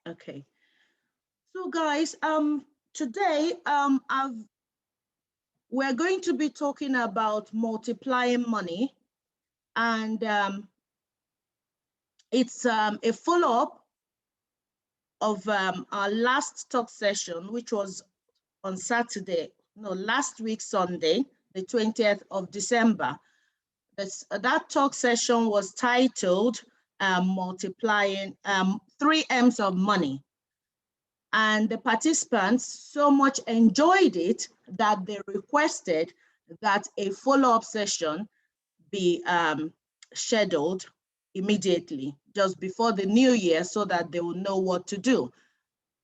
Okay. So guys, today we're going to be talking about multiplying money, and it's a follow-up of our last talk session, which was on Saturday, no, last week, Sunday, the 20th of December. That talk session was titled Multiplying 3 M's of Money. And the participants so much enjoyed it that they requested that a follow-up session be scheduled immediately, just before the new year, so that they will know what to do.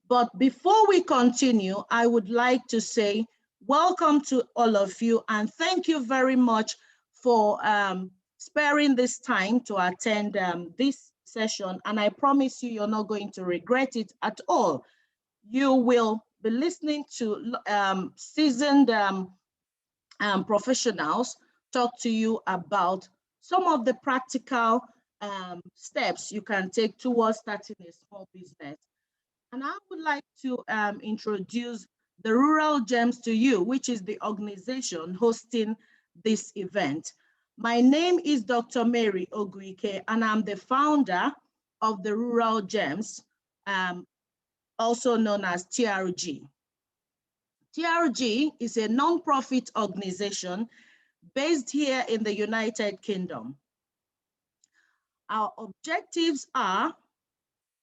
But before we continue, I would like to say welcome to all of you, and thank you very much for sparing this time to attend this session. And I promise you, you're not going to regret it at all. You will be listening to seasoned professionals talk to you about some of the practical steps you can take towards starting a small business. And I would like to introduce the Rural Gems to you, which is the organization hosting this event. My name is Dr. Mary Oguike, and I'm the founder of the Rural Gems, also known as TRG. TRG is a non-profit organization based here in the United Kingdom. Our objectives are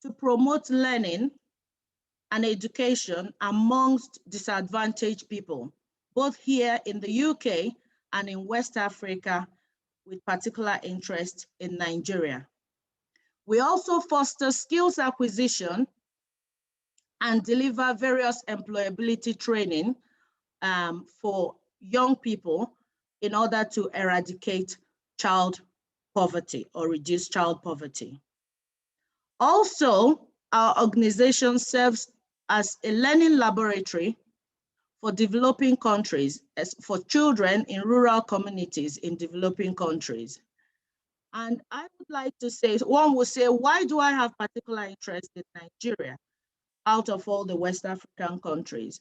to promote learning and education amongst disadvantaged people, both here in the UK and in West Africa, with particular interest in Nigeria. We also foster skills acquisition and deliver various employability training for young people in order to eradicate child poverty or reduce child poverty. Also, our organization serves as a learning laboratory for developing countries, for children in rural communities in developing countries. And I would like to say, one would say, why do I have particular interest in Nigeria out of all the West African countries?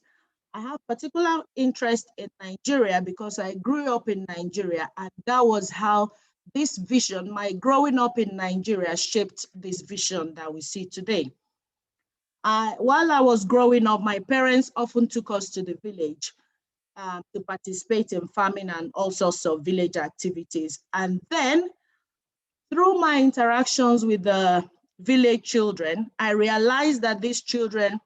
I have particular interest in Nigeria because I grew up in Nigeria, and that was how this vision, my growing up in Nigeria, shaped this vision that we see today. While I was growing up, my parents often took us to the village to participate in farming and all sorts of village activities. And then through my interactions with the village children, I realized that these children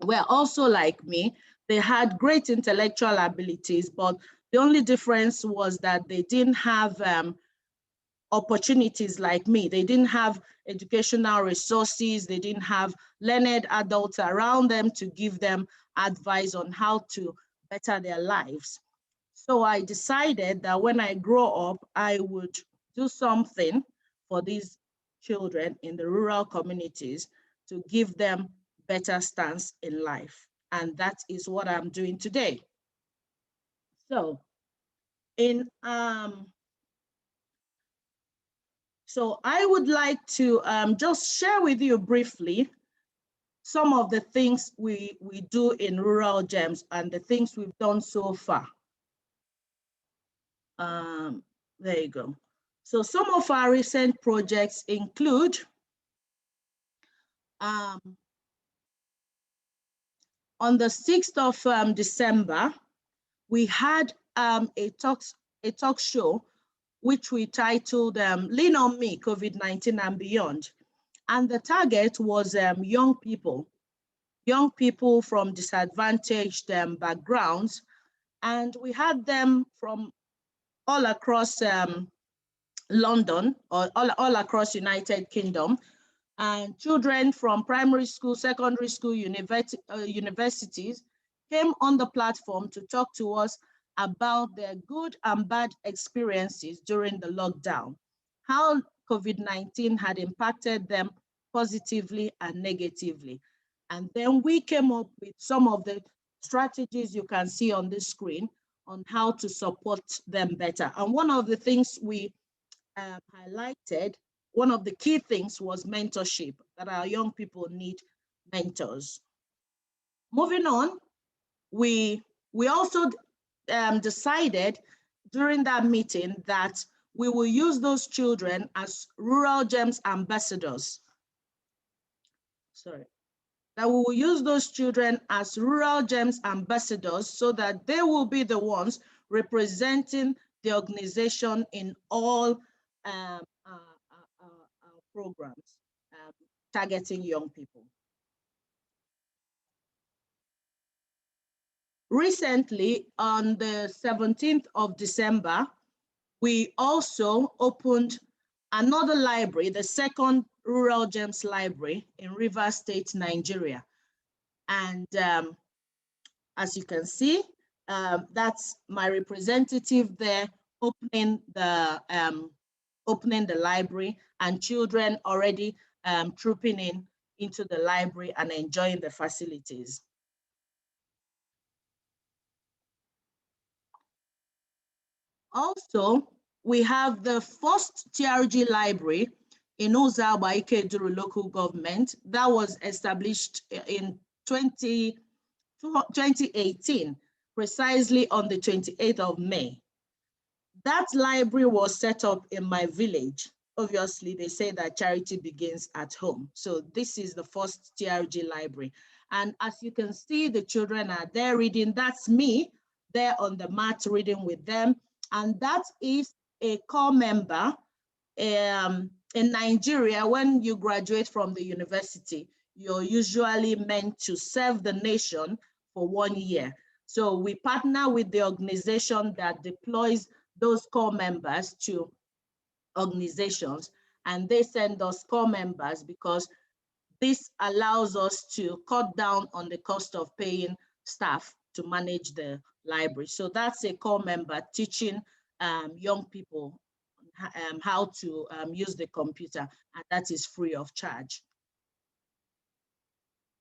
were also like me. They had great intellectual abilities, but the only difference was that they didn't have opportunities like me. They didn't have educational resources. They didn't have learned adults around them to give them advice on how to better their lives. So I decided that when I grow up, I would do something for these children in the rural communities to give them better stance in life. And that is what I'm doing today. So in so I would like to just share with you briefly some of the things we do in Rural Gems and the things we've done so far. There you go. So some of our recent projects include on the 6th of December, we had a talk show which we titled Lean on Me, COVID-19 and Beyond. And the target was young people from disadvantaged backgrounds. And we had them from all across London, or all across United Kingdom, and children from primary school, secondary school, universities came on the platform to talk to us about their good and bad experiences during the lockdown, how COVID-19 had impacted them positively and negatively. And then we came up with some of the strategies you can see on the screen on how to support them better. And one of the things we highlighted, one of the key things was mentorship, that our young people need mentors. Moving on, we also decided during that meeting that we will use those children as Rural Gems ambassadors. Sorry. That we will use those children as Rural Gems ambassadors so that they will be the ones representing the organization in all programs targeting young people. Recently, on the 17th of December, we also opened another library, the second Rural Gems Library in Rivers State, Nigeria. And as you can see, that's my representative there opening the library, and children already trooping into the library and enjoying the facilities. Also, we have the first TRG library in Uzaba Ikeduru local government that was established in 2018, precisely on the 28th of May. That library was set up in my village. Obviously, they say that charity begins at home. So this is the first TRG library. And as you can see, the children are there reading. That's me there on the mat reading with them. And that is a core member in Nigeria. When you graduate from the university, you're usually meant to serve the nation for 1 year. So we partner with the organization that deploys those core members to organizations, and they send us core members because this allows us to cut down on the cost of paying staff to manage the library. So that's a core member teaching young people how to use the computer, and that is free of charge.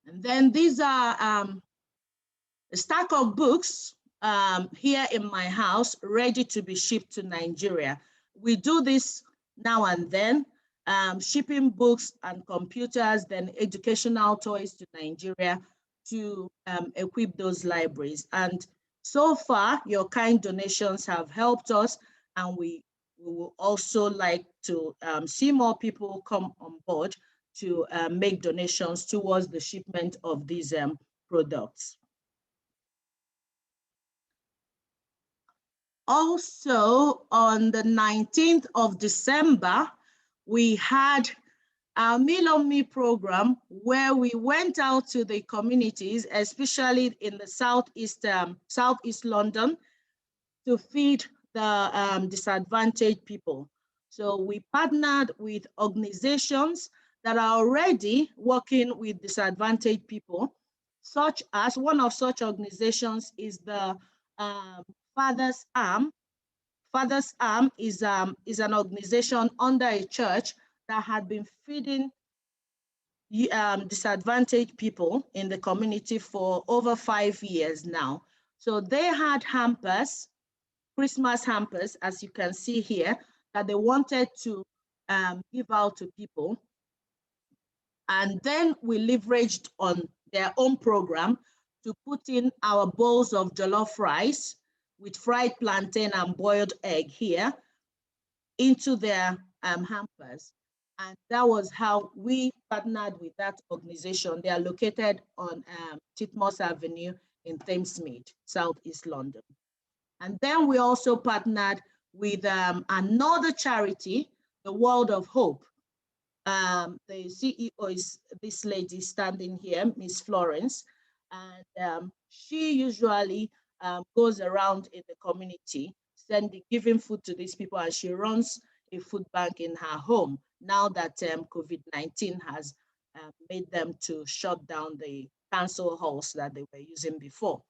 And then these are a stack of books here in my house, ready to be shipped to Nigeria. We do this now and then, shipping books and computers, then educational toys to Nigeria to equip those libraries. And so far, your kind donations have helped us, and we would also like to see more people come on board to make donations towards the shipment of these products. Also, on the 19th of December, we had our Meal on Me program where we went out to the communities, especially in the Southeast London, to feed the disadvantaged people. So we partnered with organizations that are already working with disadvantaged people, such as one of such organizations is the Father's Arm. Father's Arm is an organization under a church that had been feeding disadvantaged people in the community for over 5 years now. So they had hampers, Christmas hampers, as you can see here, that they wanted to give out to people. And then we leveraged on their own program to put in our bowls of jollof rice with fried plantain and boiled egg here into their hampers. And that was how we partnered with that organization. They are located on Titmoss Avenue in Thamesmead, Southeast London. And then we also partnered with another charity, the World of Hope. The CEO is this lady standing here, Miss Florence, and she usually goes around in the community, giving food to these people, and she runs a food bank in her home now that COVID-19 has made them to shut down the council halls that they were using before.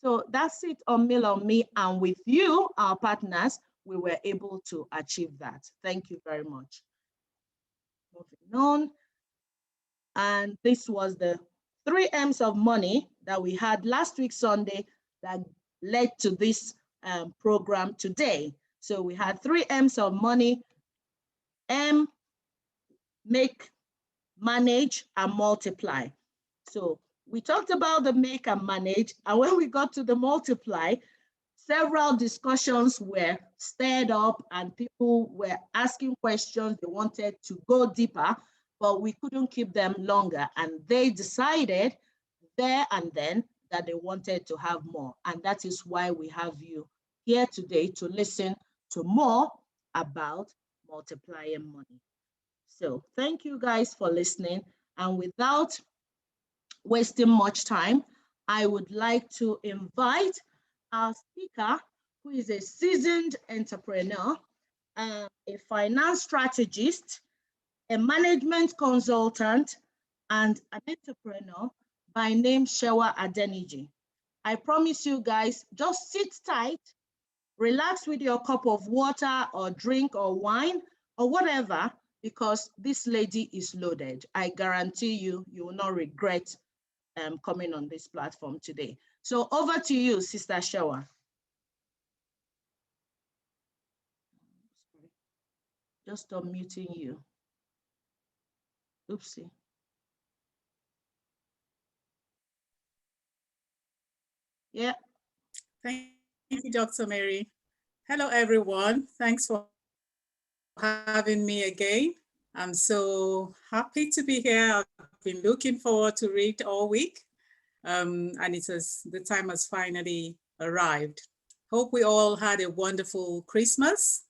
So that's it on Meal on Me, and with you, our partners, we were able to achieve that. Thank you very much. Moving on, and this was the 3 M's of money that we had last week Sunday that led to this program today. So we had 3 M's of money: M, make, manage, and multiply. So we talked about the make and manage, and when we got to the multiply, several discussions were stirred up and people were asking questions. They wanted to go deeper, but we couldn't keep them longer. And they decided there and then that they wanted to have more. And that is why we have you here today to listen to more about multiplying money. So thank you guys for listening. And without wasting much time, I would like to invite our speaker, who is a seasoned entrepreneur, a finance strategist, a management consultant, and an entrepreneur by name Shewa Adeniji. I promise you guys, just sit tight, relax with your cup of water or drink or wine or whatever, because this lady is loaded. I guarantee you, you will not regret coming on this platform today. So over to you, Sister Shewa. Just unmuting you. Oopsie. Yeah. Thank you, Dr. Mary. Hello, everyone. Thanks for having me again. I'm so happy to be here. I've been looking forward to read all week. And the time has finally arrived. Hope we all had a wonderful Christmas,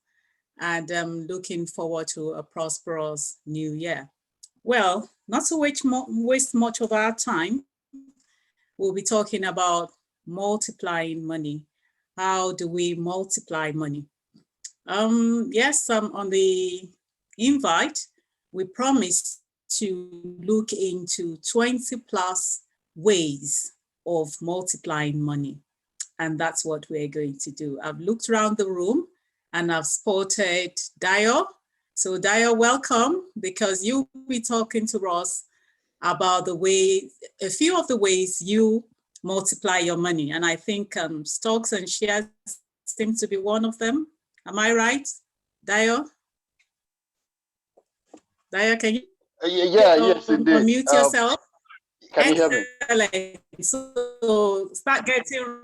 and I'm looking forward to a prosperous new year. Well, not to waste much of our time, we'll be talking about multiplying money. How do we multiply money? Yes, on the invite, we promised to look into 20 plus ways of multiplying money. And that's what we're going to do. I've looked around the room and I've spotted Dio. So Dio, welcome, because you'll be talking to us about a few of the ways you multiply your money. And I think stocks and shares seem to be one of them. Am I right, Dio? Dio, can you yes, indeed. unmute yourself? Can you hear me? Excellent. So start getting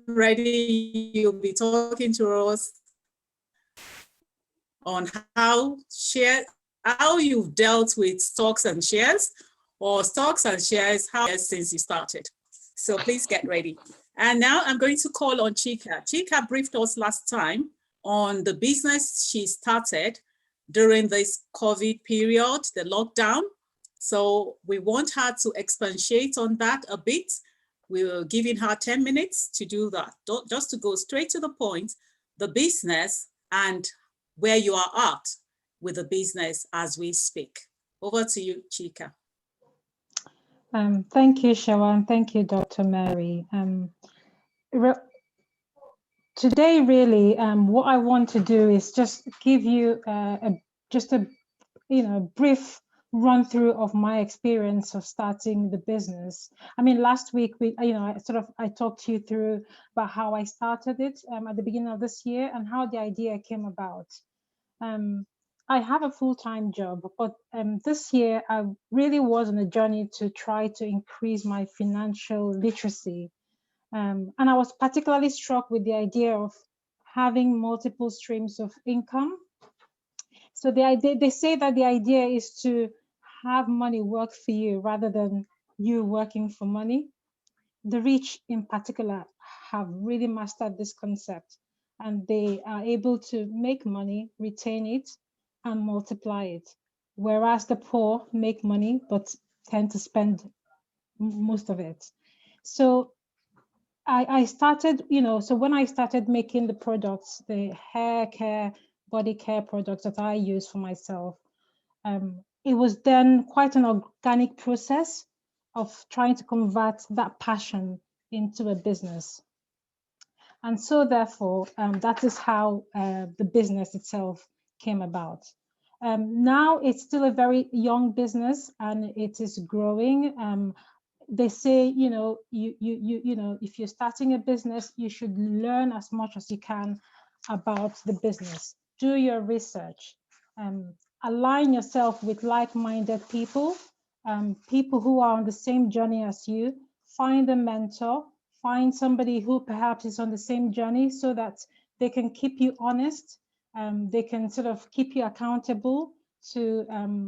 ready. You'll be talking to us on how you've dealt with stocks and shares, or stocks and shares, since you started. So please get ready. And now I'm going to call on Chika. Chika briefed us last time on the business she started during this COVID period, the lockdown. So we want her to expatiate on that a bit. We're giving her 10 minutes to do that, just to go straight to the point, the business and where you are at with the business as we speak. Over to you, Chika. Thank you, Shewa, and thank you, Dr. Mary. Today, really, what I want to do is just give you a brief run through of my experience of starting the business. I mean, last week I talked you through about how I started it at the beginning of this year and how the idea came about. I have a full-time job, but this year I really was on a journey to try to increase my financial literacy. And I was particularly struck with the idea of having multiple streams of income. So they say that the idea is to have money work for you rather than you working for money. The rich in particular have really mastered this concept, and they are able to make money, retain it, and multiply it. Whereas the poor make money but tend to spend most of it. So I started, so when I started making the products, the hair care, body care products that I use for myself, it was then quite an organic process of trying to convert that passion into a business. And so therefore, that is how the business itself came about. Now it's still a very young business and it is growing. They say, if you're starting a business, you should learn as much as you can about the business. Do your research. Align yourself with like-minded people people who are on the same journey as you. Find a mentor, find somebody who perhaps is on the same journey so that they can keep you honest. They can sort of keep you accountable to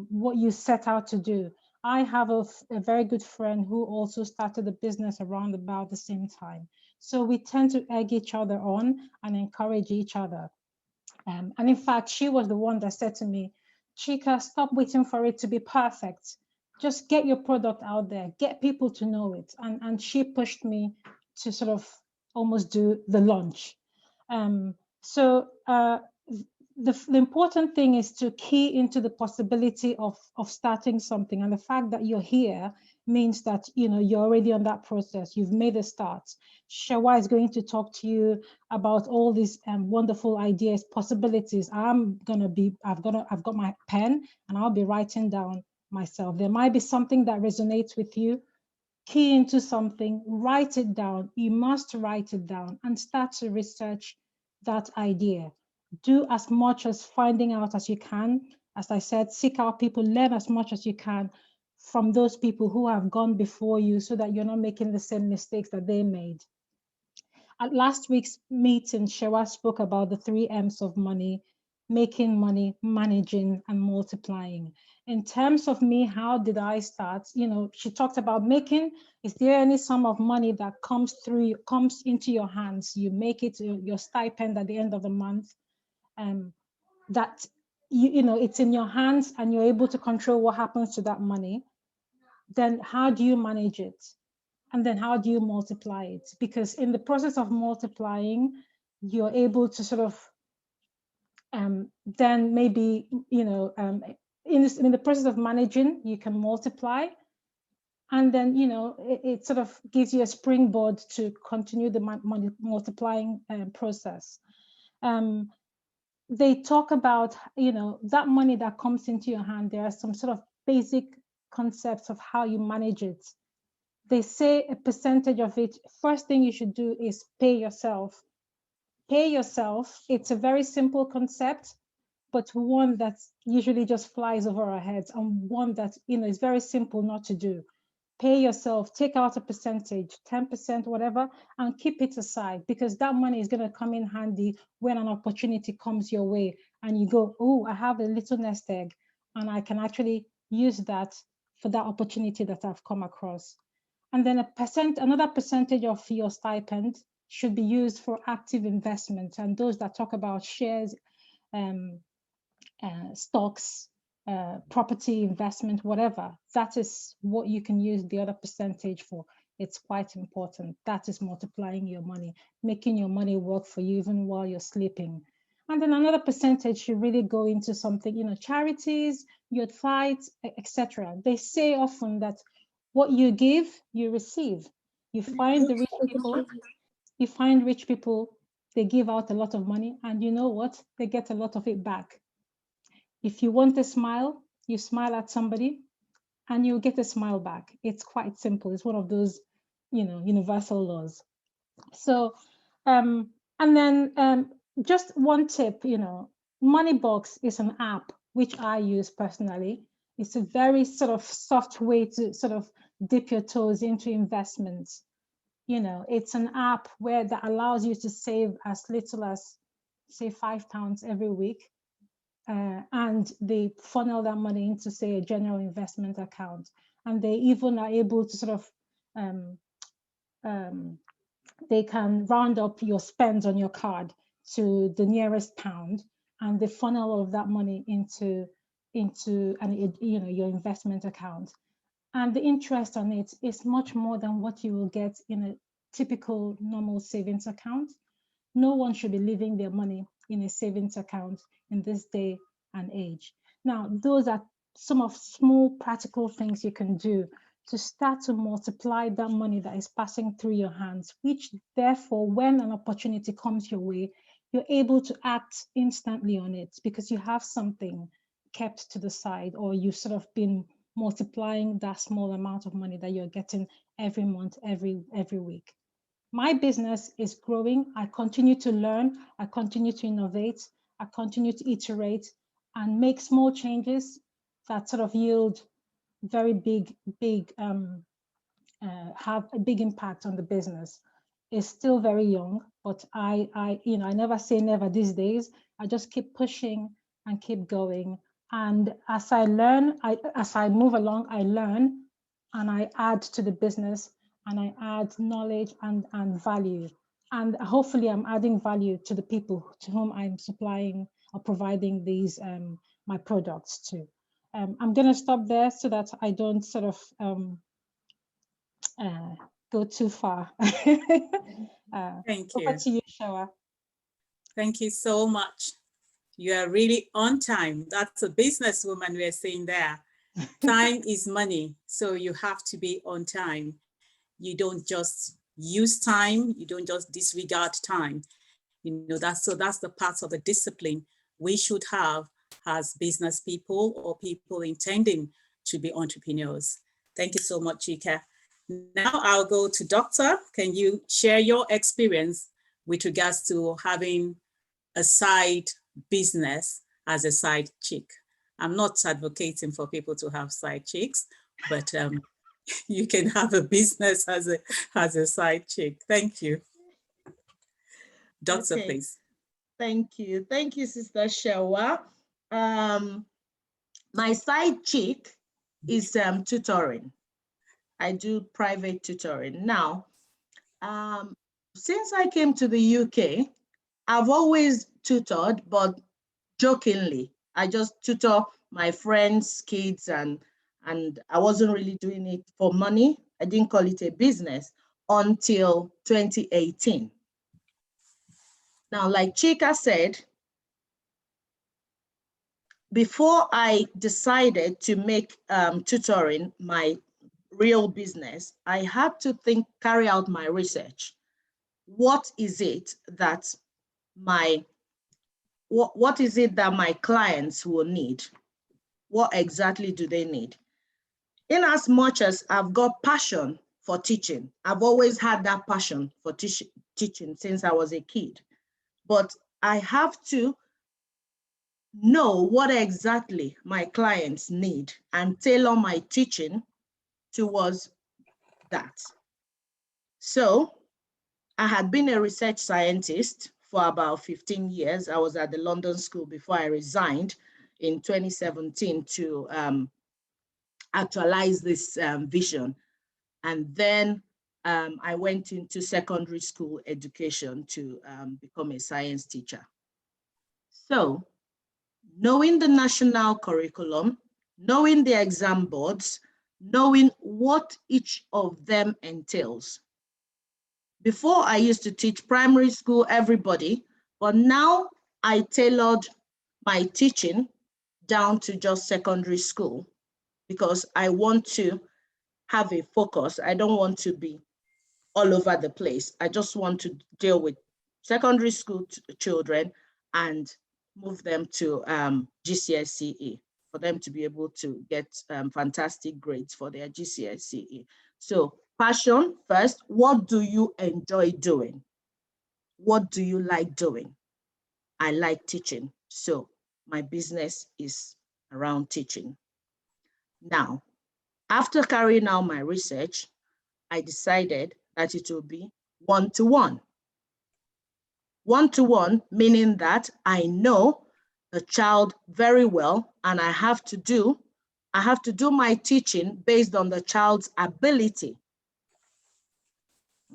what you set out to do. I have a very good friend who also started a business around about the same time. So we tend to egg each other on and encourage each other. And in fact, she was the one that said to me, Chika, stop waiting for it to be perfect. Just get your product out there, get people to know it. And she pushed me to sort of almost do the launch. The important thing is to key into the possibility of starting something. And the fact that you're here means that you're already on that process. You've made a start. Shawa is going to talk to you about all these wonderful ideas, possibilities. I've got my pen and I'll be writing down myself. There might be something that resonates with you. Key into something, write it down. You must write it down and start to research that idea. Do as much as finding out as you can. As I said, seek out people, learn as much as you can from those people who have gone before you so that you're not making the same mistakes that they made. At last week's meeting, Shewa spoke about the 3 M's of money: making money, managing, and multiplying. In terms of me, how did I start? She talked about making. Is there any sum of money that comes into your hands? You make it your stipend at the end of the month. That it's in your hands and you're able to control what happens to that money. Then how do you manage it? And then how do you multiply it? Because in the process of multiplying, you're able to sort of then maybe, in the process of managing, you can multiply. And then, it sort of gives you a springboard to continue the multiplying process. They talk about, that money that comes into your hand, there are some sort of basic concepts of how you manage it. They say a percentage of it, first thing you should do is pay yourself. Pay yourself. It's a very simple concept, but one that usually just flies over our heads, and one that, is very simple not to do. Pay yourself, take out a percentage, 10%, whatever, and keep it aside, because that money is going to come in handy when an opportunity comes your way and you go, oh, I have a little nest egg and I can actually use that for that opportunity that I've come across. And then another percentage of your stipend should be used for active investment. And those that talk about shares, stocks, property investment, whatever, that is what you can use the other percentage for. It's quite important. That is multiplying your money, making your money work for you even while you're sleeping. And then another percentage should really go into something, charities, youth fights, etc. They say often that what you give, you receive. You find the rich people, they give out a lot of money, and you know what? They get a lot of it back. If you want a smile, you smile at somebody and you get a smile back. It's quite simple. It's one of those, universal laws. So, and then just one tip, Moneybox is an app which I use personally. It's a very sort of soft way to sort of dip your toes into investments. It's an app that allows you to save as little as, say, £5 every week. And they funnel that money into, say, a general investment account. And they even are able to sort of, they can round up your spends on your card to the nearest pound, and they funnel all of that money into your investment account. And the interest on it is much more than what you will get in a typical normal savings account. No one should be leaving their money in a savings account in this day and age. Now, those are some of small practical things you can do to start to multiply that money that is passing through your hands, which therefore, when an opportunity comes your way, you're able to act instantly on it because you have something kept to the side, or you've sort of been multiplying that small amount of money that you're getting every month, every week. My business is growing. I continue to learn. I continue to innovate. I continue to iterate and make small changes that sort of yield very big, have a big impact on the business. It's still very young, but I never say never these days. I just keep pushing and keep going. And as I learn, as I move along, I learn and I add to the business and I add knowledge and value. And hopefully I'm adding value to the people to whom I'm supplying or providing these my products to. I'm going to stop there so that I don't sort of go too far. Thank Over you. to you, Shawa. Thank you so much. You are really on time. That's a businesswoman we're saying there. Time is money, so you have to be on time. You don't just use time, you don't just disregard time. That's the part of the discipline we should have as business people or people intending to be entrepreneurs. Thank you so much, Chika. Now I'll go to Doctor. Can you share your experience with regards to having a side business as a side chick? I'm not advocating for people to have side chicks, but you can have a business as a side chick. Thank you. Doctor, Okay. please. Thank you, Sister Shawa. My side chick is tutoring. I do private tutoring. Now, since I came to the UK, I've always tutored, but jokingly. I just tutor my friends' kids, and I wasn't really doing it for money. I didn't call it a business until 2018. Now, like Chika said, before I decided to make tutoring my real business, I had to carry out my research. What is it that what is it that my clients will need? What exactly do they need? In as much as I've got passion for teaching, I've always had that passion for teaching since I was a kid, but I have to know what exactly my clients need and tailor my teaching towards that. So I had been a research scientist for about 15 years. I was at the London School before I resigned in 2017 to actualize this vision. And then I went into secondary school education to become a science teacher. So knowing the national curriculum, knowing the exam boards, knowing what each of them entails. Before I used to teach primary school, everybody, but now I tailored my teaching down to just secondary school because I want to have a focus. I don't want to be all over the place. I just want to deal with secondary school children and move them to GCSE for them to be able to get fantastic grades for their GCSE. So passion first, what do you enjoy doing? What do you like doing? I like teaching, so my business is around teaching. Now, after carrying out my research, I decided that it will be one-to-one. One-to-one, meaning that I know the child very well and I have to do my teaching based on the child's ability.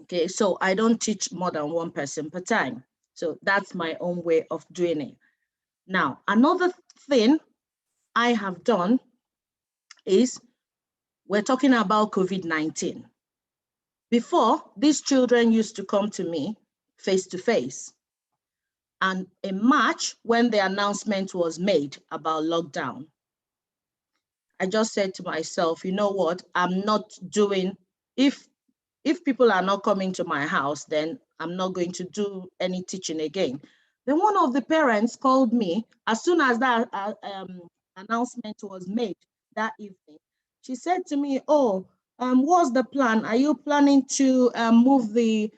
Okay, so I don't teach more than one person per time. So that's my own way of doing it. Now, another thing I have done is we're talking about COVID-19. Before, these children used to come to me face to face. And in March, when the announcement was made about lockdown, I just said to myself, you know what, I'm not doing, if people are not coming to my house, then I'm not going to do any teaching again. Then one of the parents called me as soon as that announcement was made that evening. She said to me, oh, what's the plan? Are you planning to move the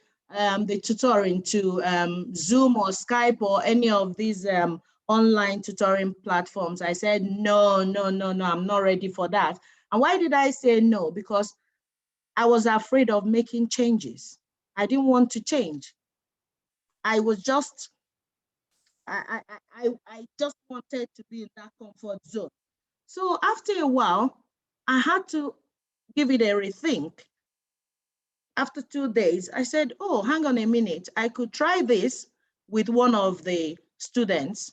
tutoring to Zoom or Skype or any of these online tutoring platforms? I said, no, I'm not ready for that. And why did I say no? Because I was afraid of making changes. I didn't want to change. I was just, I just wanted to be in that comfort zone. So after a while, I had to give it a rethink. After 2 days, I said, oh, hang on a minute. I could try this with one of the students.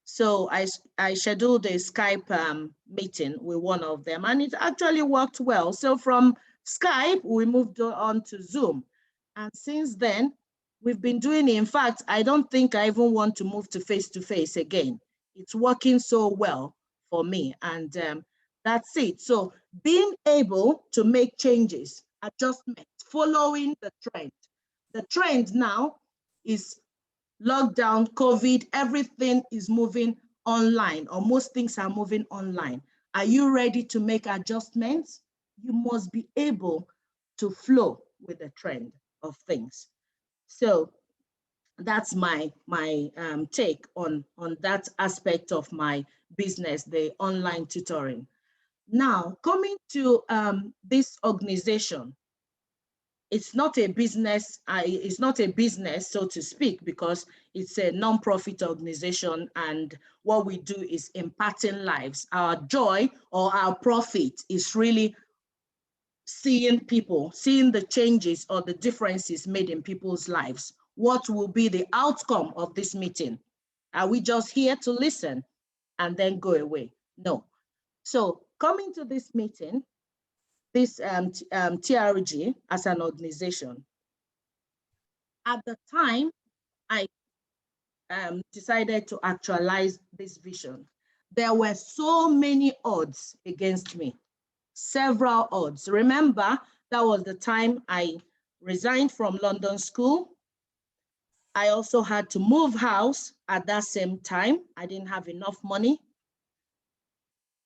So I scheduled a Skype meeting with one of them, and it actually worked well. So from Skype, we moved on to Zoom. And since then, we've been doing it. In fact, I don't think I even want to move to face again. It's working so well for me. And that's it. So being able to make changes, adjustments, following the trend. The trend now is lockdown, COVID, everything is moving online, or most things are moving online. Are you ready to make adjustments? You must be able to flow with the trend of things. So that's my take on that aspect of my business, the online tutoring. Now, coming to this organization, it's not a business, so to speak, because it's a non-profit organization, and what we do is impacting lives. Our joy or our profit is really seeing people, seeing the changes or the differences made in people's lives. What will be the outcome of this meeting? Are we just here to listen and then go away? No. So coming to this meeting, this TRG as an organization, at the time I decided to actualize this vision, there were so many odds against me, several odds. Remember, that was the time I resigned from London School. I also had to move house at that same time. I didn't have enough money.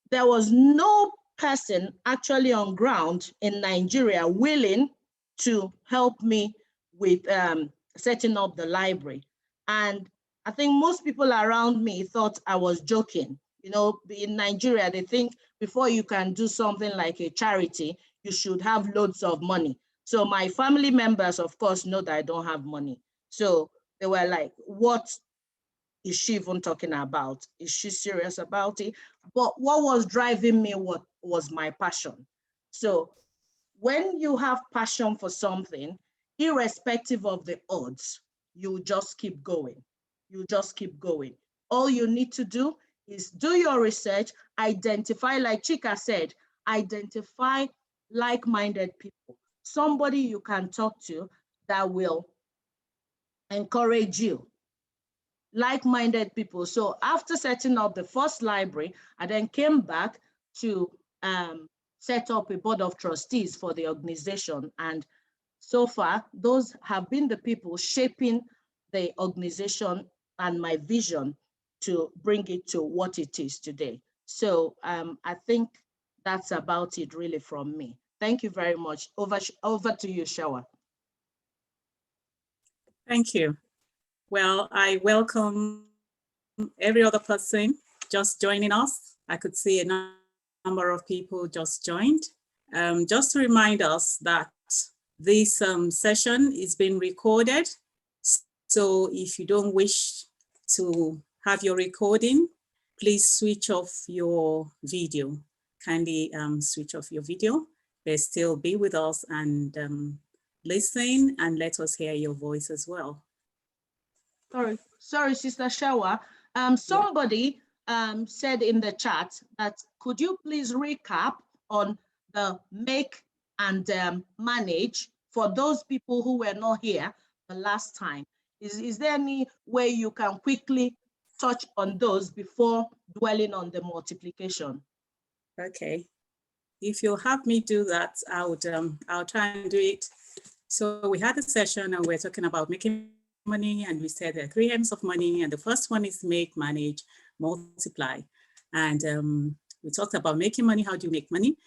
There was no person actually on ground in Nigeria willing to help me with setting up the library. And I think most people around me thought I was joking. You know, in Nigeria, they think before you can do something like a charity, you should have loads of money. So my family members, of course, know that I don't have money. So they were like, what is she even talking about? Is she serious about it? But what was driving me was my passion. So when you have passion for something, irrespective of the odds, you just keep going. You just keep going. All you need to do is do your research, identify, like Chika said, identify like-minded people, somebody you can talk to that will encourage you, like-minded people. So after setting up the first library, I then came back to set up a board of trustees for the organization. And so far, those have been the people shaping the organization and my vision to bring it to what it is today. So I think that's about it really from me. Thank you very much. Over to you, Shawa. Thank you. Well, I welcome every other person just joining us. I could see a number of people just joined. Just to remind us that this session is being recorded. So if you don't wish to have your recording, please switch off your video. Kindly switch off your video, but still be with us and listen and let us hear your voice as well. Sorry, Sister Shawa. Somebody said in the chat that could you please recap on the make and manage for those people who were not here the last time. Is there any way you can quickly touch on those before dwelling on the multiplication? Okay, if you'll have me do that, I'll try and do it. So we had a session and we're talking about making money, and we said there are 3 M's of money, and the first one is make, manage, multiply. And we talked about making money. How do you make money?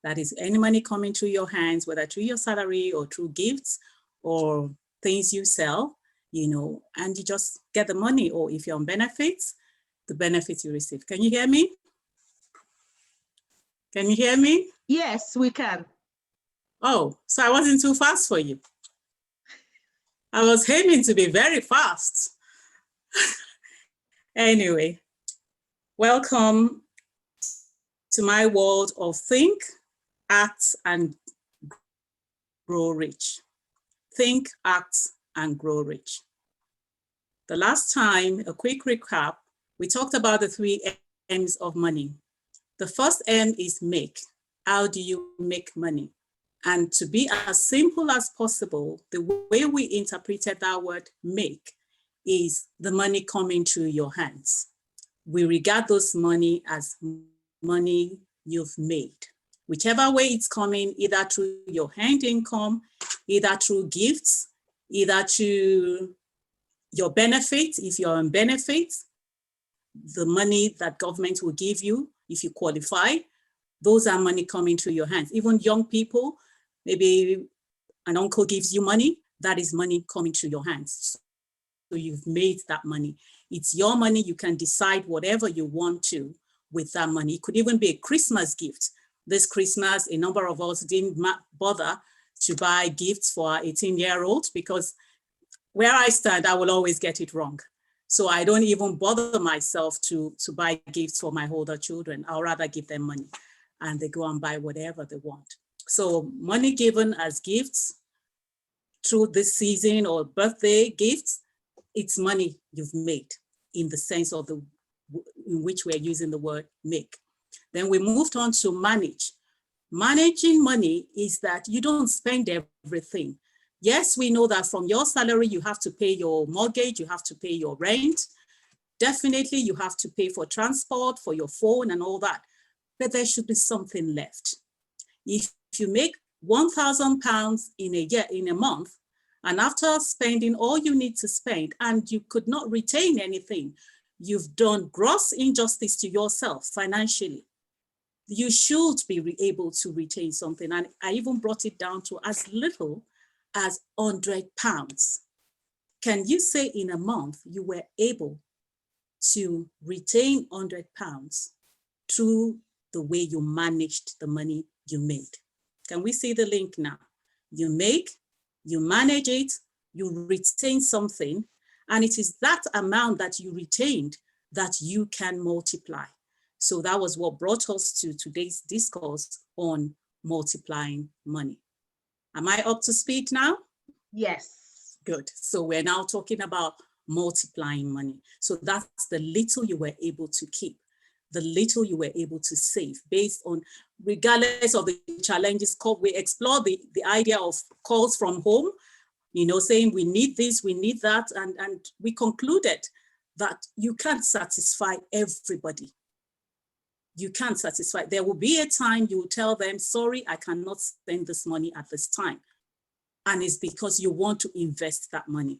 That is any money coming through your hands, whether through your salary or through gifts or things you sell, you know, and you just get the money, or if you're on benefits, the benefits you receive. Can you hear me? Can you hear me? Yes, we can. Oh, so I wasn't too fast for you. I was aiming to be very fast. Anyway, welcome to my world of think, act, and grow rich. Think, act, and grow rich. The last time, a quick recap, we talked about the 3 M's of money. The first M is make. How do you make money? And to be as simple as possible, the way we interpreted that word make is the money coming through your hands. We regard those money as money you've made. Whichever way it's coming, either through your hand income, either through gifts, either through your benefits, if you're on benefits, the money that government will give you if you qualify, those are money coming through your hands. Even young people, maybe an uncle gives you money, that is money coming through your hands. So you've made that money. It's your money, you can decide whatever you want to with that money. It could even be a Christmas gift. This Christmas, a number of us didn't bother to buy gifts for our 18-year-old because where I stand, I will always get it wrong. So I don't even bother myself to buy gifts for my older children. I'll rather give them money and they go and buy whatever they want. So money given as gifts through this season or birthday gifts, it's money you've made in the sense of in which we're using the word make. Then we moved on to manage. Managing money is that you don't spend everything. Yes, we know that from your salary, you have to pay your mortgage, you have to pay your rent. Definitely, you have to pay for transport, for your phone and all that. But there should be something left. If you make £1,000 in a year, in a month, and after spending all you need to spend and you could not retain anything, you've done gross injustice to yourself financially. You should be able to retain something. And I even brought it down to as little as £100. Can you say in a month you were able to retain £100 through the way you managed the money you made? Can we see the link now? You make, you manage it, you retain something, and it is that amount that you retained that you can multiply. So that was what brought us to today's discourse on multiplying money. Am I up to speed now? Yes. Good. So we're now talking about multiplying money. So that's the little you were able to keep, the little you were able to save based on, regardless of the challenges. We explore the idea of calls from home, saying we need this, we need that. And we concluded that you can't satisfy everybody. You can't satisfy. There will be a time you will tell them, sorry, I cannot spend this money at this time. And it's because you want to invest that money.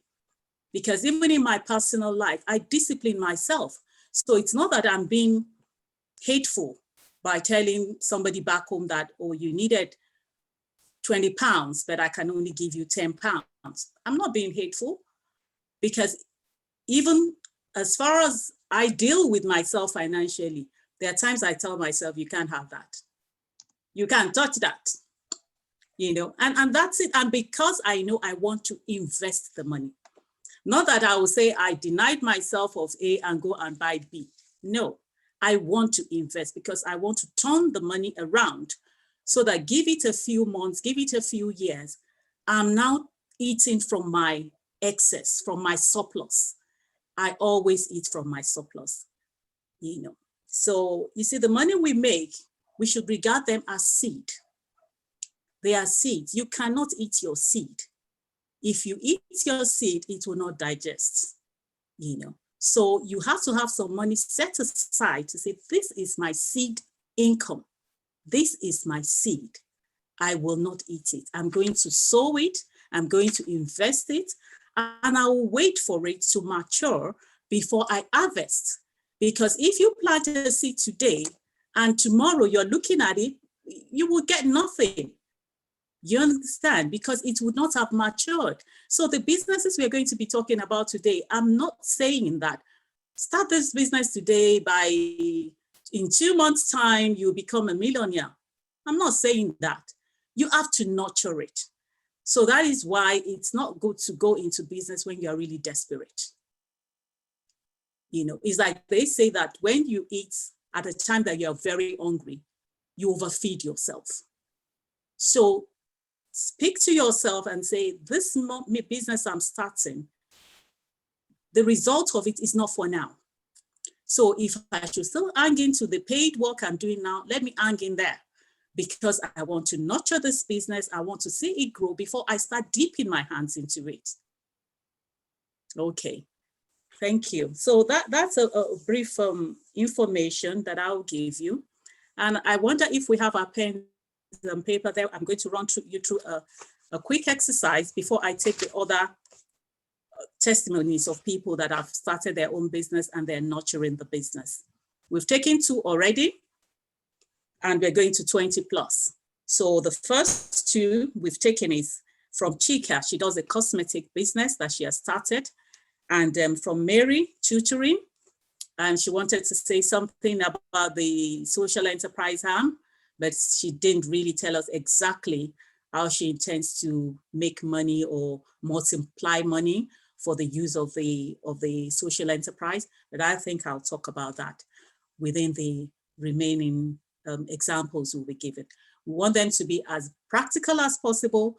Because even in my personal life, I discipline myself. So it's not that I'm being hateful by telling somebody back home that, oh, you needed £20, but I can only give you £10. I'm not being hateful, because even as far as I deal with myself financially, there are times I tell myself, you can't have that. You can't touch that, and that's it. And because I know I want to invest the money, not that I will say I denied myself of A and go and buy B. No, I want to invest because I want to turn the money around so that give it a few months, give it a few years, I'm now eating from my excess, from my surplus. I always eat from my surplus, So you see, the money we make, we should regard them as seed. They are seeds. You cannot eat your seed. If you eat your seed, it will not digest, So you have to have some money set aside to say, this is my seed income. This is my seed. I will not eat it. I'm going to sow it. I'm going to invest it. And I will wait for it to mature before I harvest. Because if you plant a seed today and tomorrow you're looking at it, you will get nothing. You understand? Because it would not have matured. So the businesses we're going to be talking about today, I'm not saying that start this business today by in 2 months' time, you become a millionaire. I'm not saying that. You have to nurture it. So that is why it's not good to go into business when you're really desperate. You know, it's like they say that when you eat at a time that you're very hungry, you overfeed yourself. So speak to yourself and say, this business I'm starting, the result of it is not for now. So if I should still hang into the paid work I'm doing now, let me hang in there, because I want to nurture this business. I want to see it grow before I start dipping my hands into it. Okay, thank you. So that's a brief information that I'll give you. And I wonder if we have our pen and paper there. I'm going to run you through a quick exercise before I take the other testimonies of people that have started their own business and they're nurturing the business. We've taken 2 already, and we're going to 20 plus. So the first 2 we've taken is from Chika. She does a cosmetic business that she has started. And from Mary, tutoring. And she wanted to say something about the social enterprise arm, but she didn't really tell us exactly how she intends to make money or multiply money for the use of the social enterprise. But I think I'll talk about that within the remaining examples we'll be given. We want them to be as practical as possible,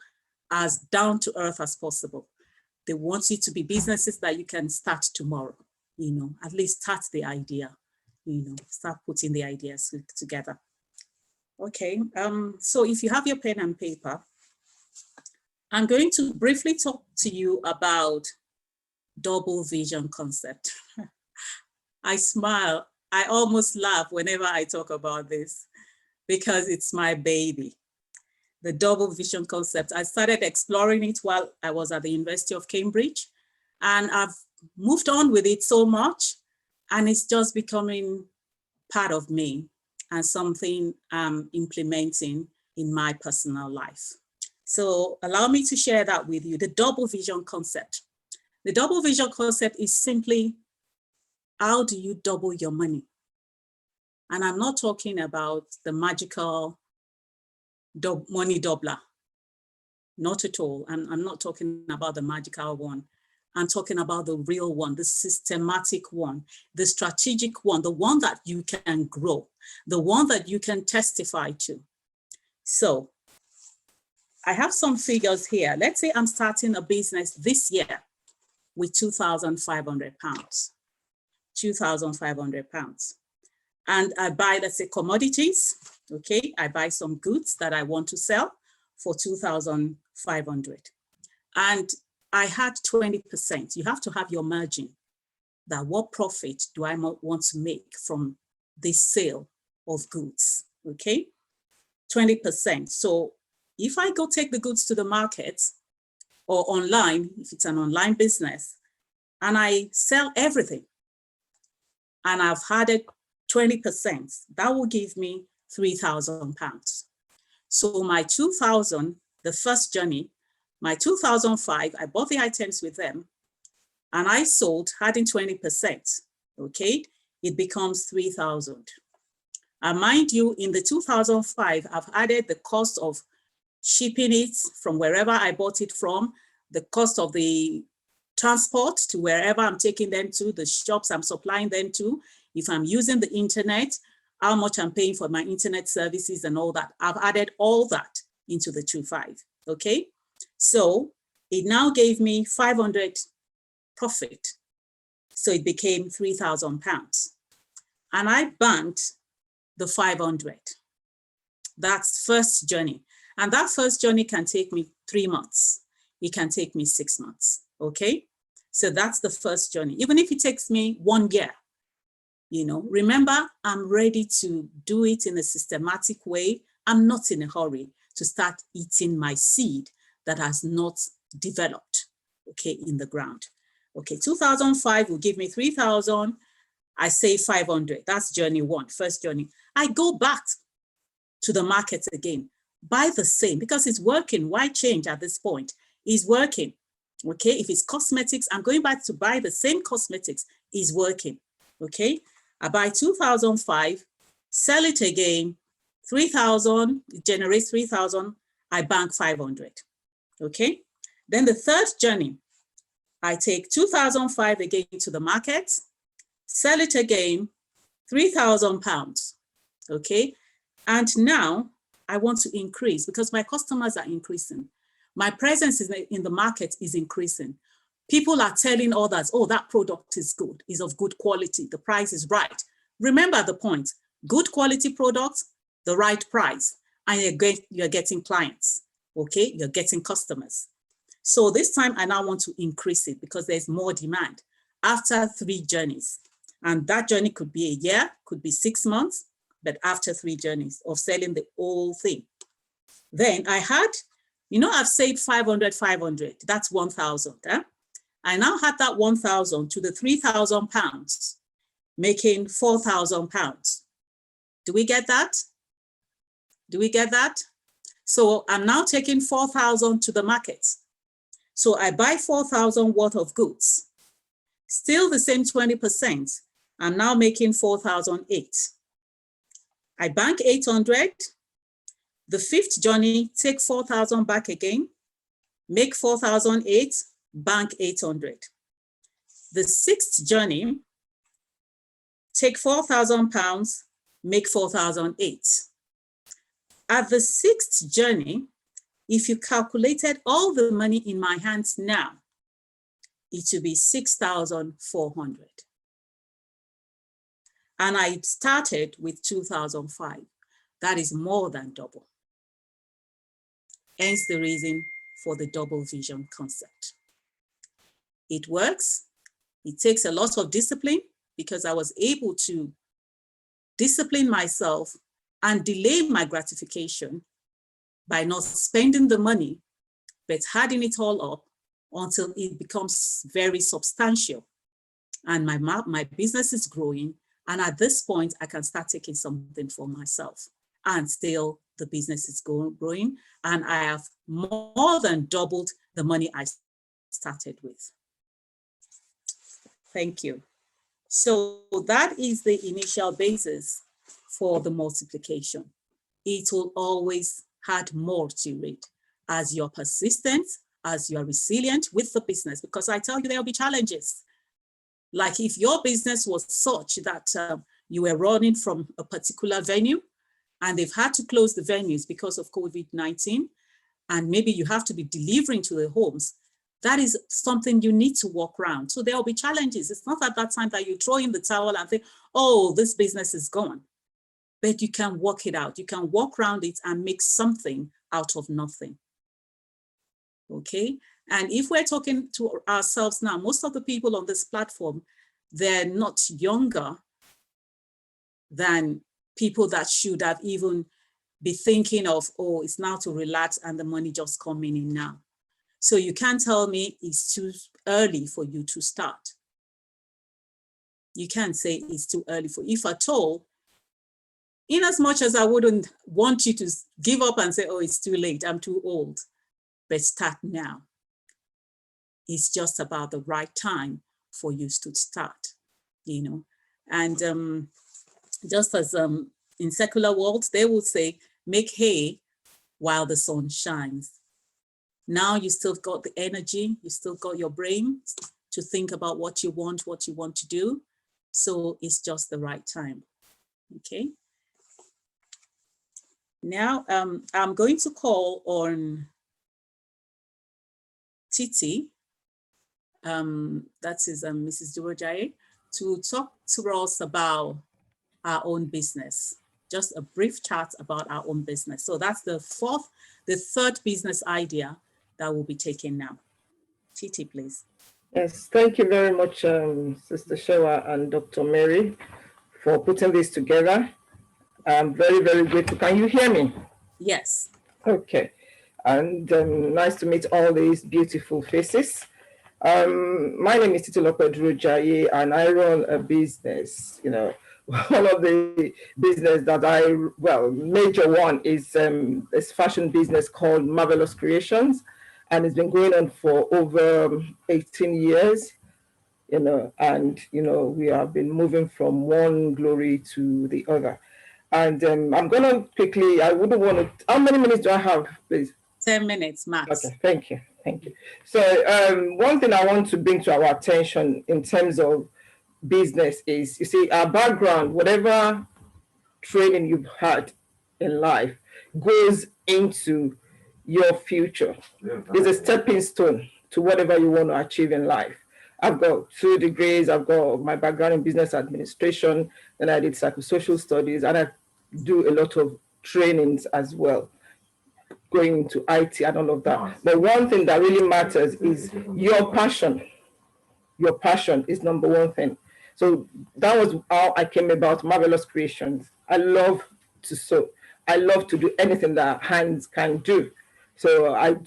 as down to earth as possible. They want it to be businesses that you can start tomorrow, you know, at least start the idea, you know, start putting the ideas together. Okay, so if you have your pen and paper, I'm going to briefly talk to you about double vision concept. I smile, I almost laugh whenever I talk about this because it's my baby. The double vision concept. I started exploring it while I was at the University of Cambridge, and I've moved on with it so much, and it's just becoming part of me and something I'm implementing in my personal life. So allow me to share that with you, the double vision concept. The double vision concept is simply, how do you double your money? And I'm not talking about the magical money doubler. Not at all. I'm not talking about the magical one. I'm talking about the real one, the systematic one, the strategic one, the one that you can grow, the one that you can testify to. So I have some figures here. Let's say I'm starting a business this year with £2,500, £2,500. And I buy, let's say, commodities. Okay, I buy some goods that I want to sell for 2,500. And I had 20%. You have to have your margin. That what profit do I want to make from this sale of goods? Okay, 20%. So if I go take the goods to the market or online, if it's an online business, and I sell everything, and I've added 20%, that will give me £3,000. So my 2,000, the first journey, my 2,005, I bought the items with them and I sold, adding 20%, okay? It becomes 3,000. And mind you, in the 2005, I've added the cost of shipping it from wherever I bought it from, the cost of the transport to wherever I'm taking them to, the shops I'm supplying them to, if I'm using the internet, how much I'm paying for my internet services and all that. I've added all that into the 2.5, okay? So it now gave me 500 profit. So it became £3,000. And I banked the 500. That's first journey. And that first journey can take me 3 months. It can take me 6 months, okay? So that's the first journey. Even if it takes me 1 year, you know, remember, I'm ready to do it in a systematic way. I'm not in a hurry to start eating my seed that has not developed, okay, in the ground. Okay, 2005 will give me 3,000. I say 500. That's journey 1, first journey. I go back to the market again, buy the same because it's working. Why change at this point? It's working. Okay, if it's cosmetics, I'm going back to buy the same cosmetics. Is working. Okay, I buy 2005, sell it again, 3,000, it generates 3,000, I bank 500, okay? Then the third journey, I take 2,005 again to the market, sell it again, 3,000 pounds, okay? And now I want to increase because my customers are increasing. My presence in the market is increasing. People are telling others, oh, that product is good, is of good quality, the price is right. Remember the point, good quality products, the right price, and you're getting clients, okay? You're getting customers. So this time I now want to increase it because there's more demand after 3 journeys. And that journey could be a year, could be 6 months, but after 3 journeys of selling the whole thing. Then I had, you know, I've said 500, 500, that's 1,000. Eh? I now had that 1,000 to the 3,000 pounds, making 4,000 pounds. Do we get that? Do we get that? So I'm now taking 4,000 to the market. So I buy 4,000 worth of goods, still the same 20%. I'm now making 4,008. I bank 800. The 5th journey, take 4,000 back again, make 4,008, bank 800. The 6th journey, take 4,000 pounds, make 4,008. At the 6th journey, if you calculated all the money in my hands now, it would be 6,400. And I started with 2,005. That is more than double. Hence the reason for the double vision concept. It works. It takes a lot of discipline because I was able to discipline myself and delay my gratification by not spending the money, but adding it all up until it becomes very substantial. And my business is growing. And at this point, I can start taking something for myself. And still the business is growing. And I have more than doubled the money I started with. Thank you. So that is the initial basis for the multiplication. It will always add more to it as you're persistent, as you're resilient with the business, because I tell you, there'll be challenges. Like if your business was such that you were running from a particular venue and they've had to close the venues because of COVID-19, and maybe you have to be delivering to the homes, that is something you need to work around. So there'll be challenges. It's not at that time that you throw in the towel and think, oh, this business is gone. But you can work it out. You can work around it and make something out of nothing. Okay. And if we're talking to ourselves now, most of the people on this platform, they're not younger than people that should have even be thinking of, oh, it's now to relax and the money just coming in now. So you can't tell me it's too early for you to start. You can't say it's too early for, if at all, in as much as I wouldn't want you to give up and say, oh, it's too late, I'm too old, but start now. It's just about the right time for you to start, you know. And just as in secular world, they would say, make hay while the sun shines. Now you still got the energy, you still got your brain to think about what you want to do. So it's just the right time, okay? Now I'm going to call on Titi, that is Mrs. Durojaye, to talk to us about our own business. Just a brief chat about our own business. So that's the third business idea that we'll be taking now. Titi, please. Yes, thank you very much, Sister Shewa and Dr. Mary, for putting this together. I'm very, very grateful. Can you hear me? Yes. Okay. And nice to meet all these beautiful faces. My name is Titi Durojaye, and I run a business. You know, one of the business that major one is this fashion business called Marvelous Creations, and it's been going on for over 18 years. You know, and you know, we have been moving from one glory to the other. And I'm going to quickly, I wouldn't want to, how many minutes do I have, please? 10 minutes max. Okay, thank you. Thank you. So one thing I want to bring to our attention in terms of business is, you see, our background, whatever training you've had in life goes into your future. It's a stepping stone to whatever you want to achieve in life. I've got 2 degrees. I've got my background in business administration, and I did psychosocial studies, and I do a lot of trainings as well, going into IT and all of that. But one thing that really matters is your passion. Your passion is number one thing. So that was how I came about Marvelous Creations. I love to sew. I love to do anything that hands can do. So I've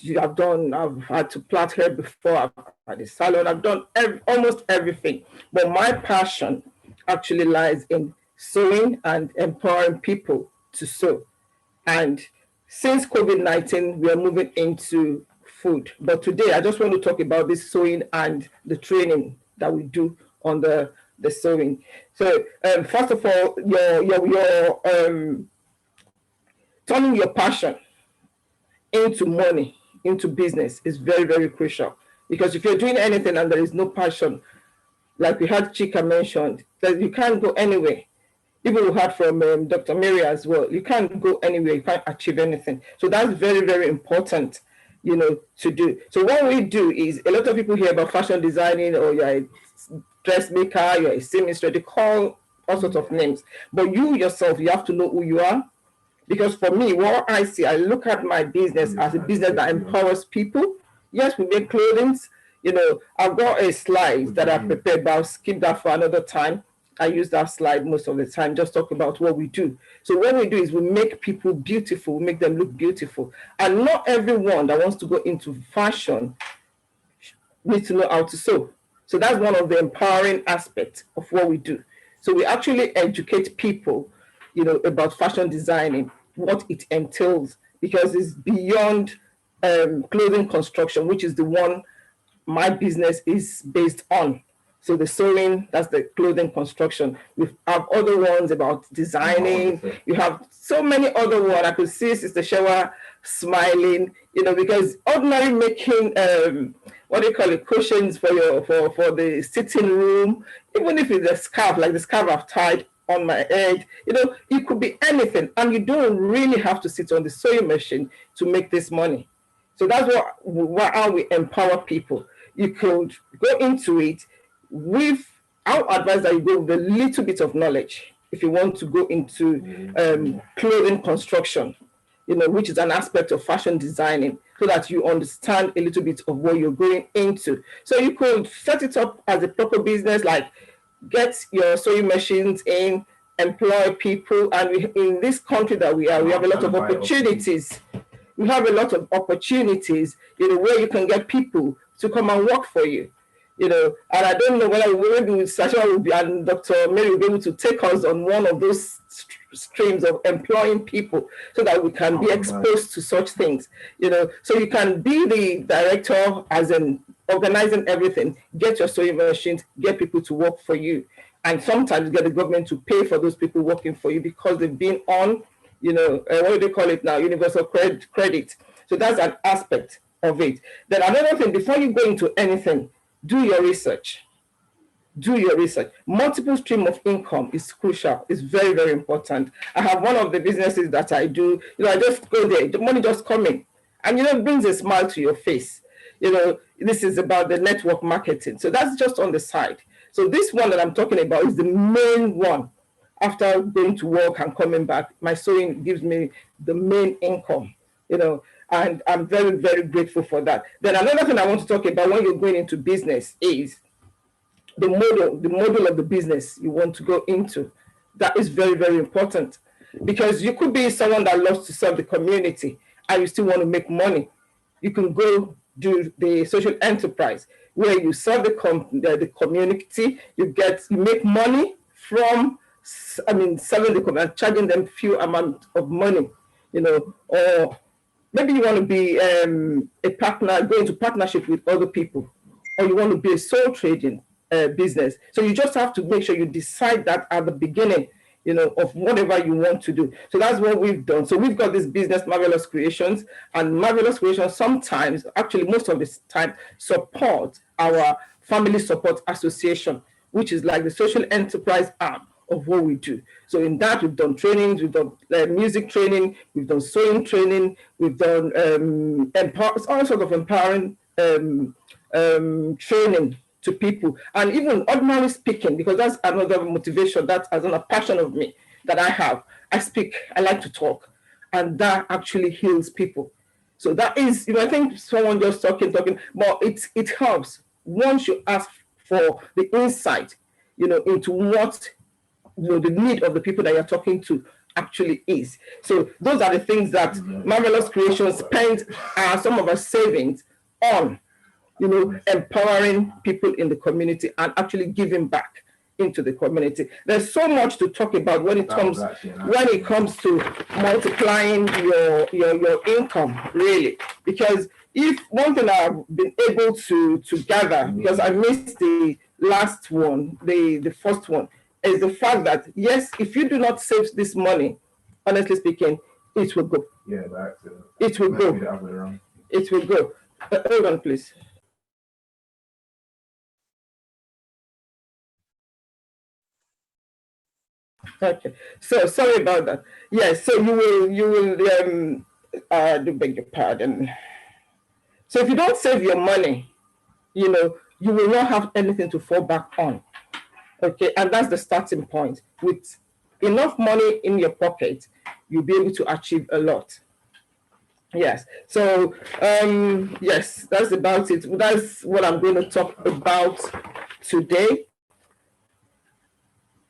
had to plait hair before, I've had a salon, I've done almost everything. But my passion actually lies in sewing and empowering people to sew. And since COVID-19, we are moving into food. But today, I just want to talk about this sewing and the training that we do on the sewing. So first of all, your turning your passion into money, into business is very, very crucial. Because if you're doing anything and there is no passion, like we had Chika mentioned, that you can't go anywhere. Even we heard from Dr. Mary as well, you can't go anywhere, you can't achieve anything. So that's very, very important, to do. So what we do is, a lot of people hear about fashion designing, or you're a dressmaker, you're a seamstress, they call all sorts of names. But you yourself, you have to know who you are. Because for me, what I see, I look at my business as a business that empowers people. Yes, we make clothing. I've got a slide that I prepared, but I'll skip that for another time. I use that slide most of the time, just talk about what we do. So what we do is we make people beautiful, we make them look beautiful. And not everyone that wants to go into fashion needs to know how to sew. So that's one of the empowering aspects of what we do. So we actually educate people, about fashion designing, what it entails, because it's beyond clothing construction, which is the one my business is based on. So the sewing, that's the clothing construction. We have other ones about designing. You have so many other ones. I could see Sister Shewa smiling, because ordinary making, cushions for the sitting room, even if it's a scarf, like the scarf I've tied on my head, it could be anything. And you don't really have to sit on the sewing machine to make this money. So that's how we empower people. You could go into it with, I would advise that you go with a little bit of knowledge if you want to go into clothing construction, which is an aspect of fashion designing, so that you understand a little bit of what you're going into. So you could set it up as a proper business, like get your sewing machines in, employ people. And in this country that we are, we have a lot of opportunities. We have a lot of opportunities, where you can get people to come and work for you. And I don't know whether maybe Sasha will be, and Dr. Mary will be able to take us on one of those streams of employing people, so that we can be exposed to such things. So you can be the director, as in organizing everything, get your sewing machines, get people to work for you, and sometimes get the government to pay for those people working for you because they've been on, what do they call it now, universal credit. So that's an aspect of it. Then another thing, before you go into anything, do your research. Do your research. Multiple stream of income is crucial. It's very, very important. I have one of the businesses that I do, I just go there, the money just come in, and it brings a smile to your face. This is about the network marketing. So that's just on the side. So this one that I'm talking about is the main one. After going to work and coming back, my sewing gives me the main income, and I'm very, very grateful for that. Then another thing I want to talk about when you're going into business is the model of the business you want to go into. That is very, very important, because you could be someone that loves to serve the community and you still want to make money. You can go do the social enterprise where you serve the community, you make money from, selling the community, charging them few amount of money, or maybe you want to be a partner, go into partnership with other people, or you want to be a sole trading business. So you just have to make sure you decide that at the beginning. of whatever you want to do. So that's what we've done. So we've got this business, Marvelous Creations, and Marvelous Creations sometimes, actually most of the time, support our Family Support Association, which is like the social enterprise arm of what we do. So in that, we've done trainings, we've done music training, we've done sewing training, we've done all sorts of empowering training to people, and even ordinary speaking, because that's another motivation, that's another passion of me that I have. I speak, I like to talk, and that actually heals people. So that is, I think someone just talking, but it helps once you ask for the insight, into what the need of the people that you're talking to actually is. So those are the things that Marvelous Creations spent some of our savings on, empowering people in the community and actually giving back into the community. There's so much to talk about when it comes to multiplying your income, really. Because if one thing I've been able to gather, because I missed the last one, the first one, is the fact that yes, if you do not save this money, honestly speaking, it will go. Yeah, it will go. It will go. Hold on, please. Okay, so sorry about that. Yes, so you will do beg your pardon. So if you don't save your money, you will not have anything to fall back on. Okay, and that's the starting point. With enough money in your pocket, you'll be able to achieve a lot. Yes, so yes, that's about it. That's what I'm going to talk about today.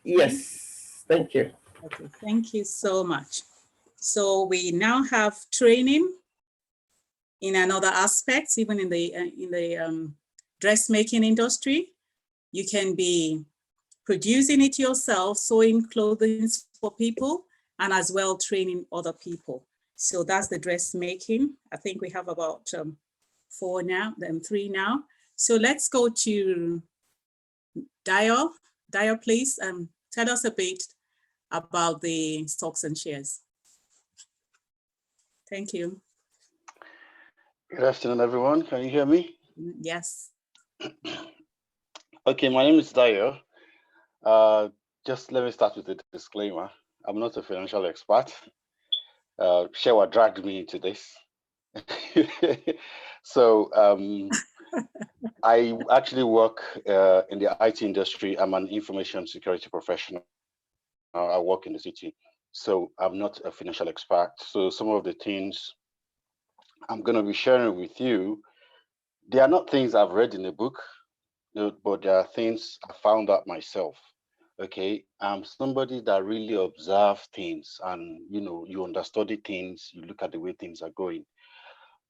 Yes, thank you. Okay, thank you so much. So we now have training in another aspect, even in the dressmaking industry. You can be producing it yourself, sewing clothing for people, and as well training other people. So that's the dressmaking. I think we have about 4 now, then 3 now. So let's go to Dio. Dio, please tell us a bit about the stocks and shares. Thank you. Good afternoon, everyone. Can you hear me? Yes. Okay, my name is Dayo. Just let me start with a disclaimer. I'm not a financial expert. Shewa dragged me into this. So I actually work in the IT industry. I'm an information security professional. I work in the city. So I'm not a financial expert. So some of the things I'm going to be sharing with you, they are not things I've read in a book, but there are things I found out myself. Okay, I'm somebody that really observe things, and you understudy things, you look at the way things are going.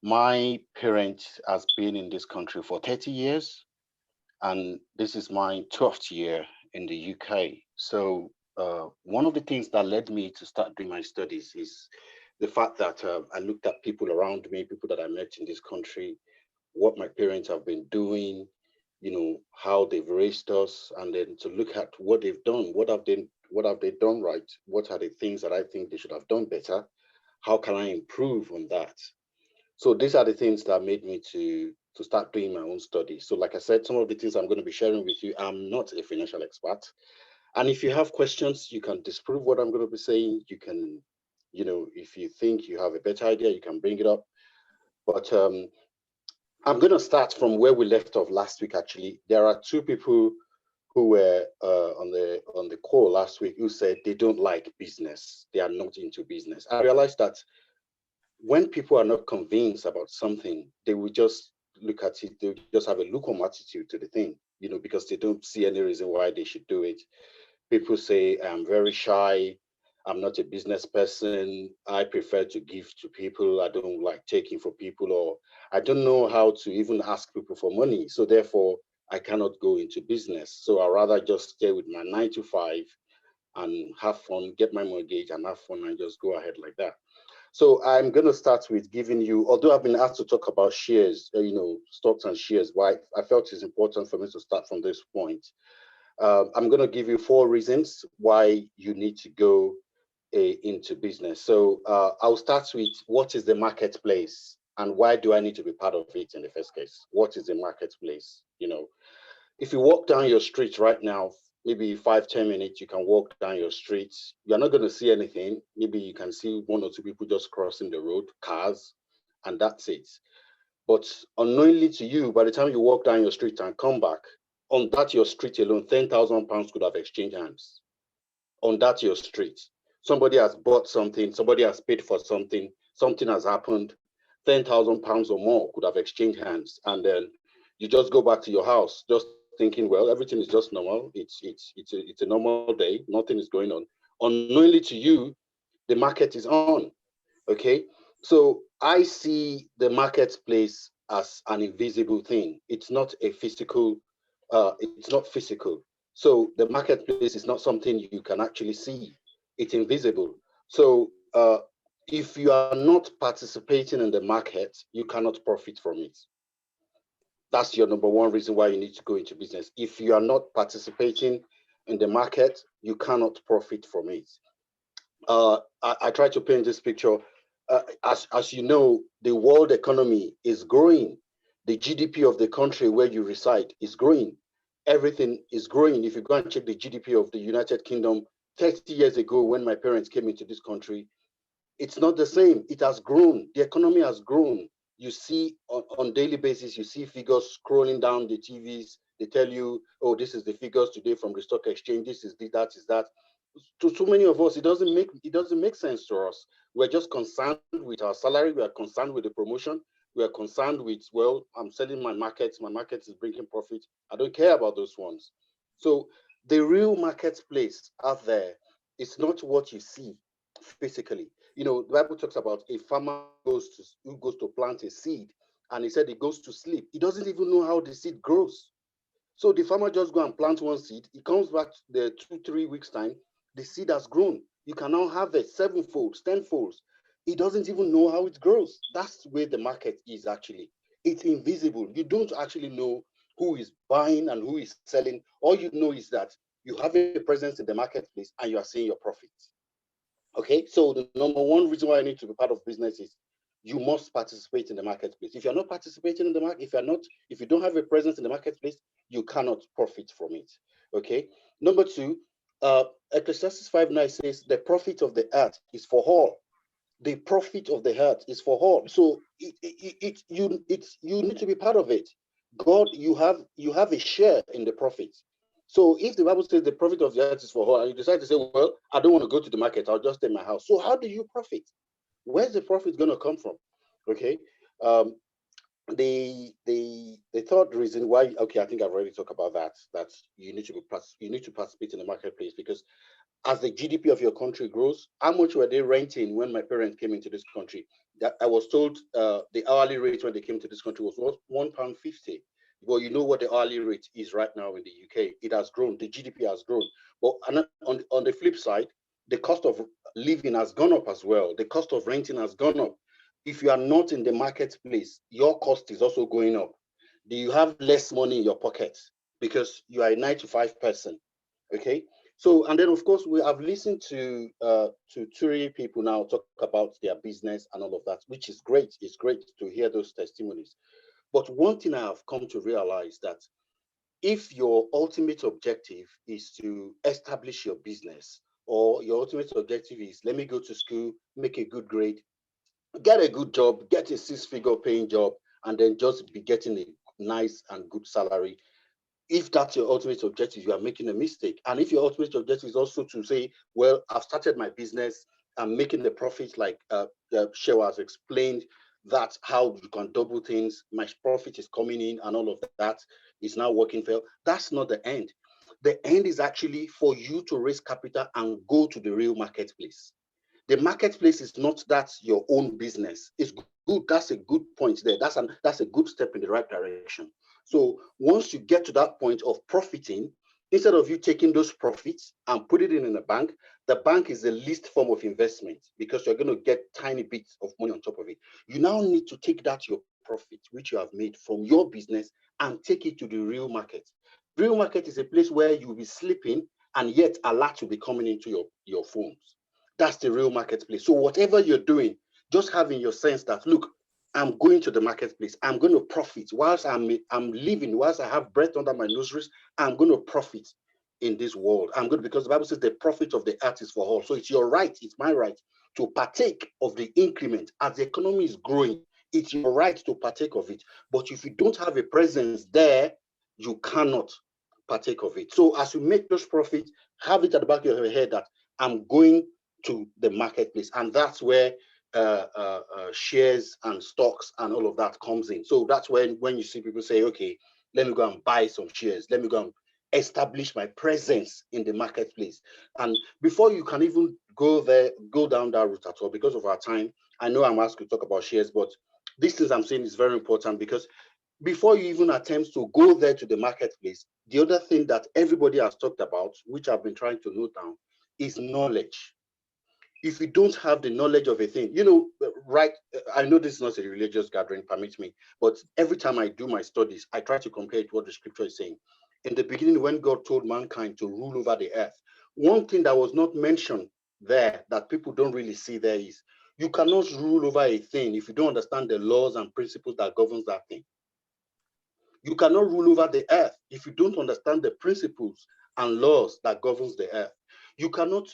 My parent has been in this country for 30 years, and this is my 12th year in the UK. So one of the things that led me to start doing my studies is the fact that I looked at people around me, people that I met in this country, what my parents have been doing, how they've raised us, and then to look at what they've done, what have they done right, what are the things that I think they should have done better, how can I improve on that. So these are the things that made me to start doing my own study. So like I said, some of the things I'm going to be sharing with you, I'm not a financial expert. And if you have questions, you can disprove what I'm going to be saying. You can, if you think you have a better idea, you can bring it up. But I'm going to start from where we left off last week. Actually, there are 2 people who were on the call last week who said they don't like business. They are not into business. I realized that when people are not convinced about something, they will just look at it. They just have a lukewarm attitude to the thing, because they don't see any reason why they should do it. People say, I'm very shy. I'm not a business person. I prefer to give to people. I don't like taking for people, or I don't know how to even ask people for money. So therefore, I cannot go into business. So I'd rather just stay with my 9 to 5 and have fun, get my mortgage and have fun and just go ahead like that. So I'm going to start with giving you, although I've been asked to talk about shares, stocks and shares, why I felt it's important for me to start from this point. I'm going to give you 4 reasons why you need to go into business. So I'll start with what is the marketplace and why do I need to be part of it in the first case? What is the marketplace? You know, if you walk down your street right now, maybe 5-10 minutes, you can walk down your street. You're not going to see anything. Maybe you can see 1 or 2 people just crossing the road, cars, and that's it. But unknowingly to you, by the time you walk down your street and come back, on that your street alone, £10,000 could have exchanged hands. On that your street, somebody has bought something, somebody has paid for something, something has happened, £10,000 or more could have exchanged hands, and then you just go back to your house, just thinking, well, everything is just normal. It's a normal day, nothing is going on. Unknowingly to you, the market is on. Okay, so I see the marketplace as an invisible thing. It's not a physical. It's not physical. So the marketplace is not something you can actually see. It's invisible. So if you are not participating in the market, you cannot profit from it. That's your number one reason why you need to go into business. If you are not participating in the market, you cannot profit from it. I try to paint this picture. As you know, the world economy is growing. The GDP of the country where you reside is growing. Everything is growing. If you go and check the GDP of the United Kingdom 30 years ago when my parents came into this country, it's not the same. It has grown. The economy has grown. You see on daily basis, you see figures scrolling down the TVs. They tell you, oh, this is the figures today from the stock exchange. This is that is that. To so many of us, it doesn't make sense to us. We're just concerned with our salary. We are concerned with the promotion. We are concerned with, well, I'm selling my markets. My market is bringing profit. I don't care about those ones. So the real marketplace out there is not what you see physically. You know, the Bible talks about a farmer who goes to plant a seed, and he said he goes to sleep. He doesn't even know how the seed grows. So the farmer just go and plant one seed. He comes back the 2-3 weeks time. The seed has grown. You can now harvest 7 folds, 10 folds. He doesn't even know how it grows. That's where the market is actually. It's invisible. You don't actually know who is buying and who is selling. All you know is that you have a presence in the marketplace and you are seeing your profits. Okay, so the number one reason why I need to be part of business is you must participate in the marketplace. If you're not participating in the market, if you don't have a presence in the marketplace, you cannot profit from it. Okay. Number two, Ecclesiastes 5:9 says the profit of the earth is for all. The profit of the earth is for all. So you need to be part of it. God, you have a share in the profit. So if the Bible says the profit of the earth is for all, and you decide to say, well, I don't want to go to the market, I'll just stay in my house. So how do you profit? Where's the profit going to come from? Okay. Um, the third reason why, okay, I think I've already talked about that. That you need to participate in the marketplace, because as the GDP of your country grows, how much were they renting when my parents came into this country? That I was told the hourly rate when they came to this country was £1.50. Well, you know what the hourly rate is right now in the UK. It has grown. The GDP has grown. But on the flip side, the cost of living has gone up as well. The cost of renting has gone up. If you are not in the marketplace, your cost is also going up. Do you have less money in your pocket because you are a 9 to 5 person? Okay. So, and then of course we have listened to 3 people now talk about their business and all of that, which is great. It's great to hear those testimonies. But one thing I have come to realize that if your ultimate objective is to establish your business, or your ultimate objective is let me go to school, make a good grade, get a good job, get a 6-figure paying job, and then just be getting a nice and good salary. If that's your ultimate objective, you are making a mistake. And if your ultimate objective is also to say, well, I've started my business, I'm making the profit, like Shewa has explained, that's how you can double things. My profit is coming in and all of that is now working well. That's not the end. The end is actually for you to raise capital and go to the real marketplace. The marketplace is not that your own business. It's good. That's a good point there. That's a good step in the right direction. So once you get to that point of profiting, instead of you taking those profits and put it in a bank, the bank is the least form of investment because you're going to get tiny bits of money on top of it. You now need to take that your profit, which you have made from your business, and take it to the real market. Real market is a place where you'll be sleeping and yet alerts will be coming into your phones. That's the real marketplace. So whatever you're doing, just having your sense that, look, I'm going to the marketplace. I'm going to profit. Whilst I'm living, whilst I have breath under my nostrils, I'm going to profit in this world. I'm good, because the Bible says the profit of the earth is for all. So it's your right, it's my right to partake of the increment as the economy is growing. It's your right to partake of it. But if you don't have a presence there, you cannot partake of it. So as you make those profits, have it at the back of your head that I'm going to the marketplace, and that's where shares and stocks and all of that comes in. So that's when you see people say, okay, let me go and buy some shares, let me go and establish my presence in the marketplace. And before you can even go down that route at all, because of our time, I know I'm asked to talk about shares, but these things I'm saying is very important, because before you even attempt to go there to the marketplace, the other thing that everybody has talked about, which I've been trying to note down, is knowledge. If you don't have the knowledge of a thing, right, I know this is not a religious gathering, permit me, but every time I do my studies, I try to compare it to what the scripture is saying. In the beginning, when God told mankind to rule over the earth, one thing that was not mentioned there that people don't really see there is, you cannot rule over a thing if you don't understand the laws and principles that governs that thing. You cannot rule over the earth if you don't understand the principles and laws that governs the earth. You cannot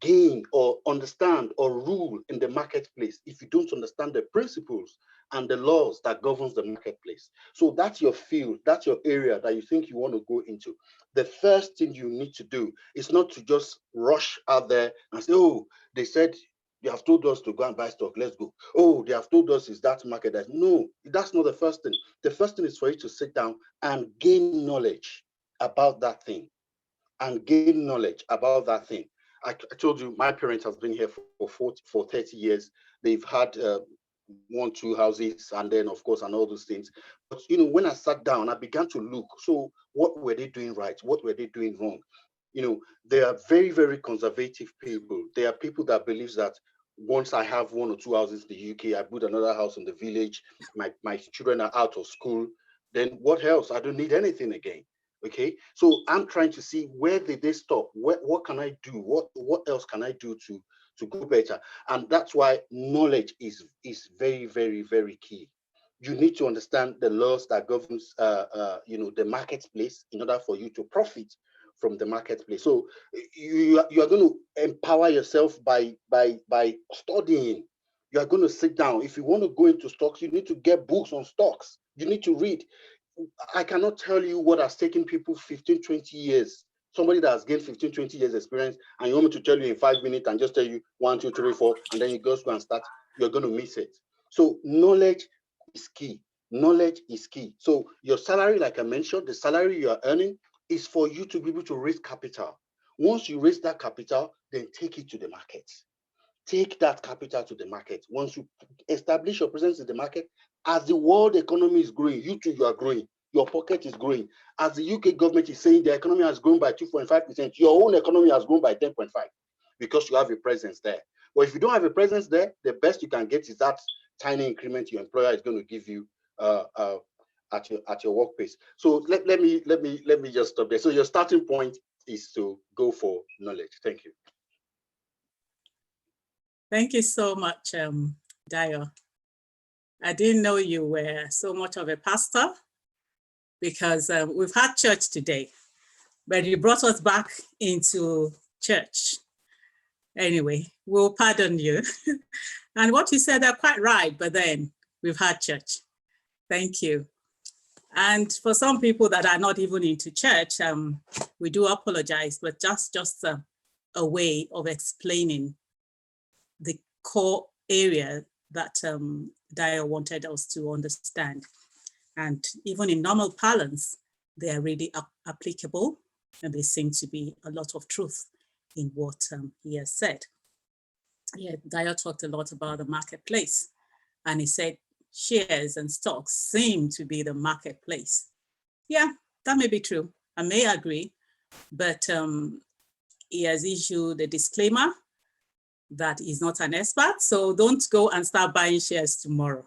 gain or understand or rule in the marketplace if you don't understand the principles and the laws that governs the marketplace. So that's your field, that's your area that you think you want to go into. The first thing you need to do is not to just rush out there and say, oh, they said they have told us to go and buy stock, let's go. Oh, they have told us is that market. No, that's not the first thing. The first thing is for you to sit down and gain knowledge about that thing. And gain knowledge about that thing. I told you, my parents have been here for 30 years. They've had 1-2 houses, and then of course, and all those things. But when I sat down, I began to look. So what were they doing right? What were they doing wrong? They are very, very conservative people. They are people that believe that once I have 1 or 2 houses in the UK, I build another house in the village, my children are out of school, then what else? I don't need anything again. Okay, so I'm trying to see, where did they stop? What can I do? What else can I do to go better? And that's why knowledge is very, very, very key. You need to understand the laws that governs the marketplace in order for you to profit from the marketplace. So you are going to empower yourself by studying. You are going to sit down. If you want to go into stocks, you need to get books on stocks. You need to read. I cannot tell you what has taken people 15, 20 years. Somebody that has gained 15, 20 years experience, and you want me to tell you in 5 minutes and just tell you 1, 2, 3, 4, and then you just go and start, you're going to miss it. So knowledge is key. Knowledge is key. So your salary, like I mentioned, the salary you are earning is for you to be able to raise capital. Once you raise that capital, then take it to the market. Take that capital to the market. Once you establish your presence in the market, as the world economy is growing, you too, you are growing. Your pocket is growing. As the UK government is saying the economy has grown by 2.5%, your own economy has grown by 10.5% because you have a presence there. But if you don't have a presence there, the best you can get is that tiny increment your employer is going to give you at your workplace. So let me just stop there. So your starting point is to go for knowledge. Thank you. Thank you so much, Dio. I didn't know you were so much of a pastor, because we've had church today, but you brought us back into church. Anyway, we'll pardon you. And what you said are quite right, but then we've had church. Thank you. And for some people that are not even into church, we do apologize, but just a way of explaining the core area that Dio wanted us to understand. And even in normal parlance, they are really applicable, and there seems to be a lot of truth in what he has said. Yeah, Dio talked a lot about the marketplace, and he said shares and stocks seem to be the marketplace. Yeah, that may be true. I may agree, but he has issued a disclaimer that he's not an expert, so don't go and start buying shares tomorrow.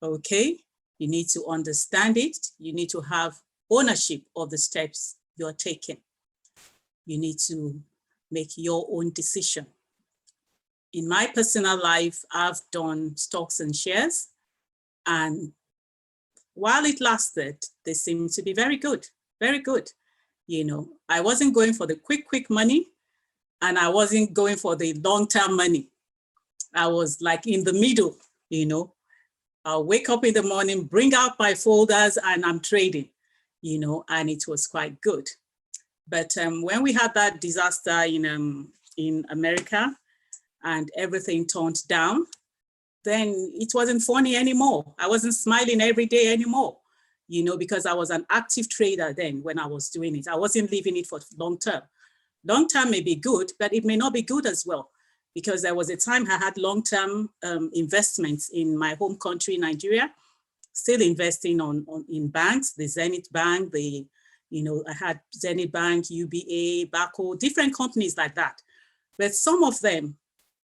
Okay, you need to understand it. You need to have ownership of the steps you're taking. You need to make your own decision. In my personal life, I've done stocks and shares, and while it lasted, they seemed to be very good, very good. You know, I wasn't going for the quick money, and I wasn't going for the long-term money. I was like in the middle, you know. I'll wake up in the morning, bring out my folders, and I'm trading, you know, and it was quite good. But when we had that disaster in America and everything turned down, then it wasn't funny anymore. I wasn't smiling every day anymore, you know, because I was an active trader then when I was doing it. I wasn't leaving it for long term. Long term may be good, but it may not be good as well, because there was a time I had long-term investments in my home country, Nigeria, still investing in banks, the Zenith Bank, I had Zenith Bank, UBA, Baco, different companies like that. But some of them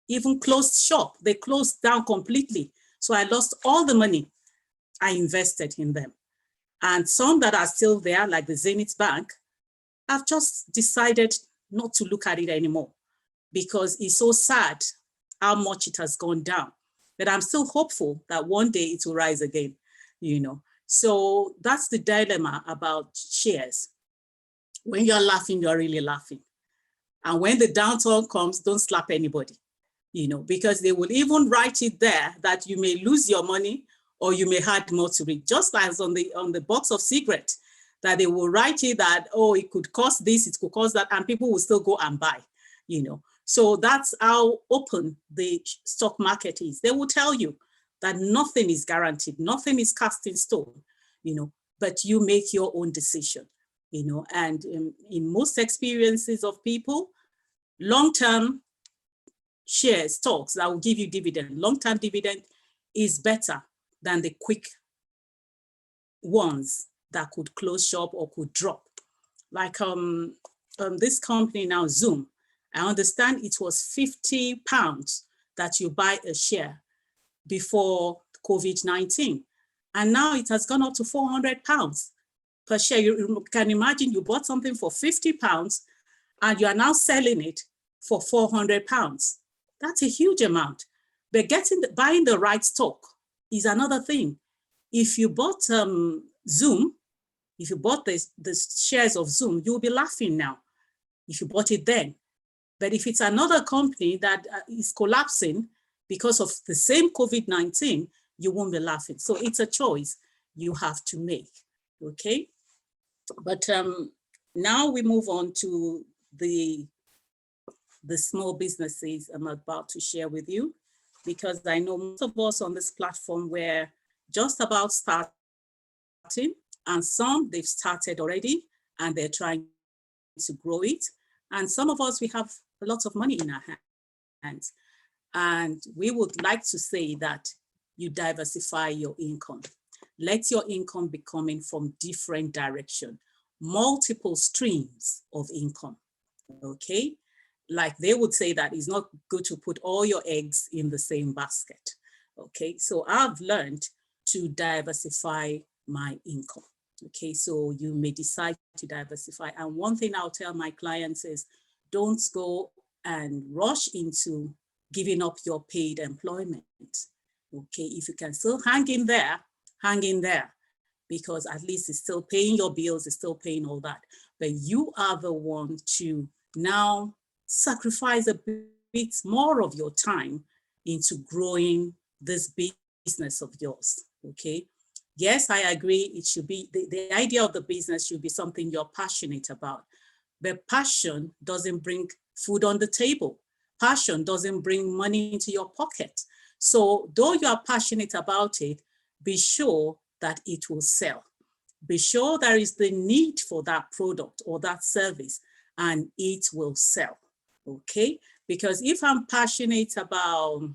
even closed shop. They closed down completely. So I lost all the money I invested in them. And some that are still there, like the Zenith Bank, I've just decided not to look at it anymore, because it's so sad how much it has gone down. But I'm still hopeful that one day it will rise again, you know. So that's the dilemma about shares. When you're laughing, you're really laughing. And when the downturn comes, don't slap anybody, you know, because they will even write it there that you may lose your money or you may add more to it. Just as on the box of cigarette, that they will write it that, oh, it could cost this, it could cost that, and people will still go and buy, you know. So that's how open the stock market is. They will tell you that nothing is guaranteed, nothing is cast in stone, you know, but you make your own decision, you know. And in most experiences of people, long-term shares, stocks that will give you dividend, long-term dividend is better than the quick ones that could close shop or could drop. Like this company now, Zoom, I understand it was £50 that you buy a share before COVID-19. And now it has gone up to £400 per share. You can imagine you bought something for £50 and you are now selling it for £400. That's a huge amount. But buying the right stock is another thing. If you bought Zoom, if you bought the shares of Zoom, you'll be laughing now if you bought it then. But if it's another company that is collapsing because of the same COVID-19, you won't be laughing. So it's a choice you have to make, okay? But now we move on to the small businesses I'm about to share with you, because I know most of us on this platform were just about starting, and some they've started already and they're trying to grow it. And some of us, we have a lot of money in our hands. And we would like to say that you diversify your income. Let your income be coming from different directions, multiple streams of income, okay? Like they would say that it's not good to put all your eggs in the same basket, okay? So I've learned to diversify my income, okay? So you may decide to diversify. And one thing I'll tell my clients is don't go and rush into giving up your paid employment, okay? If you can still hang in there, because at least it's still paying your bills, it's still paying all that. But you are the one to now sacrifice a bit more of your time into growing this business of yours, okay? Yes, I agree, it should be, the idea of the business should be something you're passionate about. But passion doesn't bring food on the table. Passion doesn't bring money into your pocket. So though you are passionate about it, be sure that it will sell. Be sure there is the need for that product or that service, and it will sell, okay? Because if I'm passionate about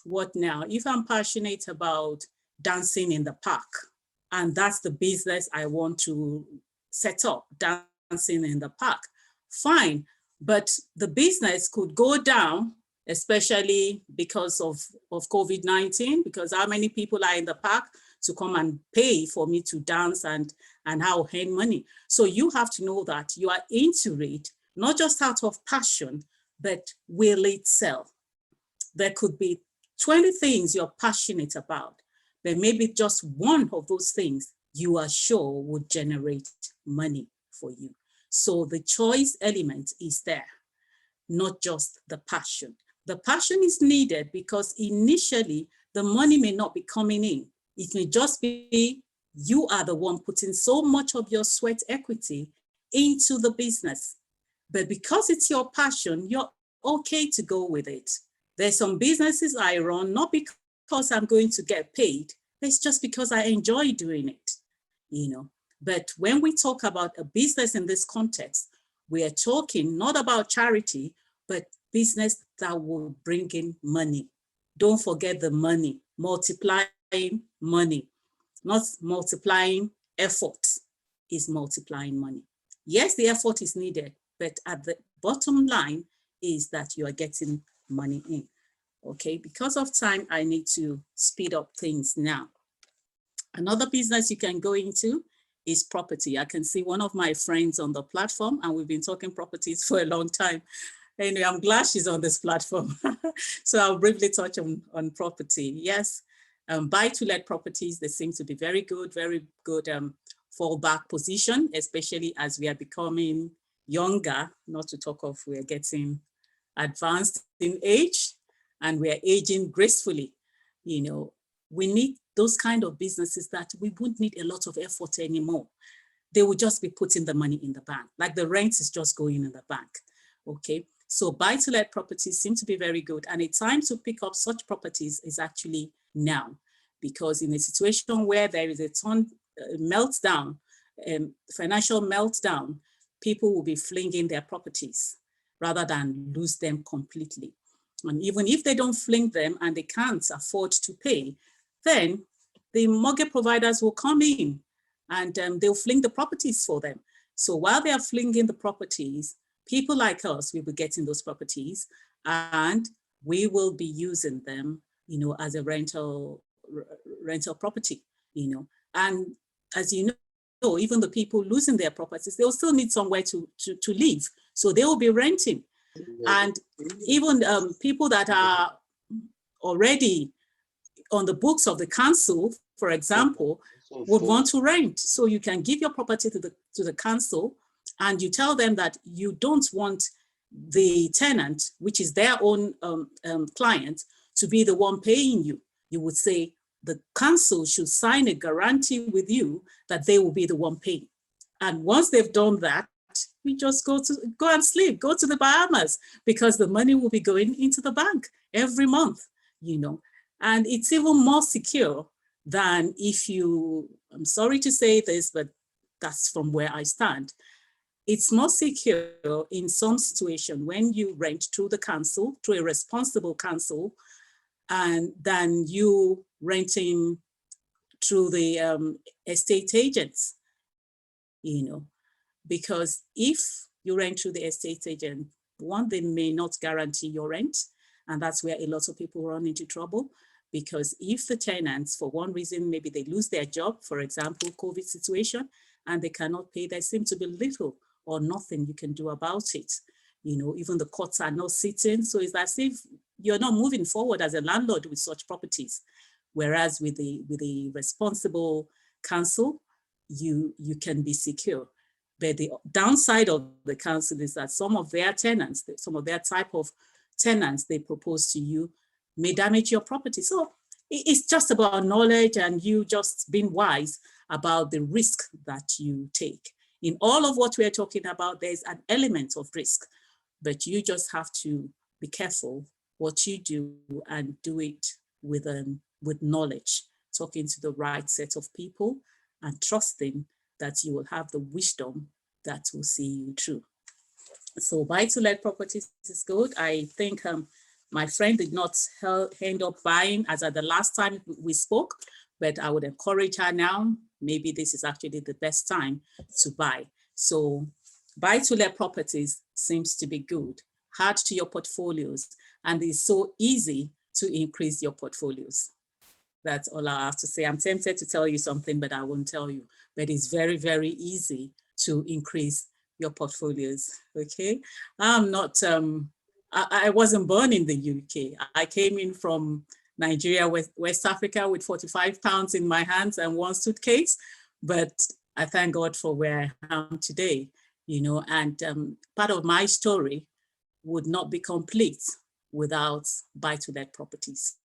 what now? If I'm passionate about dancing in the park, and that's the business I want to set up, dancing in the park, fine. But the business could go down, especially because of COVID-19, because how many people are in the park? to come and pay for me to dance and how I earn money. So you have to know that you are into it, not just out of passion, but will it sell? There could be 20 things you're passionate about, but maybe just one of those things you are sure would generate money for you. So the choice element is there, not just the passion. The passion is needed because initially the money may not be coming in. It may just be you are the one putting so much of your sweat equity into the business. But because it's your passion, you're okay to go with it. There's some businesses I run, not because I'm going to get paid, it's just because I enjoy doing it, you know. But when we talk about a business in this context, we are talking not about charity, but business that will bring in money. Don't forget the money, multiplying money, not multiplying effort, is multiplying money. Yes, the effort is needed, but at the bottom line is that you are getting money in. Okay, because of time, I need to speed up things now. Another business you can go into is property. I can see one of my friends on the platform, and we've been talking properties for a long time. Anyway, I'm glad she's on this platform. So I'll briefly touch on property. Yes, buy-to-let properties, they seem to be very good fallback position, especially as we are becoming younger, not to talk of we're getting advanced in age and we're aging gracefully. You know, we need those kind of businesses that we wouldn't need a lot of effort anymore. They would just be putting the money in the bank, like the rent is just going in the bank. Okay, so buy-to-let properties seem to be very good, and a time to pick up such properties is actually now, because in a situation where there is a meltdown, financial meltdown, people will be flinging their properties rather than lose them completely. And even if they don't fling them and they can't afford to pay, then the mortgage providers will come in and they'll fling the properties for them. So while they are flinging the properties, people like us, we will be getting those properties and we will be using them, you know, as a rental property, you know. And as you know, even the people losing their properties, they'll still need somewhere to live. So they will be renting. And even people that are already on the books of the council, for example, would want to rent. So you can give your property to the council and you tell them that you don't want the tenant, which is their own client, to be the one paying you. You would say the council should sign a guarantee with you that they will be the one paying. And once they've done that, we just go and sleep, go to the Bahamas, because the money will be going into the bank every month, you know. And it's even more secure than if you, I'm sorry to say this, but that's from where I stand. It's more secure in some situation when you rent through the council, through a responsible council, and than you renting through the estate agents, you know. Because if you rent through the estate agent, one, they may not guarantee your rent. And that's where a lot of people run into trouble. Because if the tenants, for one reason, maybe they lose their job, for example, COVID situation, and they cannot pay, there seems to be little or nothing you can do about it. You know, even the courts are not sitting. So it's as if you're not moving forward as a landlord with such properties. Whereas with the responsible council, you can be secure. But the downside of the council is that some of their tenants, some of their type of tenants they propose to you may damage your property. So it's just about knowledge and you just being wise about the risk that you take. In all of what we're talking about, there's an element of risk, but you just have to be careful what you do and do it with knowledge, talking to the right set of people and trusting that you will have the wisdom that will see you through. So buy-to-let properties is good. I think my friend did not end up buying as at the last time we spoke, but I would encourage her now. Maybe this is actually the best time to buy. So buy-to-let properties seems to be good. Add to your portfolios, and it's so easy to increase your portfolios. That's all I have to say. I'm tempted to tell you something, but I won't tell you. But it's very, very easy to increase your portfolios, okay? I'm not, I wasn't born in the UK. I came in from Nigeria, West Africa, with 45 pounds in my hands and one suitcase. But I thank God for where I am today, you know, and part of my story would not be complete without buy-to-let properties.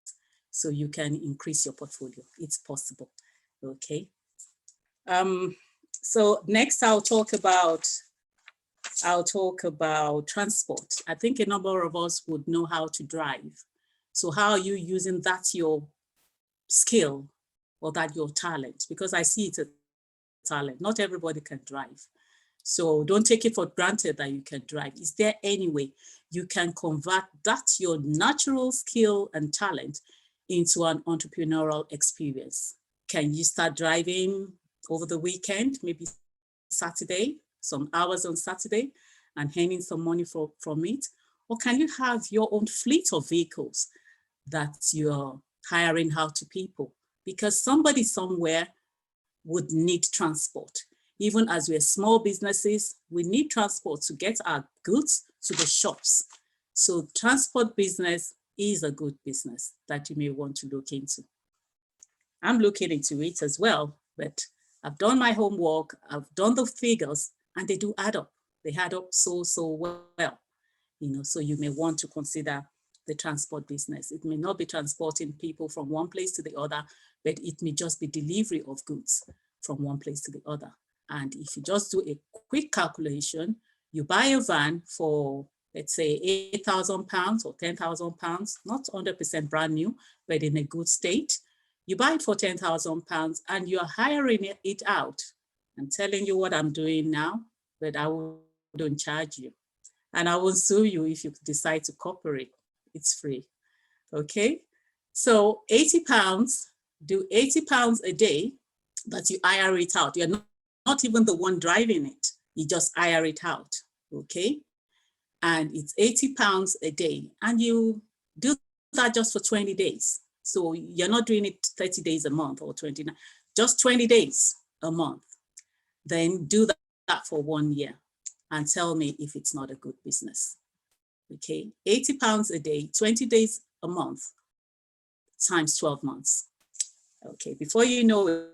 So you can increase your portfolio. It's possible, okay? So next I'll talk about transport. I think a number of us would know how to drive. So how are you using that your skill or that your talent? Because I see it's a talent. Not everybody can drive. So don't take it for granted that you can drive. Is there any way you can convert that your natural skill and talent into an entrepreneurial experience? Can you start driving over the weekend, maybe Saturday, some hours on Saturday, and earning some money from it? Or can you have your own fleet of vehicles that you're hiring out to people? Because somebody somewhere would need transport. Even as we're small businesses, we need transport to get our goods to the shops. So transport business is a good business that you may want to look into. I'm looking into it as well, but I've done my homework, I've done the figures, and they do add up. They add up so well, you know, so you may want to consider the transport business. It may not be transporting people from one place to the other, but it may just be delivery of goods from one place to the other. And if you just do a quick calculation, you buy a van for, let's say, 8,000 pounds or 10,000 pounds, not 100% brand new, but in a good state. You buy it for 10,000 pounds and you're hiring it out. I'm telling you what I'm doing now, but I wouldn't charge you. And I will sue you if you decide to cooperate. It's free, okay? So 80 pounds, do 80 pounds a day, but you hire it out. You're not even the one driving it. You just hire it out, okay? And it's 80 pounds a day. And you do that just for 20 days. So you're not doing it 30 days a month or 29, just 20 days a month. Then do that for 1 year and tell me if it's not a good business, okay? 80 pounds a day, 20 days a month, times 12 months. Okay, before you know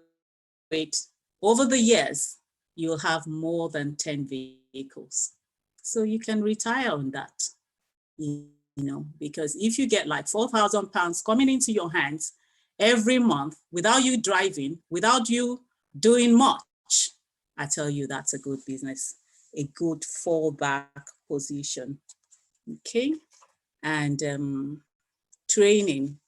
it, over the years, you'll have more than 10 vehicles. So you can retire on that, you know, because if you get like 4,000 pounds coming into your hands every month without you driving, without you doing much, I tell you that's a good business, a good fallback position, okay? And training.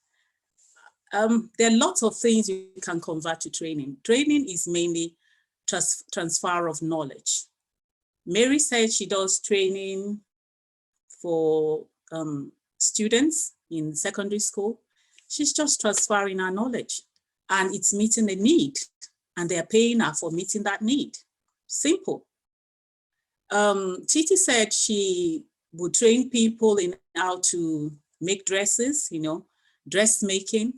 There are lots of things you can convert to training. Training is mainly transfer of knowledge. Mary said she does training for students in secondary school. She's just transferring her knowledge and it's meeting a need and they're paying her for meeting that need. Simple. Titi said she would train people in how to make dresses, you know, dressmaking.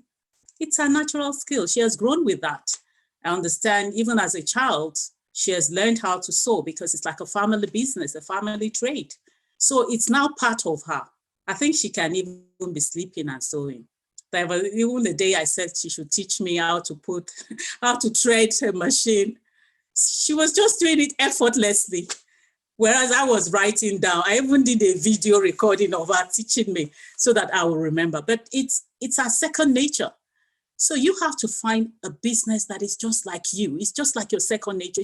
It's a natural skill. She has grown with that. I understand even as a child, she has learned how to sew because it's like a family business, a family trade. So it's now part of her. I think she can even be sleeping and sewing. There was even the day I said she should teach me how to thread a machine. She was just doing it effortlessly. Whereas I was writing down, I even did a video recording of her teaching me so that I will remember. But it's her second nature. So you have to find a business that is just like you. It's just like your second nature.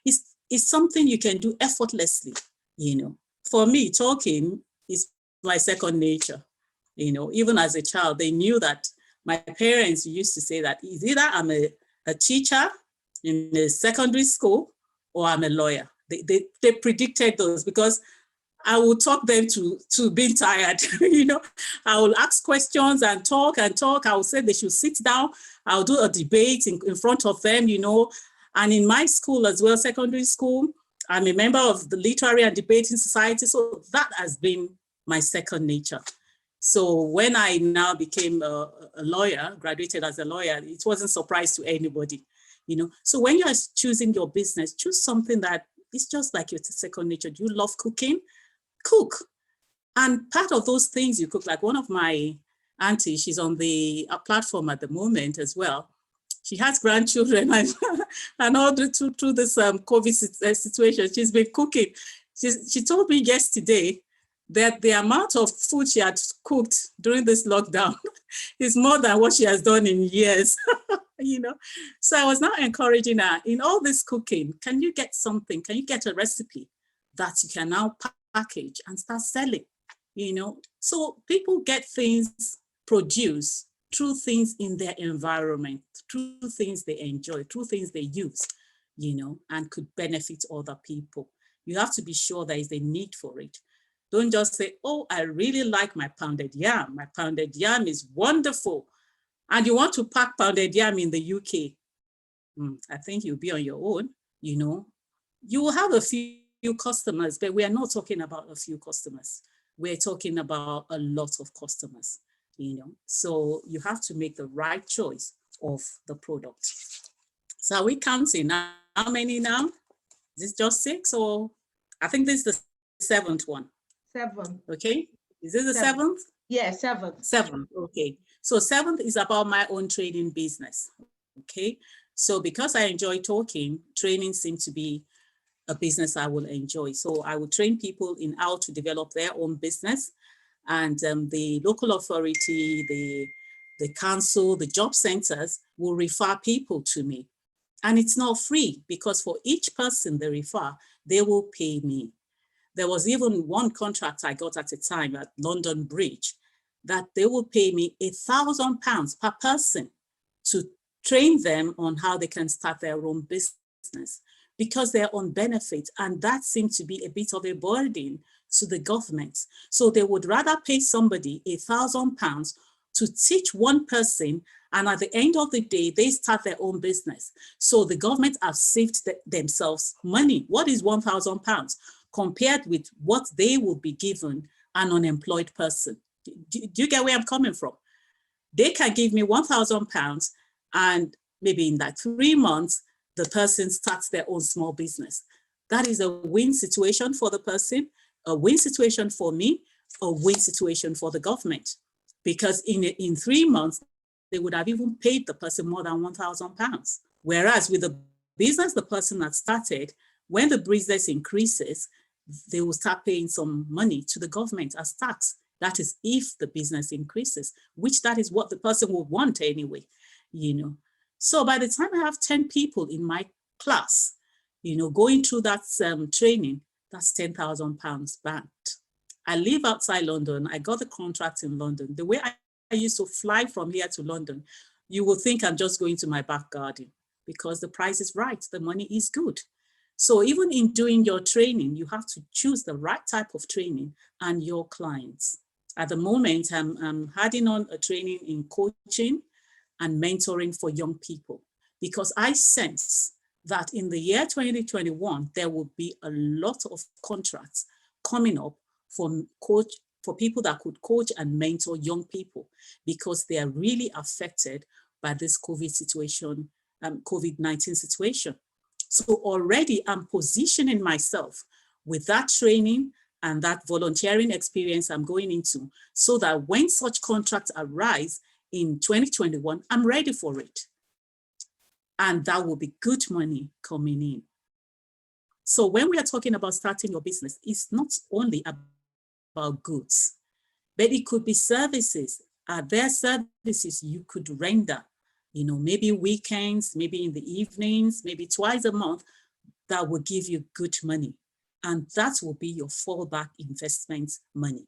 It's something you can do effortlessly, you know. For me, talking is my second nature, you know. Even as a child, they knew that my parents used to say that it's either I'm a teacher in a secondary school or I'm a lawyer. They predicted those because I will talk them to being tired. You know, I will ask questions and talk. I will say they should sit down. I'll do a debate in front of them, you know. And in my school as well, secondary school, I'm a member of the Literary and Debating Society. So that has been my second nature. So when I now became a lawyer, graduated as a lawyer, it wasn't a surprise to anybody, you know. So when you're choosing your business, choose something that is just like your second nature. Do you love cooking? Cook. And part of those things you cook, like one of my aunties, she's on the platform at the moment as well. She has grandchildren and all through this COVID situation, she's been cooking. She told me yesterday that the amount of food she had cooked during this lockdown is more than what she has done in years, you know. So I was now encouraging her, in all this cooking, can you get something, can you get a recipe that you can now package and start selling, you know? So people get things produced through things in their environment, through things they enjoy, through things they use, you know, and could benefit other people. You have to be sure there is a need for it. Don't just say, oh, I really like my pounded yam. My pounded yam is wonderful. And you want to pack pounded yam in the UK. I think you'll be on your own, you know. You will have a few customers, but we are not talking about a few customers. We're talking about a lot of customers, you know. So you have to make the right choice of the product. So are we counting? How many now? Is this just 6 or? I think this is the 7th one. 7. Okay, is this the 7th? Yeah, 7. 7, okay. So 7th is about my own trading business, okay? So because I enjoy talking, training seems to be a business I will enjoy. So I will train people in how to develop their own business, and the local authority, the council, the job centers will refer people to me. And it's not free, because for each person they refer, they will pay me. There was even one contract I got at a time at London Bridge that they will pay me £1,000 per person to train them on how they can start their own business, because they're on benefit. And that seemed to be a bit of a burden to the government. So they would rather pay somebody £1,000 to teach one person, and at the end of the day, they start their own business. So the government have saved themselves money. What is £1,000 compared with what they will be given an unemployed person? Do you get where I'm coming from? They can give me £1,000, and maybe in that 3 months, the person starts their own small business. That is a win situation for the person, a win situation for me, a win situation for the government. Because in 3 months, they would have even paid the person more than £1,000. Whereas with the business the person had started, when the business increases, they will start paying some money to the government as tax. That is if the business increases, which that is what the person would want anyway, you know. So by the time I have 10 people in my class, you know, going through that training, that's £10,000 banked. I live outside London. I got the contract in London. The way I used to fly from here to London, you will think I'm just going to my back garden, because the price is right, the money is good. So even in doing your training, you have to choose the right type of training and your clients. At the moment, I'm adding on a training in coaching and mentoring for young people, because I sense that in the year 2021, there will be a lot of contracts coming up for people that could coach and mentor young people, because they are really affected by this COVID situation, COVID-19 situation. So already I'm positioning myself with that training and that volunteering experience I'm going into, so that when such contracts arise in 2021, I'm ready for it. And that will be good money coming in. So when we are talking about starting your business, it's not only about goods, but it could be services. Are there services you could render? You know, maybe weekends, maybe in the evenings, maybe twice a month, that will give you good money. And that will be your fallback investment money,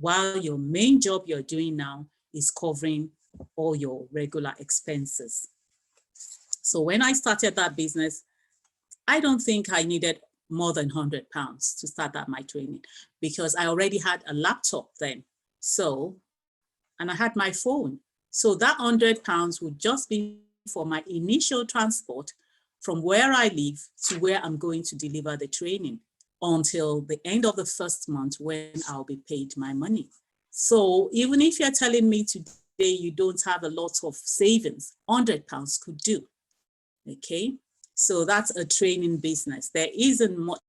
while your main job you're doing now is covering all your regular expenses. So when I started that business, I don't think I needed more than £100 to start that my training, because I already had a laptop then. So, and I had my phone. So that £100 would just be for my initial transport from where I live to where I'm going to deliver the training, until the end of the first month when I'll be paid my money. So even if you're telling me today you don't have a lot of savings, £100 could do. Okay, so that's a training business. There isn't much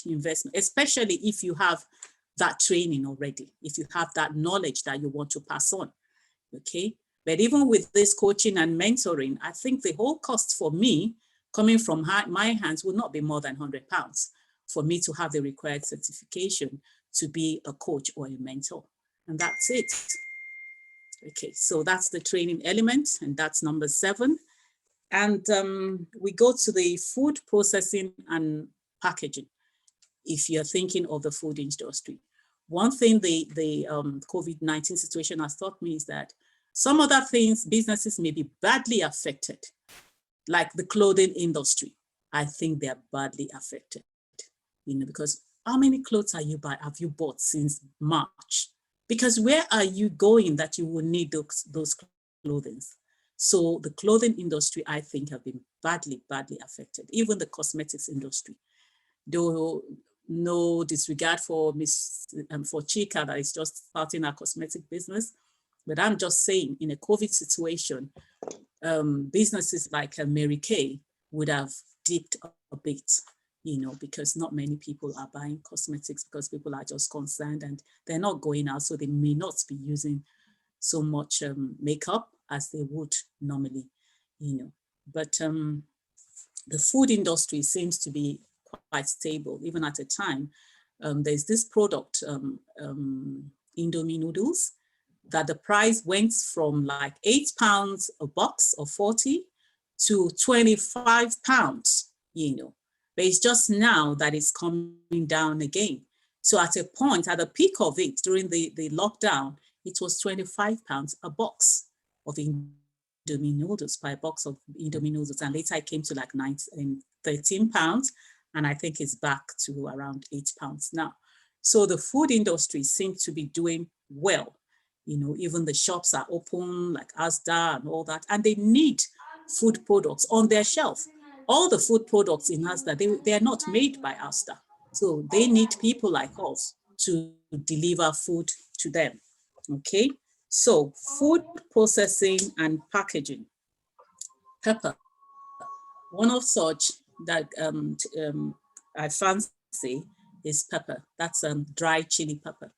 investment, especially if you have that training already, if you have that knowledge that you want to pass on. Okay, but even with this coaching and mentoring, I think the whole cost for me coming from my hands will not be more than £100 for me to have the required certification to be a coach or a mentor. And that's it. Okay, so that's the training element, and that's number 7. And we go to the food processing and packaging. If you're thinking of the food industry, one thing the COVID-19 situation has taught me is that some other things, businesses may be badly affected, like the clothing industry. I think they are badly affected, because how many clothes have you bought since March? Because where are you going that you will need those clothing? So the clothing industry, I think, have been badly affected. Even the cosmetics industry, though no disregard for for Chika that is just starting a cosmetic business. But I'm just saying, in a COVID situation, businesses like Mary Kay would have dipped a bit, because not many people are buying cosmetics because people are just concerned and they're not going out, so they may not be using so much makeup as they would normally, But the food industry seems to be quite stable, even at a time. There's this product, Indomie noodles, that the price went from like £8 a box or 40 to £25, But it's just now that it's coming down again. So at a point, at the peak of it, during the lockdown, it was £25 a box of Indomie noodles, per box of Indomie noodles. And later it came to like £13. And I think it's back to around £8 now. So the food industry seems to be doing well. Even the shops are open, like Asda and all that, and they need food products on their shelf. All the food products in Asda, they are not made by Asda. So they need people like us to deliver food to them. Okay, so food processing and packaging. Pepper. One of such that I fancy is pepper. That's dry chili pepper.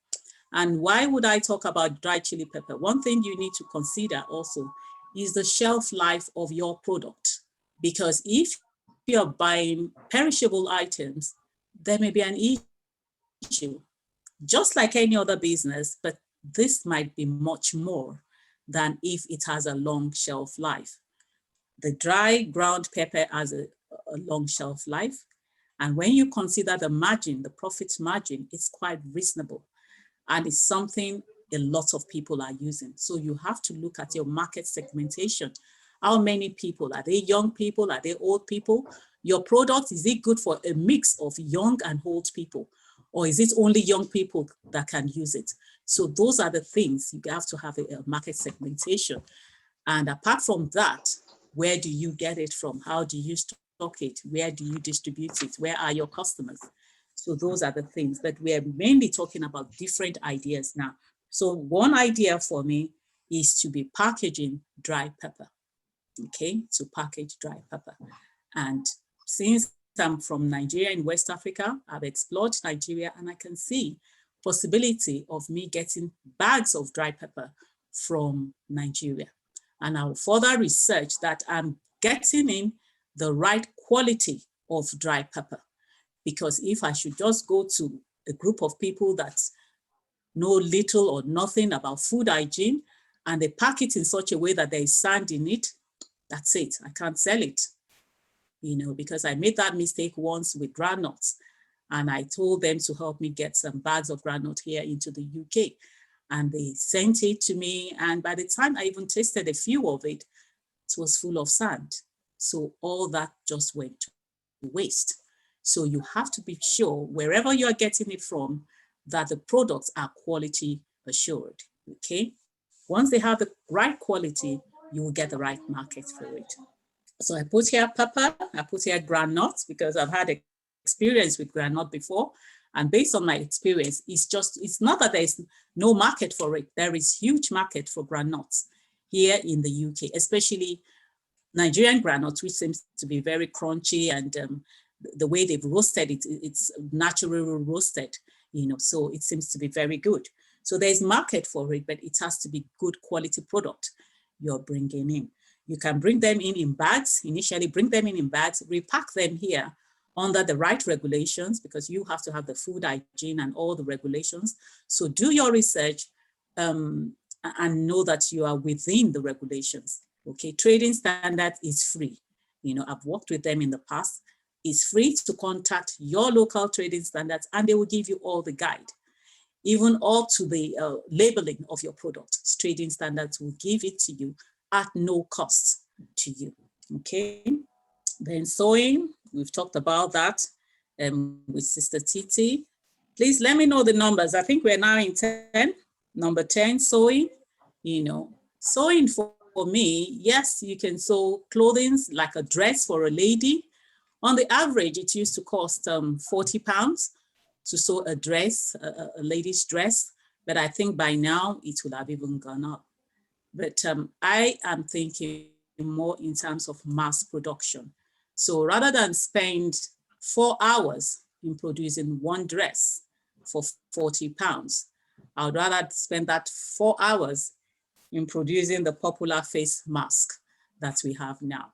And why would I talk about dry chili pepper? One thing you need to consider also is the shelf life of your product. Because if you're buying perishable items, there may be an issue, just like any other business, but this might be much more than if it has a long shelf life. The dry ground pepper has a long shelf life. And when you consider the margin, the profit margin, it's quite reasonable. And it's something a lot of people are using. So you have to look at your market segmentation. How many people? Are they young people? Are they old people? Your product, is it good for a mix of young and old people? Or is it only young people that can use it? So those are the things you have to have a market segmentation. And apart from that, where do you get it from? How do you stock it? Where do you distribute it? Where are your customers? So those are the things, but we're mainly talking about different ideas now. So one idea for me is to be packaging dry pepper, okay? To package dry pepper. And since I'm from Nigeria in West Africa, I've explored Nigeria and I can see possibility of me getting bags of dry pepper from Nigeria. And I'll further research that I'm getting in the right quality of dry pepper. Because if I should just go to a group of people that know little or nothing about food hygiene, and they pack it in such a way that there is sand in it, that's it. I can't sell it, because I made that mistake once with groundnuts. And I told them to help me get some bags of groundnut here into the UK. And they sent it to me. And by the time I even tasted a few of it, it was full of sand. So all that just went to waste. So you have to be sure wherever you are getting it from that the products are quality assured, okay? Once they have the right quality, you will get the right market for it. So I put here pepper, I put here groundnuts because I've had experience with groundnut before. And based on my experience, it's not that there's no market for it. There is huge market for groundnuts here in the UK, especially Nigerian groundnuts, which seems to be very crunchy, and the way they've roasted it, it's naturally roasted, so it seems to be very good. So there's market for it, but it has to be good quality product you're bringing in. You can bring them in bags, initially bring them in bags, repack them here under the right regulations, because you have to have the food hygiene and all the regulations. So do your research and know that you are within the regulations. Okay, trading standard is free. I've worked with them in the past. It's free to contact your local trading standards, and they will give you all the guide, even up to the labeling of your product. Trading standards will give it to you at no cost to you. Okay, then sewing, we've talked about that with Sister Titi. Please let me know the numbers. I think we're now in 10. Number 10, sewing. Sewing for me, yes, you can sew clothing like a dress for a lady. On the average, it used to cost 40 pounds to sew a dress, a lady's dress. But I think by now it will have even gone up. But I am thinking more in terms of mass production. So rather than spend 4 hours in producing one dress for 40 pounds, I would rather spend that 4 hours in producing the popular face mask that we have now.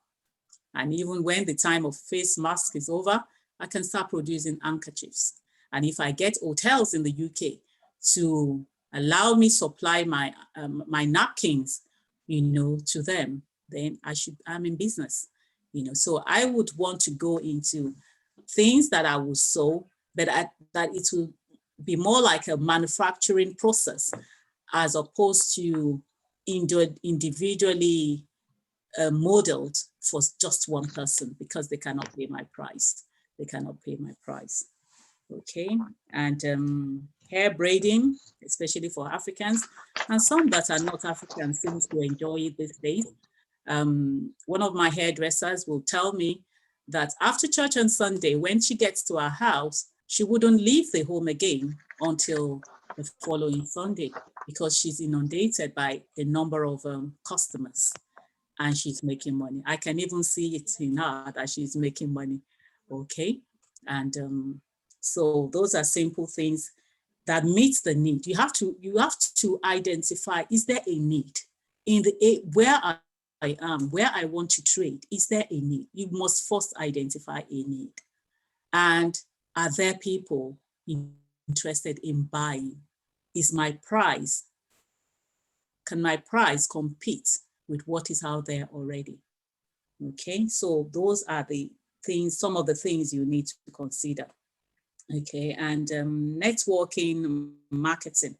And even when the time of face mask is over, I can start producing handkerchiefs. And if I get hotels in the UK to allow me supply my napkins, to them, then I'm in business. So I would want to go into things that I will sew, but that it will be more like a manufacturing process, as opposed to individually modeled for just one person, because they cannot pay my price. They cannot pay my price. Okay, and hair braiding, especially for Africans, and some that are not African seems to enjoy it these days. One of my hairdressers will tell me that after church on Sunday, when she gets to her house, she wouldn't leave the home again until the following Sunday, because she's inundated by a number of customers, and she's making money. I can even see it in her that she's making money. Okay, and so those are simple things that meet the need. You have to identify, is there a need in where I am, where I want to trade? Is there a need? You must first identify a need. And are there people interested in buying? Is my price, can my price compete with what is out there already? Okay, so those are the things, some of the things you need to consider. Okay, and networking marketing.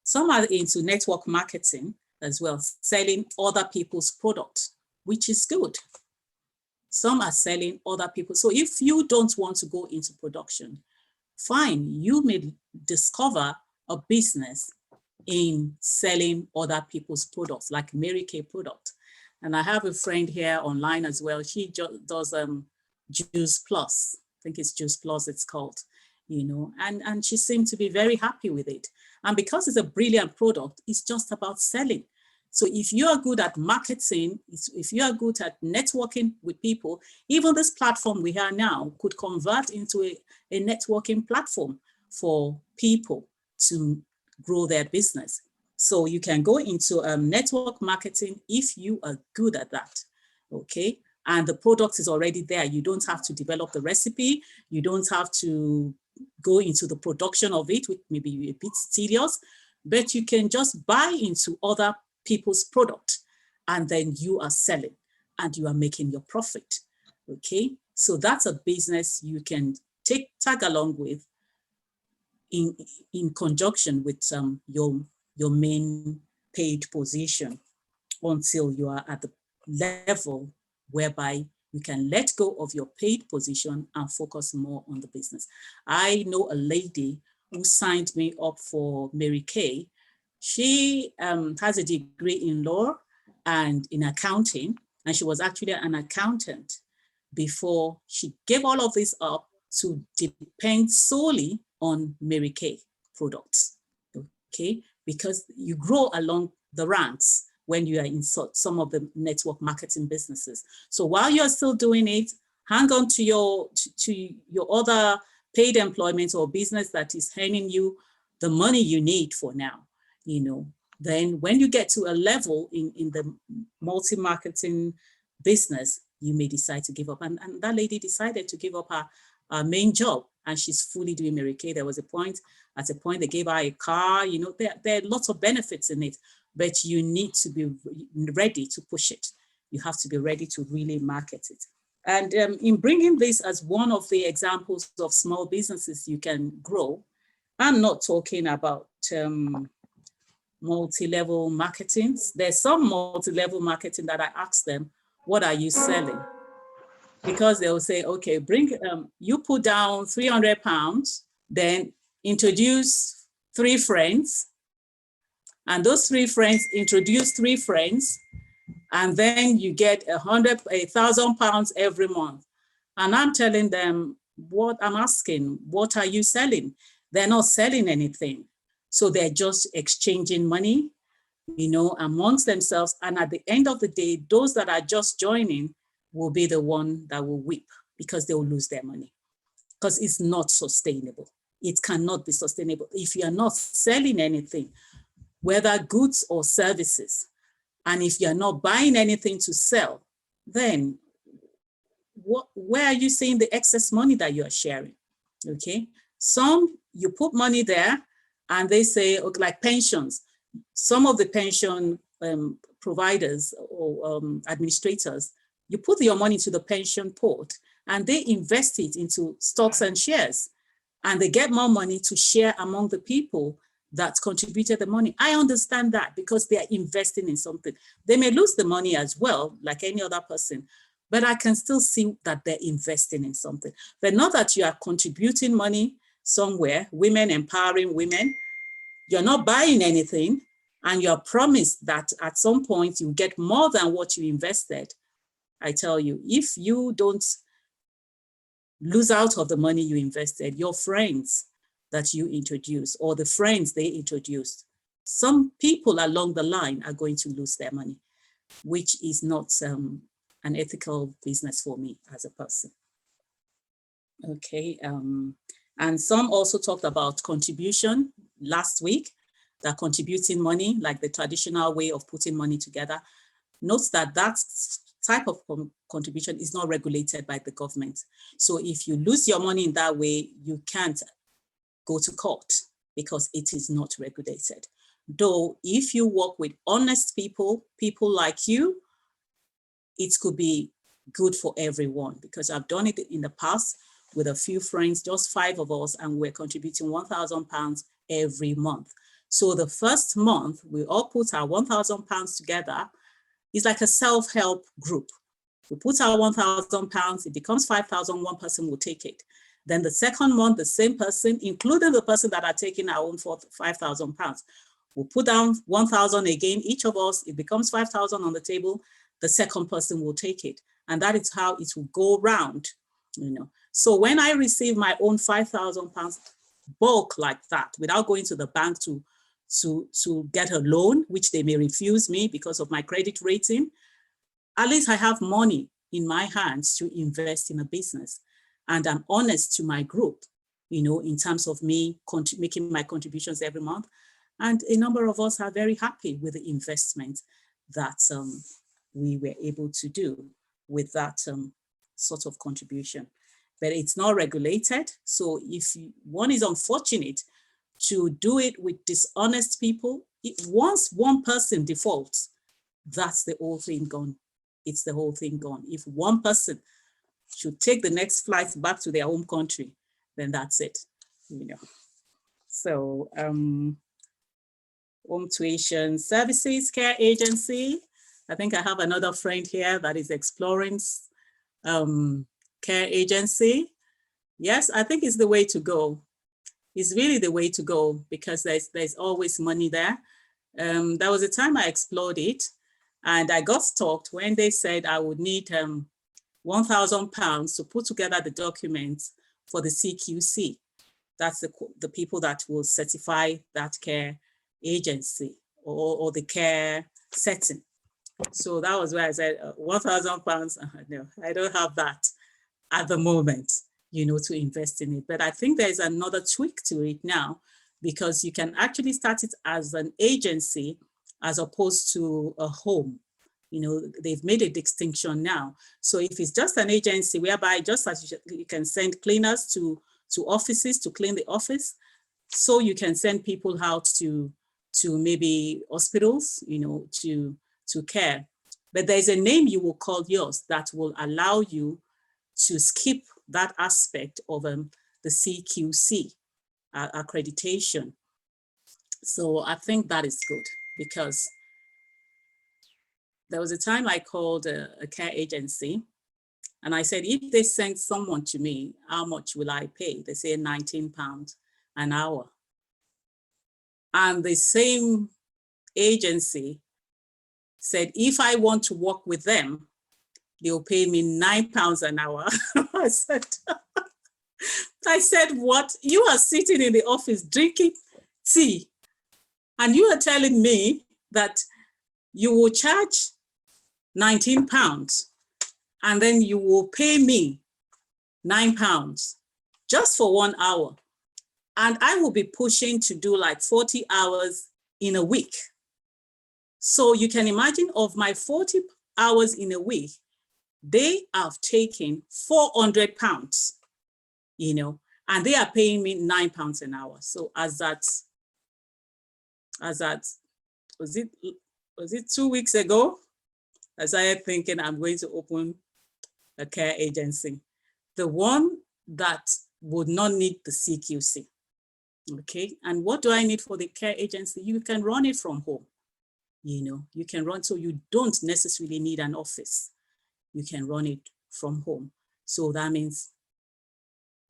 Some are into network marketing as well, selling other people's products, which is good. Some are selling other people. So if you don't want to go into production, fine, you may discover a business in selling other people's products, like Mary Kay product. And I have a friend here online as well. She does Juice Plus. I think it's Juice Plus it's called, and she seemed to be very happy with it. And because it's a brilliant product, it's just about selling. So if you are good at marketing, if you are good at networking with people, even this platform we have now could convert into a networking platform for people to grow their business. So you can go into network marketing if you are good at that, okay? And the product is already there. You don't have to develop the recipe. You don't have to go into the production of it, which may be a bit tedious, but you can just buy into other people's product, and then you are selling and you are making your profit, okay? So that's a business you can tag along with in conjunction with your main paid position, until you are at the level whereby you can let go of your paid position and focus more on the business. I know a lady who signed me up for Mary Kay. She has a degree in law and in accounting, and she was actually an accountant before she gave all of this up to depend solely on Mary Kay products, okay? Because you grow along the ranks when you are in some of the network marketing businesses. So while you're still doing it, hang on to your other paid employment or business that is earning you the money you need for now, you know. Then when you get to a level in the multi-marketing business, you may decide to give up. And that lady decided to give up her main job, and she's fully doing Mary Kay. There was at a point they gave her a car, you know, there are lots of benefits in it, but you need to be ready to push it. You have to be ready to really market it. And in bringing this as one of the examples of small businesses you can grow, I'm not talking about multi-level marketing. There's some multi-level marketing that I ask them, what are you selling? Because they'll say, okay, you put down 300 pounds, then introduce 3 friends, and those 3 friends introduce 3 friends, and then you get 1,000 pounds every month. And I'm telling them, I'm asking, what are you selling? They're not selling anything. So they're just exchanging money, you know, amongst themselves. And at the end of the day, those that are just joining will be the one that will weep because they will lose their money, because it's not sustainable. It cannot be sustainable. If you are not selling anything, whether goods or services, and if you're not buying anything to sell, then where are you seeing the excess money that you are sharing? Okay, some you put money there and they say, okay, like pensions, some of the pension providers or administrators, you put your money to the pension pot and they invest it into stocks and shares, and they get more money to share among the people that contributed the money. I understand that because they are investing in something. They may lose the money as well, like any other person, but I can still see that they're investing in something. But not that you are contributing money somewhere, women empowering women, you're not buying anything, and you're promised that at some point you get more than what you invested. I tell you, if you don't lose out of the money you invested, your friends that you introduce or the friends they introduced, some people along the line are going to lose their money, which is not an ethical business for me as a person. Okay, and some also talked about contribution last week, that contributing money, like the traditional way of putting money together. Note that that type of contribution is not regulated by the government. So if you lose your money in that way, you can't go to court because it is not regulated. Though if you work with honest people, people like you, it could be good for everyone, because I've done it in the past with a few friends, just 5 of us, and we're contributing £1,000 every month. So the first month, we all put our £1,000 together. It's like a self-help group. We put our £1,000, it becomes 5,000, one person will take it. Then the second month, the same person, including the person that are taking our own £5,000, we'll put down 1,000 again, each of us, it becomes 5,000 on the table, the second person will take it. And that is how it will go round, you know. So when I receive my own £5,000 bulk like that, without going to the bank to get a loan, which they may refuse me because of my credit rating, at least I have money in my hands to invest in a business. And I'm honest to my group, you know, in terms of me making my contributions every month. And a number of us are very happy with the investment that we were able to do with that sort of contribution. But it's not regulated. So if one is unfortunate to do it with dishonest people, once one person defaults, that's the whole thing gone. It's the whole thing gone. If one person should take the next flight back to their home country, then that's it, you know. So home tuition services, care agency. I think I have another friend here that is exploring care agency. Yes, I think it's the way to go. It's really the way to go, because there's always money there. There was a time I explored it and I got stalked when they said I would need £1,000 to put together the documents for the CQC. That's the people that will certify that care agency or the care setting. So that was where I said, £1,000. No, I don't have that at the moment, you know, to invest in it. But I think there's another tweak to it now, because you can actually start it as an agency as opposed to a home. You know, they've made a distinction now. So if it's just an agency whereby just as you can send cleaners to offices to clean the office, so you can send people out to maybe hospitals, you know, to care. But there's a name you will call yours that will allow you to skip that aspect of the CQC accreditation. So I think that is good, because there was a time I called a care agency and I said, if they send someone to me, how much will I pay? They say £19 an hour. And the same agency said, if I want to work with them, they'll pay me £9 an hour. I said, what? You are sitting in the office drinking tea, and you are telling me that you will charge £19 and then you will pay me £9 just for 1 hour. And I will be pushing to do like 40 hours in a week. So you can imagine, of my 40 hours in a week, they have taken £400, you know, and they are paying me £9 an hour. So was it 2 weeks ago? I started thinking I'm going to open a care agency, the one that would not need the CQC. Okay, and what do I need for the care agency? You can run it from home. You know, you can run, so you don't necessarily need an office. You can run it from home. So that means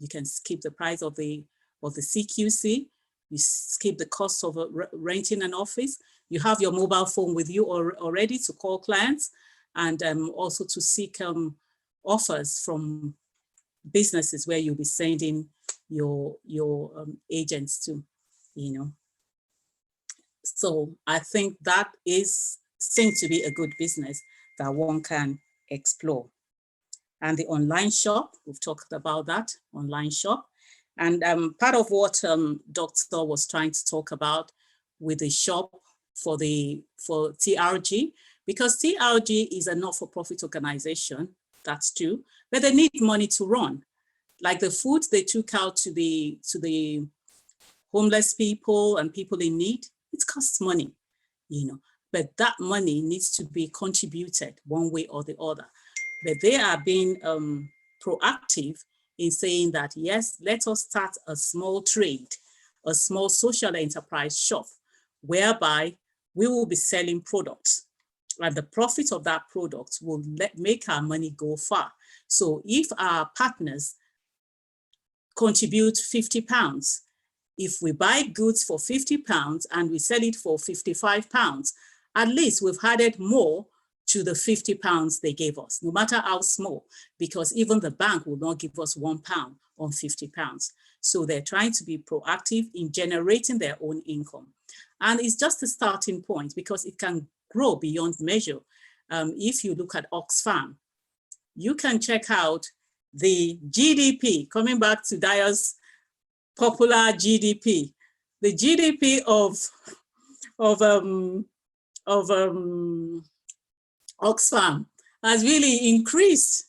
you can skip the price of the CQC, you skip the cost of renting an office. You have your mobile phone with you already to call clients, and also to seek offers from businesses where you'll be sending your agents to, you know. So I think that seems to be a good business that one can explore. And the online shop, we've talked about that, online shop. And part of what Dr. was trying to talk about with the shop for TRG, because TRG is a not-for-profit organization, that's true, but they need money to run. Like the food they took out to the homeless people and people in need, it costs money, you know, but that money needs to be contributed one way or the other. But they are being proactive in saying that, yes, let us start a small trade, a small social enterprise shop, whereby we will be selling products, and the profit of that product will make our money go far. So if our partners contribute £50, if we buy goods for £50 and we sell it for £55, at least we've added more to the £50 they gave us, no matter how small, because even the bank will not give us £1 on £50. So they're trying to be proactive in generating their own income. And it's just a starting point, because it can grow beyond measure. If you look at Oxfam, you can check out the GDP, coming back to Dyer's popular GDP, the GDP of Oxfam has really increased,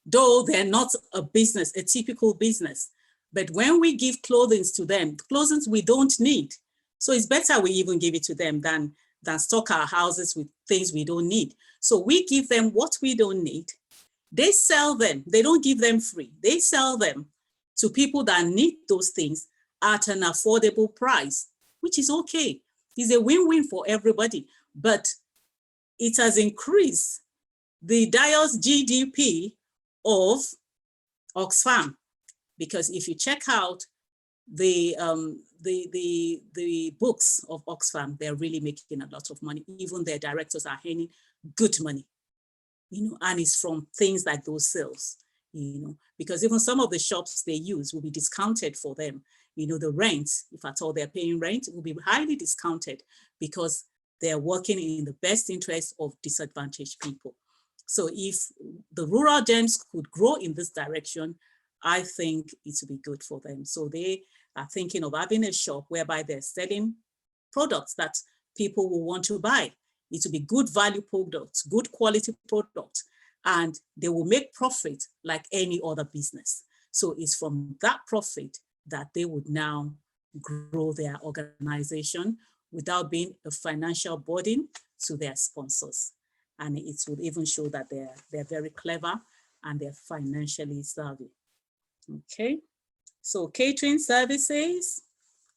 though they're not a business, a typical business. But when we give clothing to them, clothing we don't need. So it's better we even give it to them than stock our houses with things we don't need. So we give them what we don't need. They sell them, they don't give them free. They sell them to people that need those things at an affordable price, which is okay. It's a win-win for everybody, but it has increased the Dyer's GDP of Oxfam, because if you check out the books of Oxfam, they're really making a lot of money. Even their directors are earning good money, you know, and it's from things like those sales, you know, because even some of the shops they use will be discounted for them, the rent, if at all they're paying rent, will be highly discounted because they're working in the best interest of disadvantaged people. So if the rural gems could grow in this direction, I think it would be good for them. So they are thinking of having a shop whereby they're selling products that people will want to buy. It will be good value products, good quality products, and they will make profit like any other business. So it's from that profit that they would now grow their organization without being a financial burden to their sponsors. And it would even show that they're very clever and they're financially savvy. Okay, so catering services,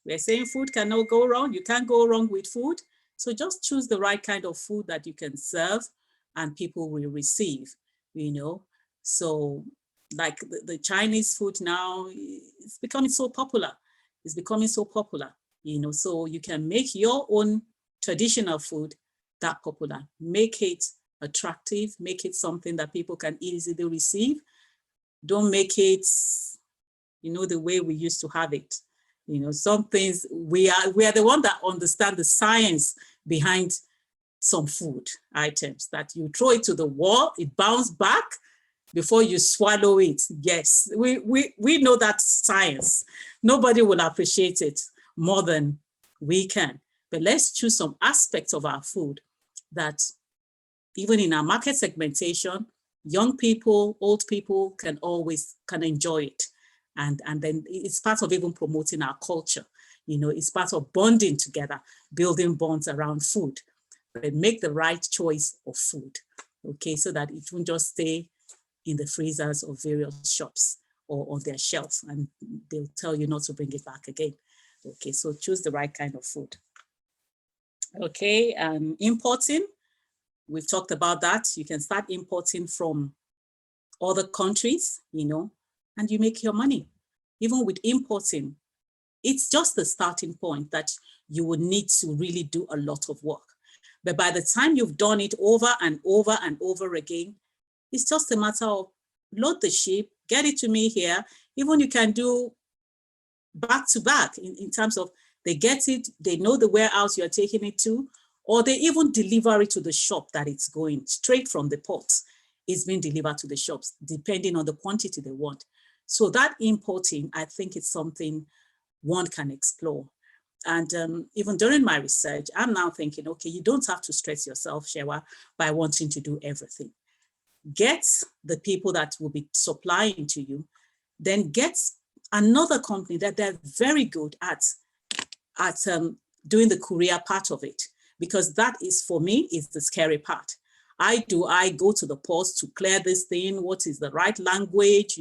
we're saying food cannot go wrong. You can't go wrong with food. So just choose the right kind of food that you can serve and people will receive, So like the Chinese food now, it's becoming so popular. It's becoming so popular, so you can make your own traditional food that popular, make it attractive, make it something that people can easily receive. Don't make it, the way we used to have it. Some things, we are the one that understand the science behind some food items, that you throw it to the wall, it bounces back before you swallow it. Yes, we know that science. Nobody will appreciate it more than we can. But let's choose some aspects of our food that even in our market segmentation, young people, old people can enjoy it. And then it's part of even promoting our culture. It's part of bonding together, building bonds around food. But make the right choice of food, okay, so that it won't just stay in the freezers of various shops or on their shelves, and they'll tell you not to bring it back again. Okay, so choose the right kind of food. Okay, importing, we've talked about that. You can start importing from other countries, and you make your money. Even with importing, it's just the starting point that you would need to really do a lot of work. But by the time you've done it over and over and over again, it's just a matter of load the ship, get it to me here. Even you can do back to back in terms of they get it, they know the warehouse you're taking it to, or they even deliver it to the shop that it's going straight from the port. It's being delivered to the shops, depending on the quantity they want. So that importing, I think it's something one can explore. And even during my research, I'm now thinking, okay, you don't have to stress yourself, Shewa, by wanting to do everything. Get the people that will be supplying to you, then get another company that they're very good at doing the courier part of it, because that is, for me, is the scary part. I go to the post to clear this thing, what is the right language,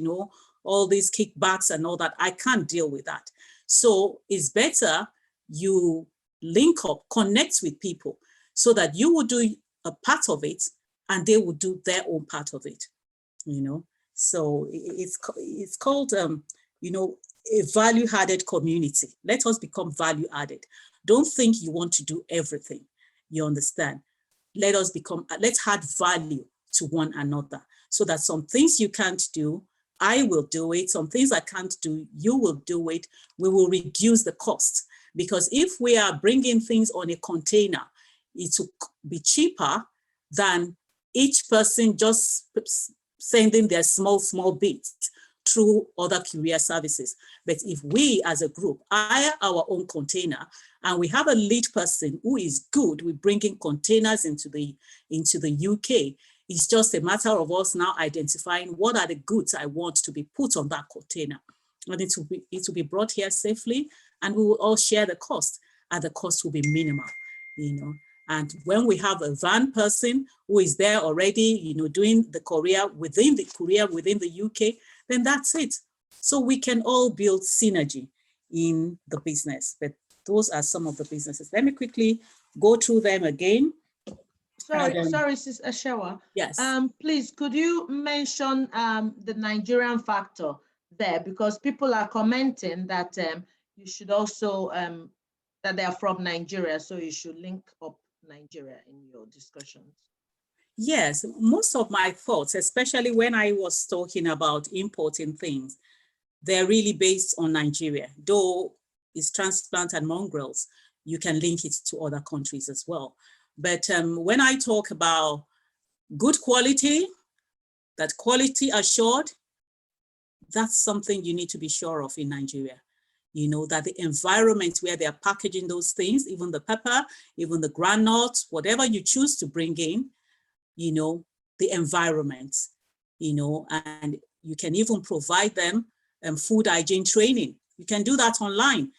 all these kickbacks and all that. I can't deal with that. So it's better you link up, connect with people so that you will do a part of it and they will do their own part of it, So it's called, a value-added community. Let us become value-added. Don't think you want to do everything, you understand? Let's add value to one another so that some things you can't do, I will do it. Some things I can't do, you will do it. We will reduce the cost. Because if we are bringing things on a container, it will be cheaper than each person just sending their small bits through other courier services. But if we as a group hire our own container and we have a lead person who is good with bringing containers into the UK, it's just a matter of us now identifying what are the goods I want to be put on that container. And it will be brought here safely, and we will all share the cost, and the cost will be minimal, And when we have a van person who is there already, doing the courier within the UK, then that's it. So we can all build synergy in the business. But those are some of the businesses. Let me quickly go through them again. Sorry, Sis Ashewa. Yes. Please, could you mention the Nigerian factor there? Because people are commenting that you should also, that they are from Nigeria, so you should link up Nigeria in your discussions. Yes, most of my thoughts, especially when I was talking about importing things, they're really based on Nigeria, though it's transplant and mongrels. You can link it to other countries as well. But when I talk about good quality, that quality assured, that's something you need to be sure of in Nigeria. You know, that the environment where they're packaging those things, even the pepper, even the granules, whatever you choose to bring in, you know, the environment, you know, and you can even provide them food hygiene training. You can do that online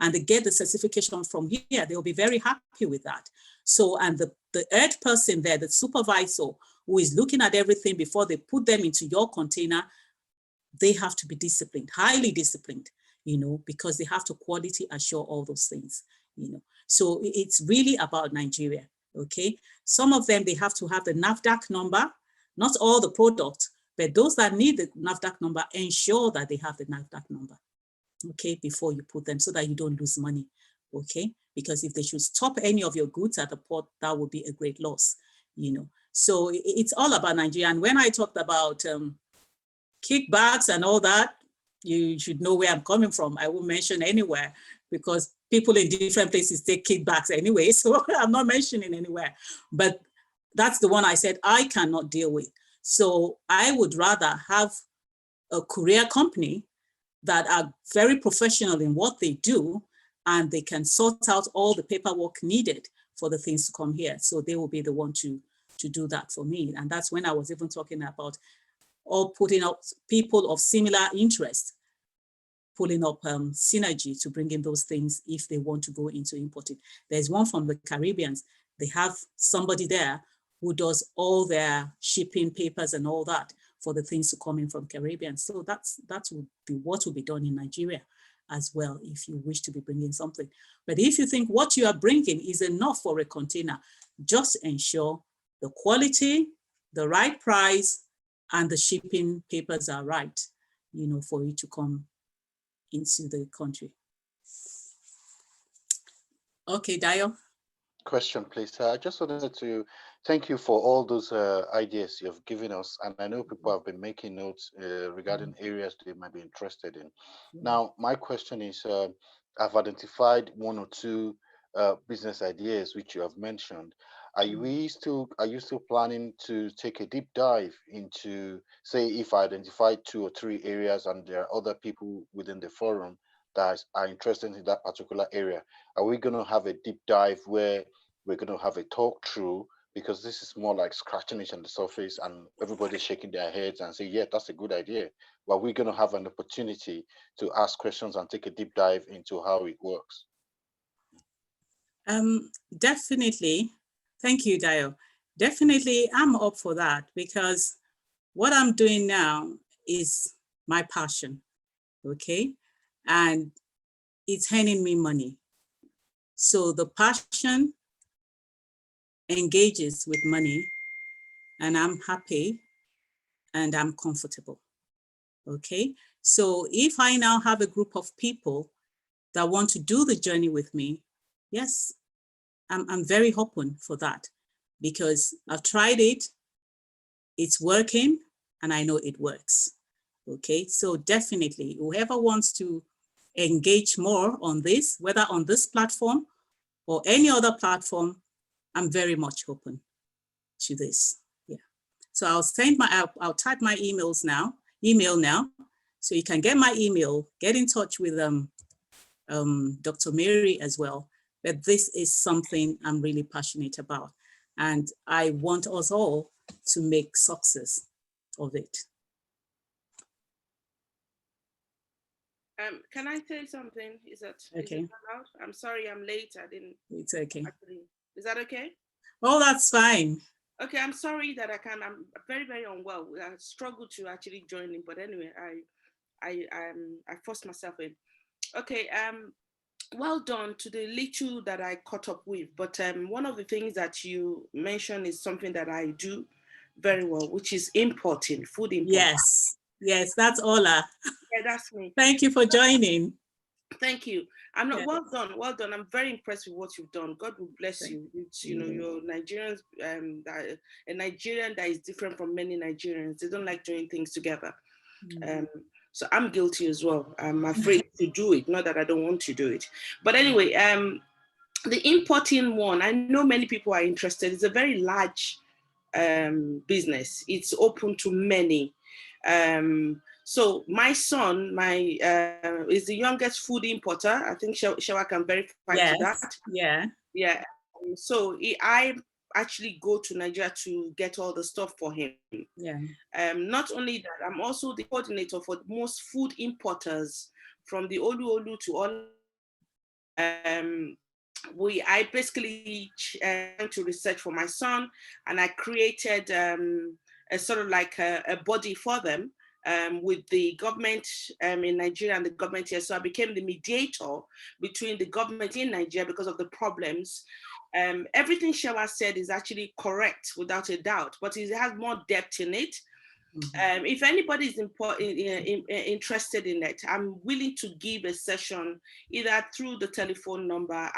and they get the certification from here. They'll be very happy with that. So, and the third person there, the supervisor who is looking at everything before they put them into your container, they have to be disciplined, highly disciplined, you know, because they have to quality assure all those things, you know. So it's really about Nigeria, okay? Some of them, they have to have the NAFDAC number, not all the products, but those that need the NAFDAC number, ensure that they have the NAFDAC number, okay, before you put them so that you don't lose money, okay? Because if they should stop any of your goods at the port, that would be a great loss, you know. So it's all about Nigeria. And when I talked about kickbacks and all that, you should know where I'm coming from. I won't mention anywhere because people in different places take kickbacks anyway. So I'm not mentioning anywhere, but that's the one I said I cannot deal with. So I would rather have a courier company that are very professional in what they do, and they can sort out all the paperwork needed for the things to come here. So they will be the one to do that for me. And that's when I was even talking about or putting up people of similar interest, pulling up synergy to bring in those things if they want to go into importing. There's one from the Caribbeans. They have somebody there who does all their shipping papers and all that for the things to come in from Caribbean. So that would be what will be done in Nigeria as well if you wish to be bringing something. But if you think what you are bringing is enough for a container, just ensure the quality, the right price, and the shipping papers are right, you know, for it to come into the country. Okay, Dio. Question, please. I just wanted to thank you for all those ideas you've given us. And I know people have been making notes regarding areas they might be interested in. Now, my question is, I've identified one or two business ideas which you have mentioned. Are you still planning to take a deep dive into, say, if I identify 2 or 3 areas and there are other people within the forum that are interested in that particular area? Are we going to have a deep dive where we're going to have a talk through? Because this is more like scratching it on the surface and everybody's shaking their heads and say, yeah, that's a good idea. But we're going to have an opportunity to ask questions and take a deep dive into how it works. Definitely. Thank you, Dio. Definitely, I'm up for that because what I'm doing now is my passion, okay? And it's earning me money. So the passion engages with money and I'm happy and I'm comfortable, okay? So if I now have a group of people that want to do the journey with me, yes, I'm very open for that because I've tried it, it's working, and I know it works, okay? So definitely, whoever wants to engage more on this, whether on this platform or any other platform, I'm very much open to this, yeah. So I'll type my email now, so you can get my email, get in touch with Dr. Mary as well. But this is something I'm really passionate about. And I want us all to make success of it. Can I say something? Is it allowed? I'm sorry, I'm late. I didn't. It's okay. Is that okay? Oh, that's fine. Okay, I'm sorry that I'm very, very unwell. I struggled to actually join in, but anyway, I forced myself in. Okay, well done to the little that I caught up with. But one of the things that you mentioned is something that I do very well, which is importing, food importing. Yes, that's Ola. Yeah, that's me. Thank you for joining. Thank you. Well done. I'm very impressed with what you've done. God will bless you. It's, you know, you're Nigerians, a Nigerian that is different from many Nigerians. They don't like doing things together. So I'm guilty as well. I'm afraid to do it, not that I don't want to do it. But anyway, the importing one, I know many people are interested. It's a very large business. It's open to many. So my son, is the youngest food importer. I think Shewa can verify to that. Yeah. So I actually go to Nigeria to get all the stuff for him. Yeah. Not only that, I'm also the coordinator for most food importers from the Olu to all. I basically went to research for my son, and I created a sort of like a body for them with the government in Nigeria and the government here. So I became the mediator between the government in Nigeria because of the problems. Everything Shewa said is actually correct without a doubt, but it has more depth in it. If anybody is interested in it, I'm willing to give a session either through the telephone number.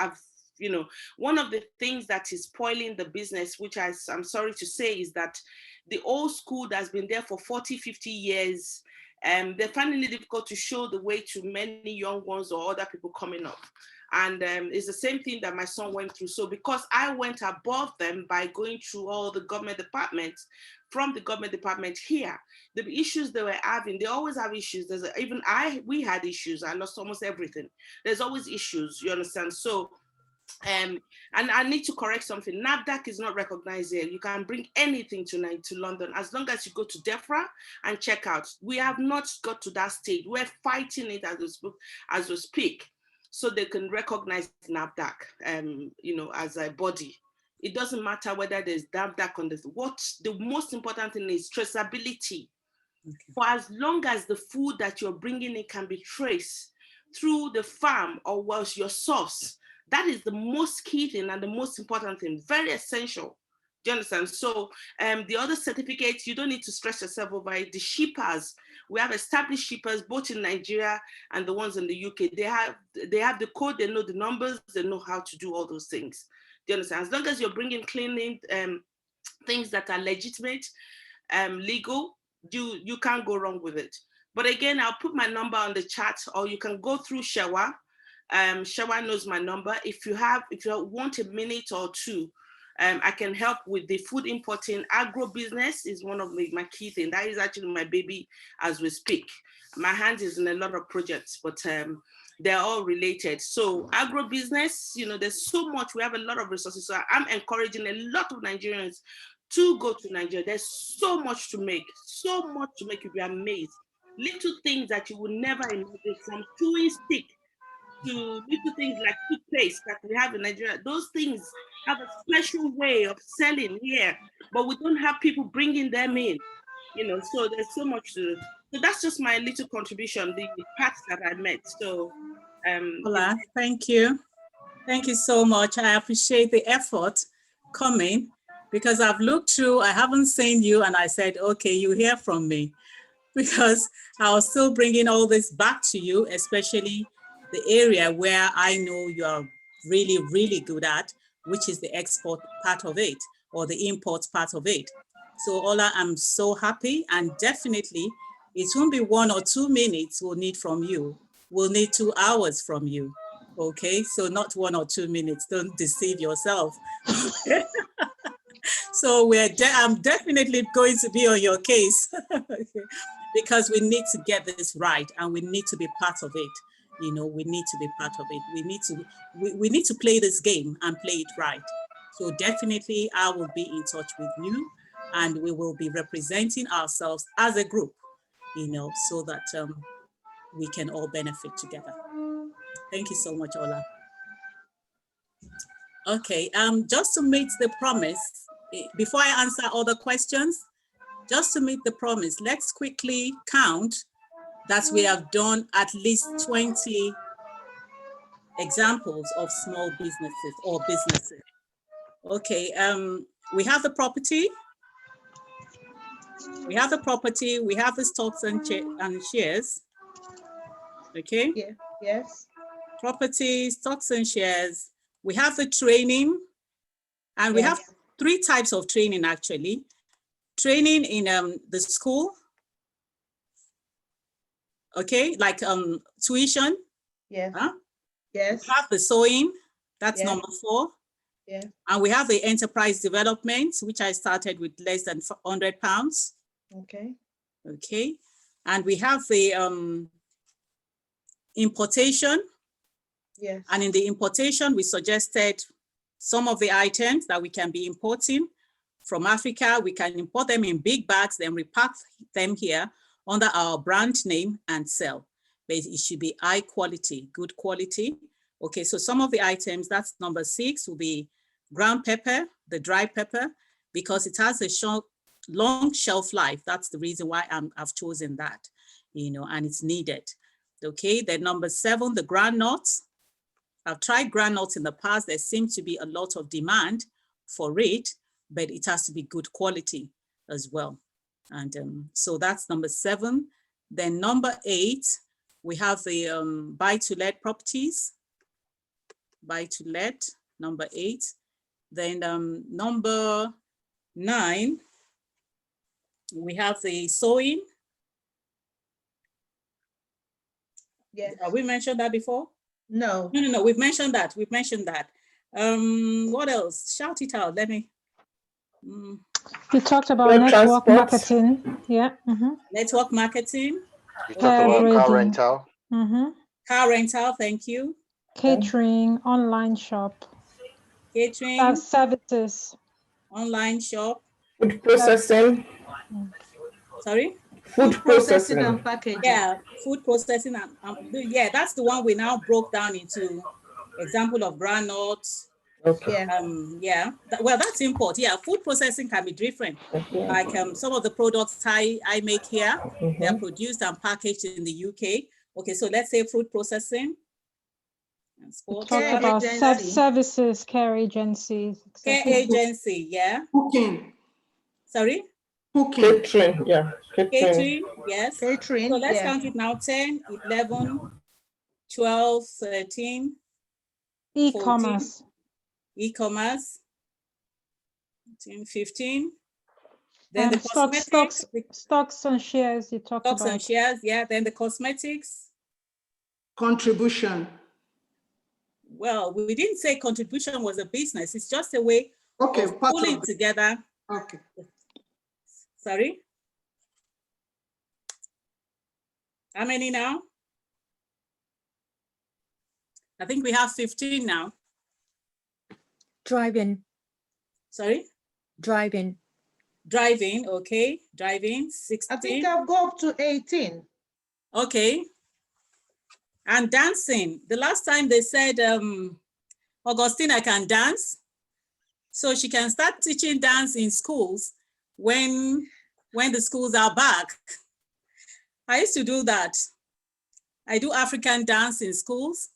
One of the things that is spoiling the business, which I'm sorry to say, is that the old school that's been there for 40, 50 years, they're finding it difficult to show the way to many young ones or other people coming up. And it's the same thing that my son went through. So because I went above them by going through all the government departments, from the government department here, the issues they were having, they always have issues. We had issues. I lost almost everything. There's always issues, you understand? So, and I need to correct something. NAFDAC is not recognized here. You can bring anything tonight to London as long as you go to DEFRA and check out. We have not got to that stage. We're fighting it as we speak, so they can recognize NAFDAC, as a body. It doesn't matter whether there's NAFDAC on this. What the most important thing is traceability. Okay. For as long as the food that you're bringing in can be traced through the farm or your source, that is the most key thing and the most important thing, very essential. Do you understand? So the other certificates, you don't need to stress yourself over it. The shippers, we have established shippers both in Nigeria and the ones in the UK. They have the code, they know the numbers, they know how to do all those things. Do you understand? As long as you're bringing cleaning things that are legitimate, legal, you can't go wrong with it. But again, I'll put my number on the chat, or you can go through Shewa. Shewa knows my number. If you want a minute or two, I can help with the food importing. Agro business is one of my key things. That is actually my baby as we speak. My hand is in a lot of projects, but they're all related. So agro business, there's so much. We have a lot of resources. So I'm encouraging a lot of Nigerians to go to Nigeria. There's so much to make. So much to make. You'll be amazed. Little things that you would never imagine, from chewing stick to little things like toothpaste that we have in Nigeria. Those things have a special way of selling here, but we don't have people bringing them in, so there's so much to do. So that's just my little contribution, the parts that I met. So Hola, thank you. Thank you so much. I appreciate the effort coming, because I've looked through, I haven't seen you, and I said, okay, you hear from me, because I was still bringing all this back to you, especially the area where I know you are really, really good at, which is the export part of it, or the import part of it. So Ola, I'm so happy, and definitely it won't be 1 or 2 minutes we'll need from you. We'll need 2 hours from you. Okay, so not 1 or 2 minutes, don't deceive yourself. So I'm definitely going to be on your case because we need to get this right, and we need to be part of it. We need to be part of it. We need to play this game and play it right. So definitely I will be in touch with you, and we will be representing ourselves as a group, so that we can all benefit together. Thank you so much, Ola. Okay, just to meet the promise, before I answer other questions, just to meet the promise, let's quickly count that we have done at least 20 examples of small businesses or businesses. Okay, we have the property. We have the stocks and shares. Okay. Yeah. Yes. Property, stocks and shares. We have the training, and we have 3 types of training actually. Training in the school, Okay, like tuition. Yes. Huh? Yes. We have the sewing, that's Yes. number 4. Yeah. And we have the enterprise development, which I started with less than £100. Okay. Okay. And we have the importation. Yes. And in the importation, we suggested some of the items that we can be importing from Africa. We can import them in big bags, then repack them here under our brand name and sell. But it should be high quality, good quality. Okay, so some of the items, that's number 6, will be ground pepper, the dry pepper, because it has a long shelf life. That's the reason why I've chosen that, you know, and it's needed. Okay, then number 7, the groundnuts. I've tried groundnuts in the past. There seems to be a lot of demand for it, but it has to be good quality as well. And so that's number 7. Then number 8, we have the buy-to-let properties. Buy-to-let, number 8. Then number 9, we have the sewing. Yes. Have we mentioned that before? No. No, we've mentioned that. We've mentioned that. What else? Shout it out. Let me. You talked about Road network transport. marketing. Yeah. Network marketing. You talked about car Everything. rental. Car rental, thank you. Catering, online shop, Catering, services. online shop. Food processing. Sorry? Food processing. and packaging. Yeah, food processing. Yeah, that's the one we now broke down into example of groundnuts. Okay. Yeah. Well, that's import. Yeah, food processing can be different. Okay. Like some of the products I make here, they're produced and packaged in the UK. Okay, so let's say food processing. Talk Care about agency. services, care agencies. Care agency, yeah. Cooking. Sorry? Cooking. Catering, yeah. Catering, yes. Catering. So let's yeah. count it now: 10, 11, 12, 13, E-commerce. 14, e-commerce, 15. Then the cosmetics. Stocks and shares you talked about. Stocks and shares, yeah. Then the cosmetics. Contribution. Well, we didn't say contribution was a business. It's just a way of pulling together. Okay. Sorry? How many now? I think we have 15 now. Driving. Sorry? Driving. Driving, okay. Driving, 16. I think I'll go up to 18. Okay. And dancing. The last time they said, Augustina can dance. So she can start teaching dance in schools when the schools are back. I used to do that. I do African dance in schools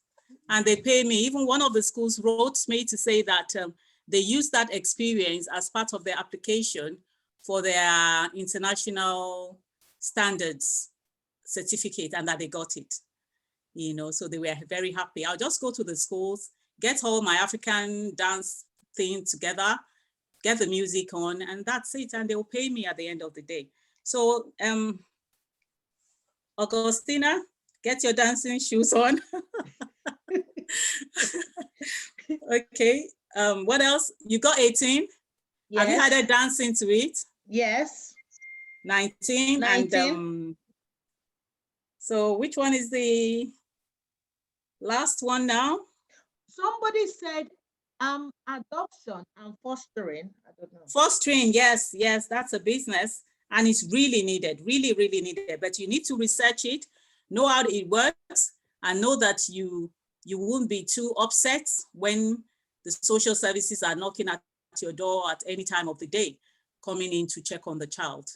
and they pay me. Even one of the schools wrote me to say that they use that experience as part of their application for their international standards certificate and that they got it. You know, so they were very happy. I'll just go to the schools, get all my African dance thing together, get the music on, and that's it. And they'll pay me at the end of the day. So, Augustina, get your dancing shoes on. Okay. What else? You got 18. Yes. Have you added dancing to it? Yes. 19. 19. And so which one is the last one now? Somebody said adoption and fostering. I don't know. Fostering, yes, that's a business and it's really needed, really, really needed. But you need to research it, know how it works, and know that you won't be too upset when the social services are knocking at your door at any time of the day, coming in to check on the child.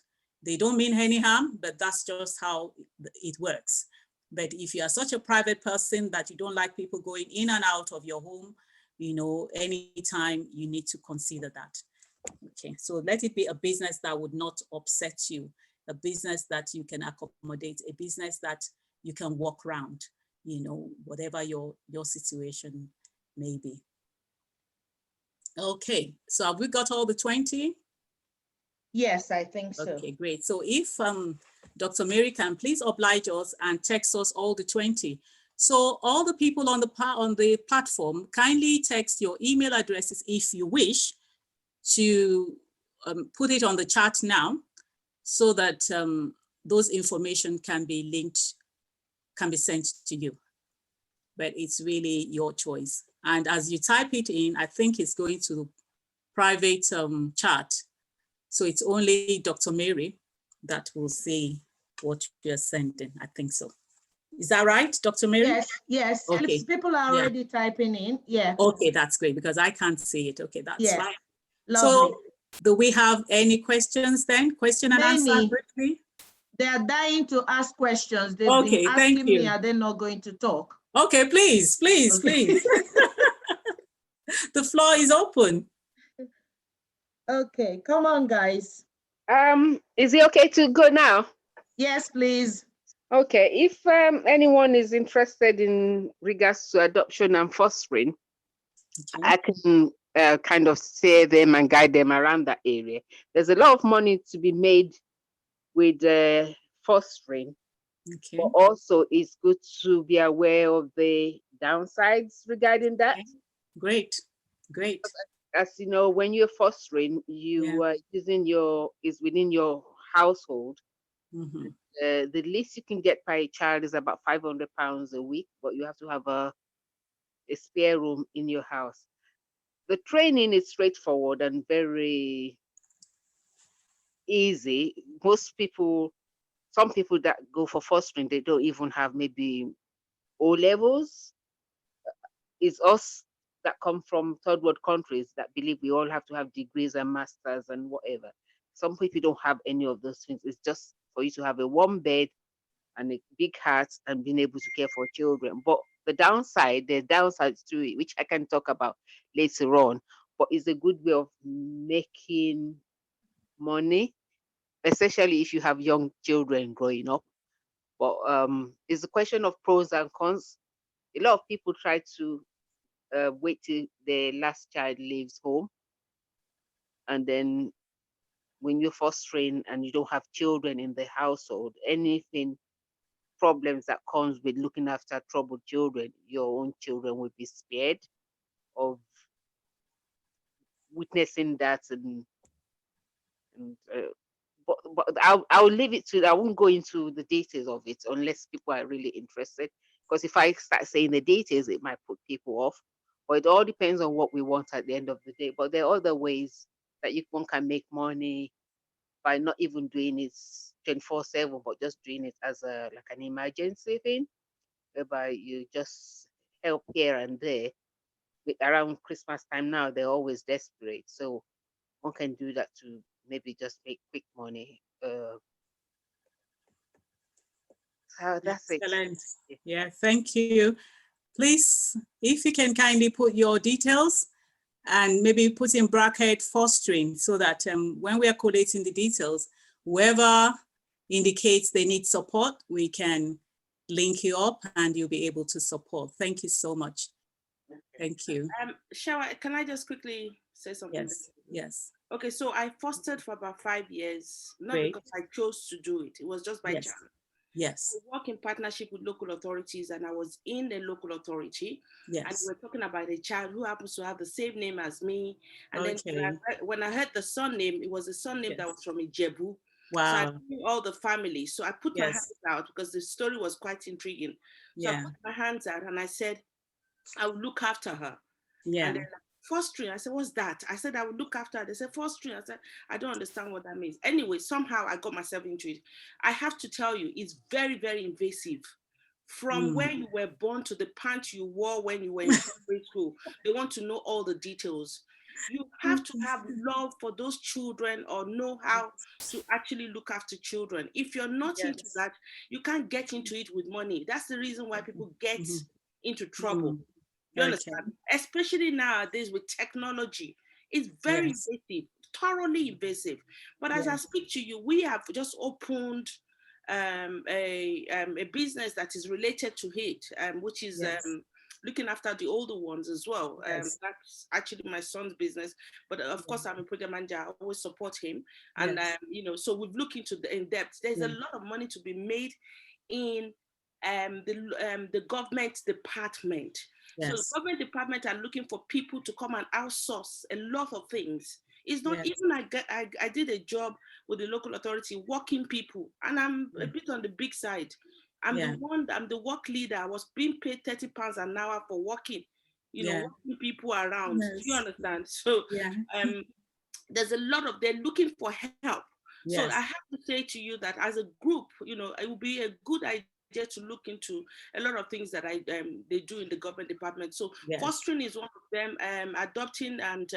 They don't mean any harm, but that's just how it works. But if you are such a private person that you don't like people going in and out of your home, you know, anytime you need to consider that. Okay, so let it be a business that would not upset you, a business that you can accommodate, a business that you can walk around, you know, whatever your situation may be. Okay, so have we got all the 20? Yes, I think so. Okay, great. So if Dr. Mary can please oblige us and text us all the 20. So all the people on the platform, kindly text your email addresses if you wish to put it on the chat now, so that those information can be linked, can be sent to you. But it's really your choice. And as you type it in, I think it's going to private chat. So it's only Dr. Mary that will see what you're sending. I think so. Is that right, Dr. Mary? Yes, yes. Okay. People are Yeah. already typing in. Yeah. Okay, that's great because I can't see it. Okay, that's Yeah. fine. Lovely. So do we have any questions then? Question and answer Many. briefly? They are dying to ask questions. They've Okay, been thank asking me, you. are they not going to talk? Okay, please, please, Okay. please. The floor is open. Okay, come on, guys. Is it okay to go now? Yes, please. Okay, if anyone is interested in regards to adoption and fostering, Okay. I can kind of steer them and guide them around that area. There's a lot of money to be made with fostering, Okay. but also it's good to be aware of the downsides regarding that. Okay. Great, great. As you know, when you're fostering, you are using is within your household. Mhm. The least you can get per child is about £500 a week, but you have to have a spare room in your house. The training is straightforward and very easy. Some people that go for fostering, they don't even have maybe O levels. It's us that come from third world countries that believe we all have to have degrees and masters and whatever. Some people don't have any of those things. It's just for you to have a warm bed and a big heart and being able to care for children. But there's downsides to it, which I can talk about later on. But it's a good way of making money, especially if you have young children growing up. But it's a question of pros and cons. A lot of people try to wait till the last child leaves home, and then when you're fostering and you don't have children in the household, anything problems that comes with looking after troubled children, your own children will be spared of witnessing that. But I'll leave it to, I won't go into the details of it unless people are really interested, because if I start saying the details, it might put people off. But it all depends on what we want at the end of the day. But there are other ways that one can make money by not even doing it 24/7, but just doing it as like an emergency thing, whereby you just help here and there. Around Christmas time now, they're always desperate. So one can do that to maybe just make quick money. So that's Excellent. it. Yeah, thank you. Please, if you can kindly put your details and maybe put in bracket fostering, so that when we are collating the details, whoever indicates they need support, we can link you up and you'll be able to support. Thank you so much. Thank you. Shawa, can I just quickly say something? Yes, yes. Okay, so I fostered for about 5 years, not Great. because I chose to do it. It was just by Yes. chance. Yes, I work in partnership with local authorities, and I was in the local authority, and yes. we're talking about a child who happens to have the same name as me. And then Okay. when I heard the son name, it was a son name that Yes. was from Ijebu. So I Wow. knew all the family. So I put my Yes. hands out because the story was quite intriguing. So I Yeah. put my hands out and I said, I will look after her. Yeah. And then fostering, I said, what's that? I said, I would look after her. They said, fostering. I said, I don't understand what that means. Anyway, somehow I got myself into it. I have to tell you, it's very, very invasive. From where you were born to the pants you wore when you were in primary school, they want to know all the details. You have to have love for those children or know how to actually look after children. If you're not into Yes. that, you can't get into it with money. That's the reason why people get into trouble. You understand? Especially nowadays with technology, it's very Yes. invasive, thoroughly invasive. But as I Yes. speak to you, we have just opened a business that is related to it, which is Yes. looking after the older ones as well. Yes. That's actually my son's business, but of course I'm a project manager. I always support him, and Yes. you know, so we've looked into the in depth. There's a lot of money to be made in the government department. So the Yes. government department are looking for people to come and outsource a lot of things. It's not Yes. even I did a job with the local authority, working people, and I'm a bit on the big side. I'm the work leader. I was being paid £30 an hour for working, you know, working people around. Yes. Do you understand? So there's a lot of, they're looking for help. So I have to say to you that as a group, you know, it would be a good idea to look into a lot of things that they do in the government department. So fostering is one of them, adopting and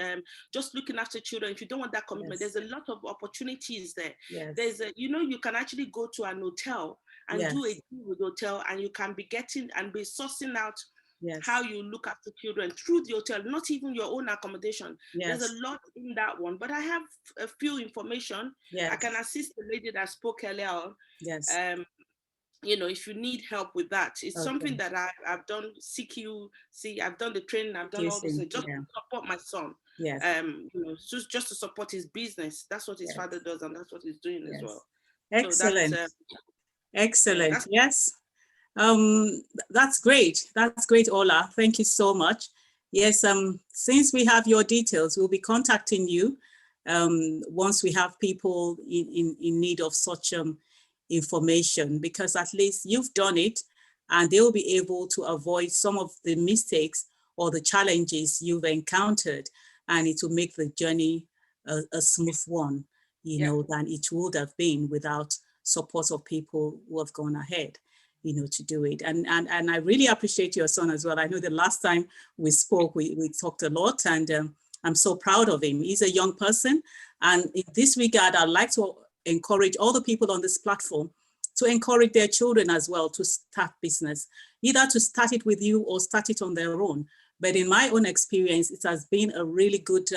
just looking after children. If you don't want that commitment, there's a lot of opportunities there. There's a, you know, you can actually go to an hotel and do a deal with hotel, and you can be getting and be sourcing out how you look after children through the hotel, not even your own accommodation. There's a lot in that one, but I have a few information. I can assist the lady that spoke earlier on. You know, if you need help with that, it's something that I've done CQC, I've done the training, I've done all those things just to support my son. You know, just to support his business. That's what his father does, and that's what he's doing as well. Excellent. So Excellent. Yes. That's great. That's great, Ola. Thank you so much. Yes, since we have your details, we'll be contacting you once we have people in need of such information, because at least you've done it and they'll be able to avoid some of the mistakes or the challenges you've encountered, and it will make the journey a smooth one, you know, than it would have been without support of people who have gone ahead, you know, to do it. And I really appreciate your son as well. I know the last time we spoke, we talked a lot, and I'm so proud of him. He's a young person. And in this regard, I'd like to encourage all the people on this platform to encourage their children as well to start business, either to start it with you or start it on their own. But in my own experience, it has been a really good,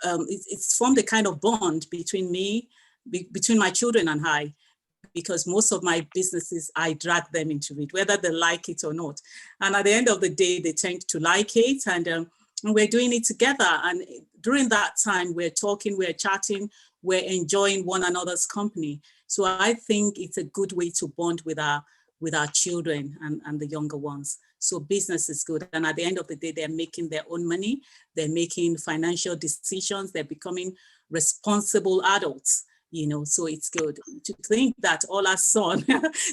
it's formed a kind of bond between me, between my children and I, because most of my businesses, I drag them into it, whether they like it or not. And at the end of the day, they tend to like it, and we're doing it together. And during that time, we're talking, we're chatting, we're enjoying one another's company. So I think it's a good way to bond with our children and the younger ones. So business is good. And at the end of the day, they're making their own money. They're making financial decisions. They're becoming responsible adults, you know, so it's good. To think that Ola's son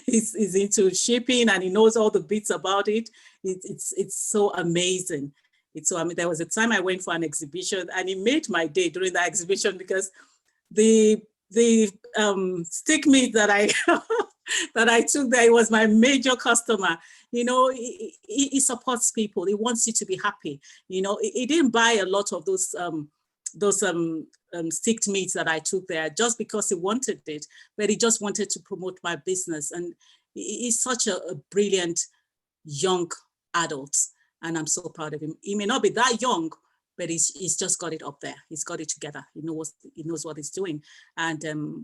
is into shipping and he knows all the bits about it, it's so amazing. So, I mean, there was a time I went for an exhibition and it made my day during the exhibition, because the stick meat that I that I took there, was my major customer. You know, he supports people. He wants you to be happy. You know, he didn't buy a lot of those sticked meats that I took there just because he wanted it, but he just wanted to promote my business. And he's such a brilliant young adult, and I'm so proud of him. He may not be that young, but he's just got it up there. He's got it together. He knows what he's doing. And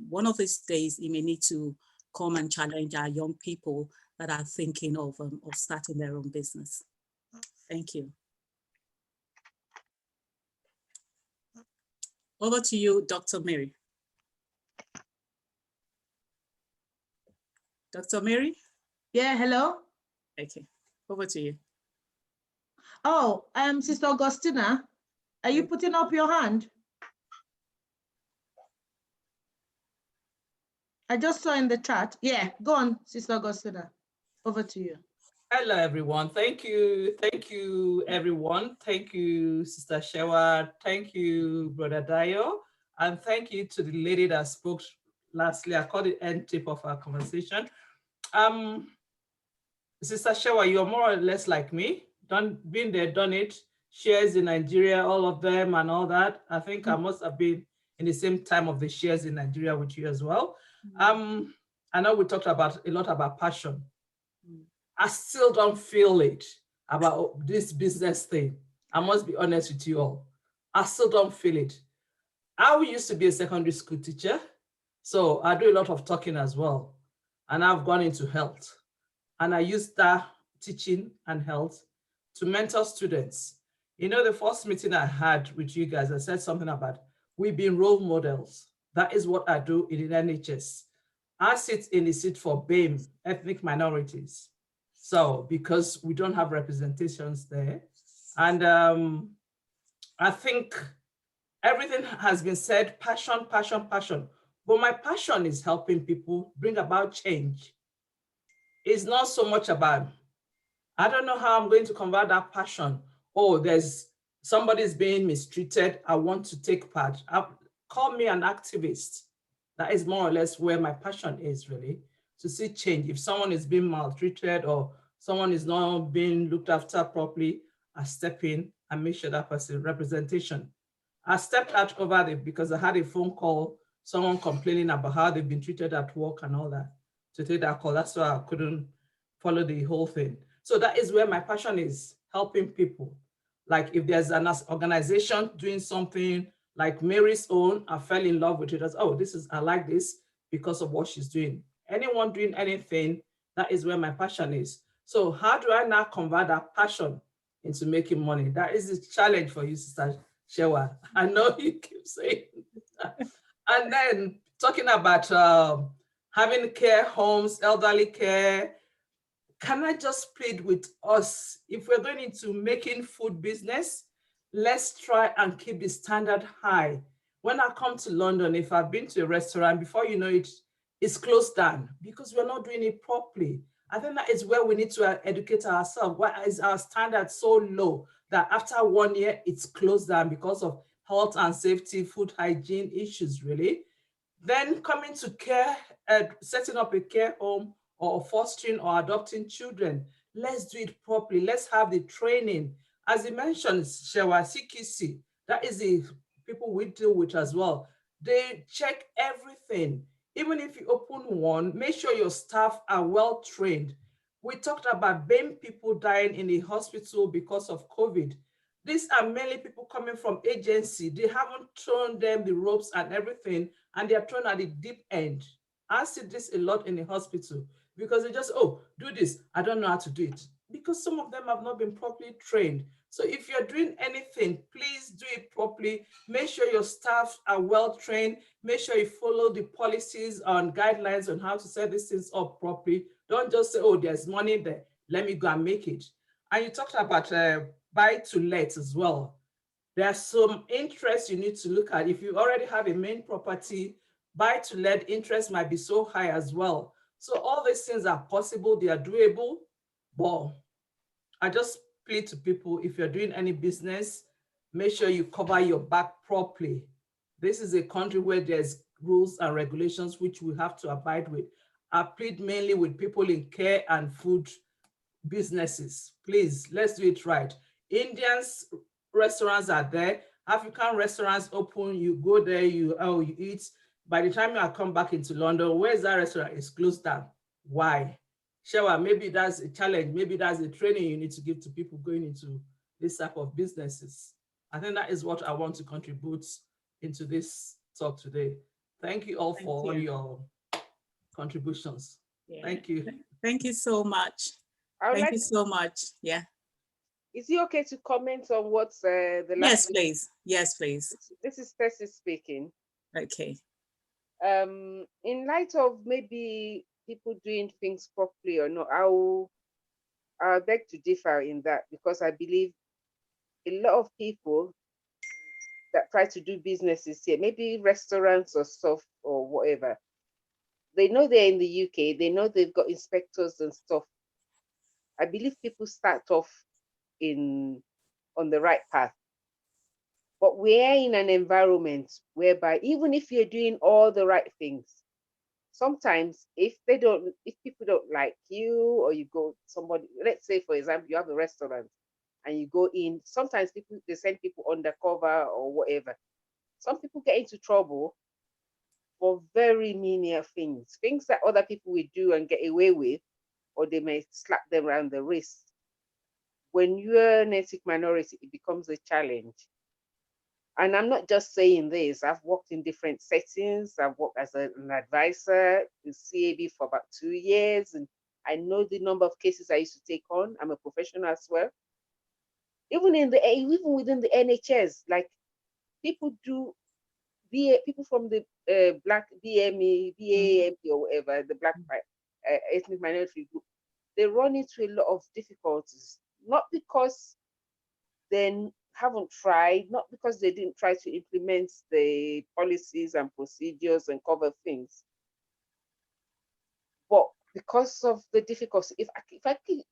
one of these days, he may need to come and challenge our young people that are thinking of starting their own business. Thank you. Over to you, Dr. Mary. Dr. Mary? Yeah, hello? Okay, over to you. Oh, Sister Augustina, are you putting up your hand? I just saw in the chat. Yeah, go on, Sister Augustina. Over to you. Hello, everyone. Thank you. Thank you, everyone. Thank you, Sister Shewa. Thank you, Brother Dayo. And thank you to the lady that spoke lastly. I caught the end tip of our conversation. Sister Shewa, you're more or less like me. Been there, done it. Shares in Nigeria, all of them and all that. I think I must have been in the same time of the shares in Nigeria with you as well. I know we talked about a lot about passion. I still don't feel it about this business thing. I must be honest with you all. I still don't feel it. I used to be a secondary school teacher, so I do a lot of talking as well. And I've gone into health. And I use that teaching and health to mentor students. You know, the first meeting I had with you guys, I said something about we being role models. That is what I do in the NHS. I sit in the seat for BAME, ethnic minorities. So because we don't have representations there. And I think everything has been said, passion, passion, passion. But my passion is helping people bring about change. It's not so much about, I don't know how I'm going to convert that passion. Oh, there's somebody's being mistreated. I want to take part. Call me an activist. That is more or less where my passion is, really, to see change. If someone is being maltreated or someone is not being looked after properly, I step in and make sure that person representation. I stepped out over there because I had a phone call, someone complaining about how they've been treated at work and all that, to take that call. That's why I couldn't follow the whole thing. So that is where my passion is, helping people. Like if there's an organization doing something like Mary's own, I fell in love with it as, oh, I like this because of what she's doing. Anyone doing anything, that is where my passion is. So how do I now convert that passion into making money? That is the challenge for you, Sister Shewa. I know you keep saying that. And then talking about having care homes, elderly care, can I just plead with us, if we're going into making food business, let's try and keep the standard high. When I come to London, if I've been to a restaurant, before you know it, it's closed down because we're not doing it properly. I think that is where we need to educate ourselves. Why is our standard so low that after 1 year, it's closed down because of health and safety, food hygiene issues, really? Then coming to care, setting up a care home or fostering or adopting children. Let's do it properly. Let's have the training. As you mentioned, Shewa, CQC, that is the people we deal with as well. They check everything. Even if you open one, make sure your staff are well trained. We talked about BAME people dying in the hospital because of COVID. These are mainly people coming from agency. They haven't shown them the ropes and everything, and they're thrown at the deep end. I see this a lot in the hospital because they just, oh, do this. I don't know how to do it because some of them have not been properly trained. So if you're doing anything, please do it properly. Make sure your staff are well trained. Make sure you follow the policies and guidelines on how to set these things up properly. Don't just say, oh, there's money there. Let me go and make it. And you talked about buy to let as well. There's some interest you need to look at. If you already have a main property, buy to let interest might be so high as well. So all these things are possible, they are doable, but I just plead to people, if you're doing any business, make sure you cover your back properly. This is a country where there's rules and regulations which we have to abide with. I plead mainly with people in care and food businesses. Please, let's do it right. Indians restaurants are there. African restaurants open, you go there, you eat. By the time I come back into London, where's that restaurant? It's closed down. Why? Shewa, maybe that's a challenge. Maybe that's a training you need to give to people going into this type of businesses. I think that is what I want to contribute into this talk today. Thank you all for all your contributions. Yeah. Thank you. Thank you so much. Thank you so much. Yeah. Is it okay to comment on what's the last? Yes, please. Yes, please. This is Tessie speaking. Okay. In light of maybe people doing things properly or not, I'll beg to differ in that, because I believe a lot of people that try to do businesses here, maybe restaurants or stuff or whatever, they know they're in the UK, they know they've got inspectors and stuff. I believe people start off on the right path. But we're in an environment whereby even if you're doing all the right things, sometimes if people don't like you, or you go somebody, let's say for example, you have a restaurant and you go in, sometimes they send people undercover or whatever. Some people get into trouble for very menial things that other people will do and get away with, or they may slap them around the wrist. When you're an ethnic minority, it becomes a challenge. And I'm not just saying this, I've worked in different settings. I've worked as an advisor in CAB for about 2 years, and I know the number of cases I used to take on. I'm a professional as well. even within the NHS, like people do, people from the Black BME, BAME or whatever, the Black ethnic minority group, they run into a lot of difficulties, not because they haven't tried, not because they didn't try to implement the policies and procedures and cover things, but because of the difficulty.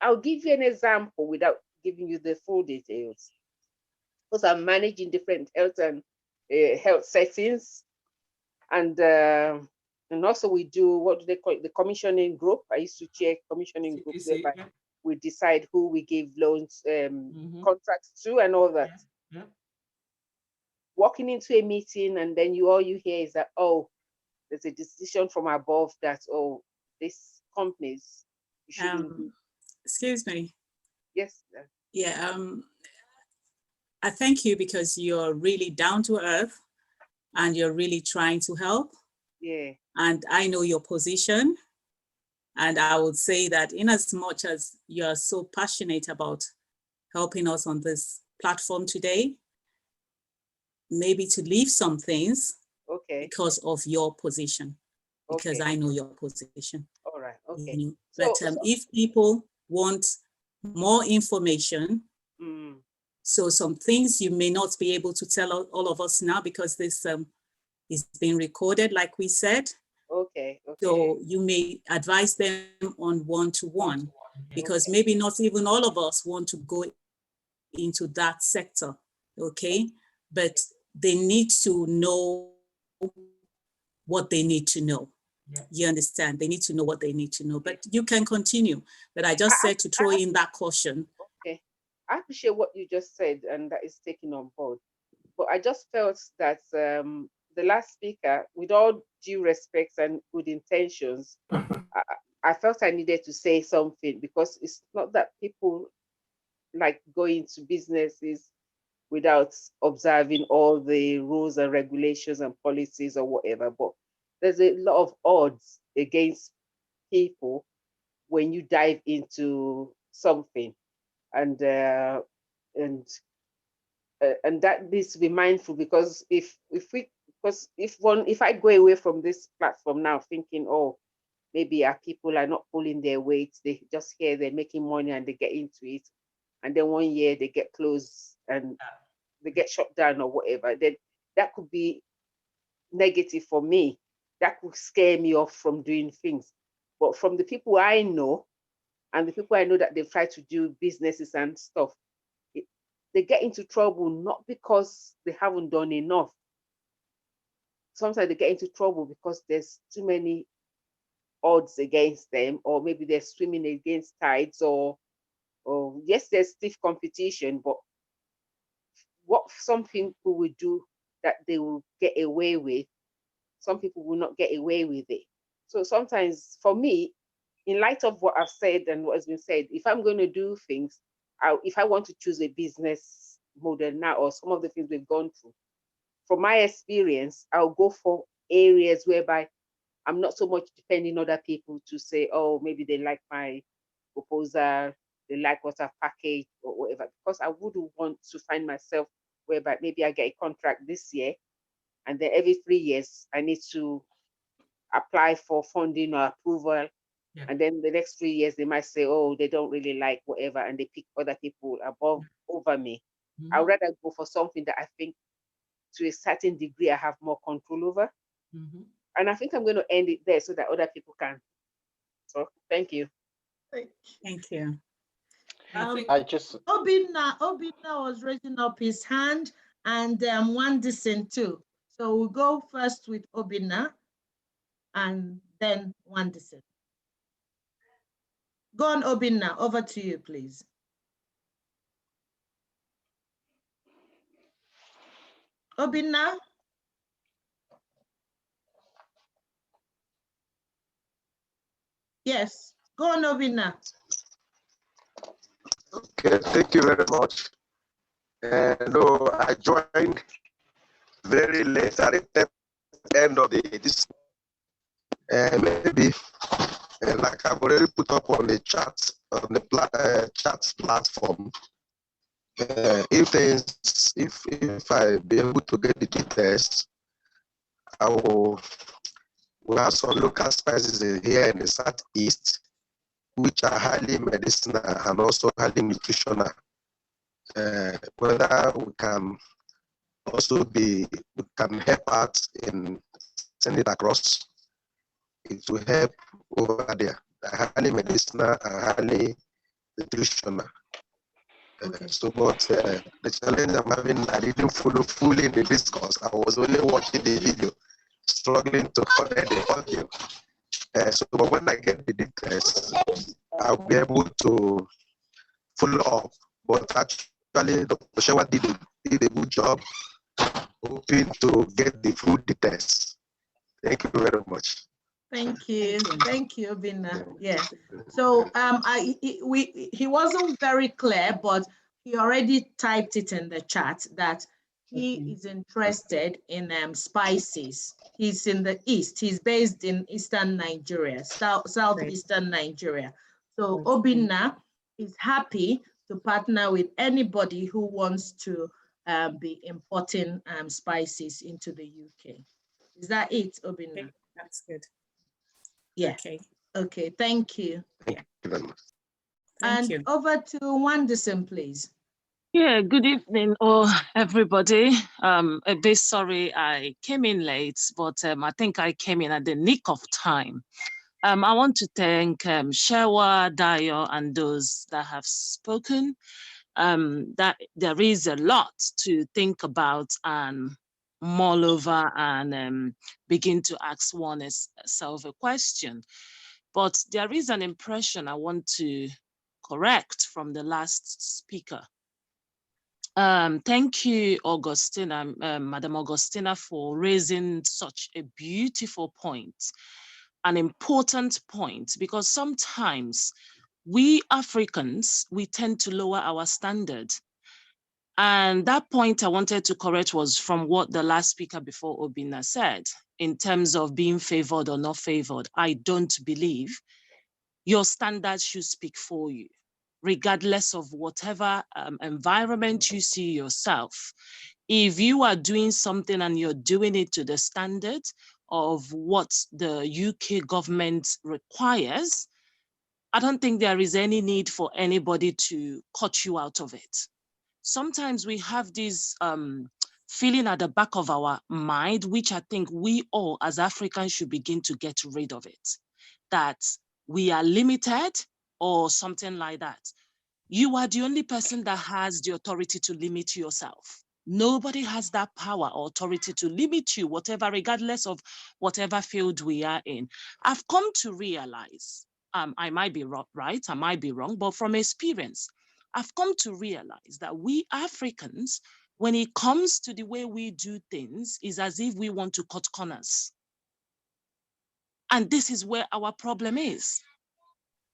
I'll give you an example without giving you the full details, because I'm managing different health and health settings, and also we do, what do they call it, the commissioning group. I used to chair commissioning group, whereby we decide who we give loans, contracts to, and all that. Yeah. Walking into a meeting, and then all you hear is that, oh, there's a decision from above that, oh, these companies, you shouldn't do. Excuse me. Yes. Yeah. I thank you, because you're really down to earth and you're really trying to help. Yeah. And I know your position. And I would say that in as much as you're so passionate about helping us on this platform today, maybe to leave some things, okay, because of your position, because okay. I know your position. All right, okay. You know, but if people want more information, so some things you may not be able to tell all of us now, because this is being recorded, like we said. Okay. So you may advise them on one-to-one, because maybe not even all of us want to go into that sector, okay? But they need to know what they need to know. Yeah. You understand? They need to know what they need to know, but you can continue. But I just said to throw in that caution. Okay, I appreciate what you just said, and that is taken on board. But I just felt that the last speaker, with all due respect and good intentions, I felt I needed to say something, because it's not that people like going to businesses without observing all the rules and regulations and policies or whatever, but there's a lot of odds against people when you dive into something, and that needs to be mindful, because if I go away from this platform now thinking, oh, maybe our people are not pulling their weight, they just hear they're making money and they get into it, and then 1 year they get closed and they get shut down or whatever, then that could be negative for me. That could scare me off from doing things. But from the people I know, and the people I know that they've tried to do businesses and stuff, they get into trouble not because they haven't done enough. Sometimes they get into trouble because there's too many odds against them, or maybe they're swimming against tides, or yes, there's stiff competition, but what some people will do that they will get away with, some people will not get away with it. So sometimes for me, in light of what I've said and what has been said, if I'm going to do things, if I want to choose a business model now, or some of the things we've gone through, from my experience, I'll go for areas whereby I'm not so much depending on other people to say, oh, maybe they like my proposal, they like what I've packaged or whatever, because I wouldn't want to find myself whereby maybe I get a contract this year, and then every 3 years I need to apply for funding or approval. Yeah. And then the next 3 years they might say, oh, they don't really like whatever, and they pick other people over me. Mm-hmm. I'd rather go for something that I think to a certain degree I have more control over. Mm-hmm. And I think I'm going to end it there so that other people can. So thank you. Thank you. Obinna was raising up his hand, and Wandison too. So we'll go first with Obinna and then Wandison. Go on, Obinna, over to you, please. Obinna? Yes, go on, Obinna. Okay, thank you very much. No, I joined very late at the end of this. Maybe, like I've already put up on the chat, on the chat platform, if I be able to get the details, I will. We have some local spices here in the southeast, which are highly medicinal and also highly nutritional. Whether we can help out in sending it across, it will help over there. Highly medicinal and highly nutritional. Okay. But the challenge I'm having, I didn't follow fully in the discourse. I was only watching the video, struggling to connect the audio. But when I get the details, I'll be able to follow up. But actually, Dr. Shewa did a good job, hoping to get the full details. Thank you very much. Thank you, Obinna. Yeah. So he wasn't very clear, but he already typed it in the chat that he is interested in spices. He's in the east. He's based in eastern Nigeria, southeastern Nigeria. So Obinna is happy to partner with anybody who wants to be importing spices into the UK. Is that it, Obinna? That's good. Yeah. Okay. Thank you. Thank you very much. And over to Wanderson, please. Yeah, good evening, everybody. A bit sorry I came in late, but I think I came in at the nick of time. I want to thank Shewa, Dayo, and those that have spoken. That there is a lot to think about and mull over and begin to ask oneself a question. But there is an impression I want to correct from the last speaker. Thank you, Augustina, Madam Augustina, for raising such a beautiful point, an important point, because sometimes we Africans, we tend to lower our standard. And that point I wanted to correct was from what the last speaker before Obinna said, in terms of being favored or not favored. I don't believe your standards should speak for you, regardless of whatever environment you see yourself. If you are doing something and you're doing it to the standard of what the UK government requires, I don't think there is any need for anybody to cut you out of it. Sometimes we have this feeling at the back of our mind, which I think we all as Africans should begin to get rid of it, that we are limited or something like that. You are the only person that has the authority to limit yourself. Nobody has that power or authority to limit you, whatever, regardless of whatever field we are in. I've come to realize, I might be right, I might be wrong, but from experience, I've come to realize that we Africans, when it comes to the way we do things, is as if we want to cut corners. And this is where our problem is.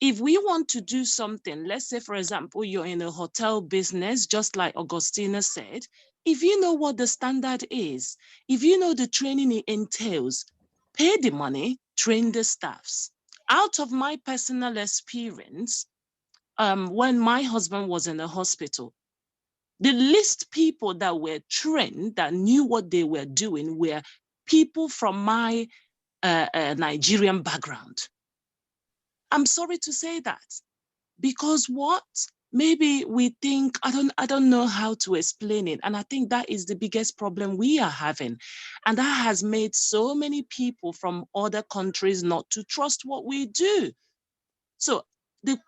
If we want to do something, let's say, for example, you're in a hotel business, just like Augustina said, if you know what the standard is, if you know the training it entails, pay the money, train the staffs. Out of my personal experience, when my husband was in the hospital, the least people that were trained, that knew what they were doing, were people from my Nigerian background. I'm sorry to say that, because what? Maybe we think, I don't know how to explain it. And I think that is the biggest problem we are having. And that has made so many people from other countries not to trust what we do. So it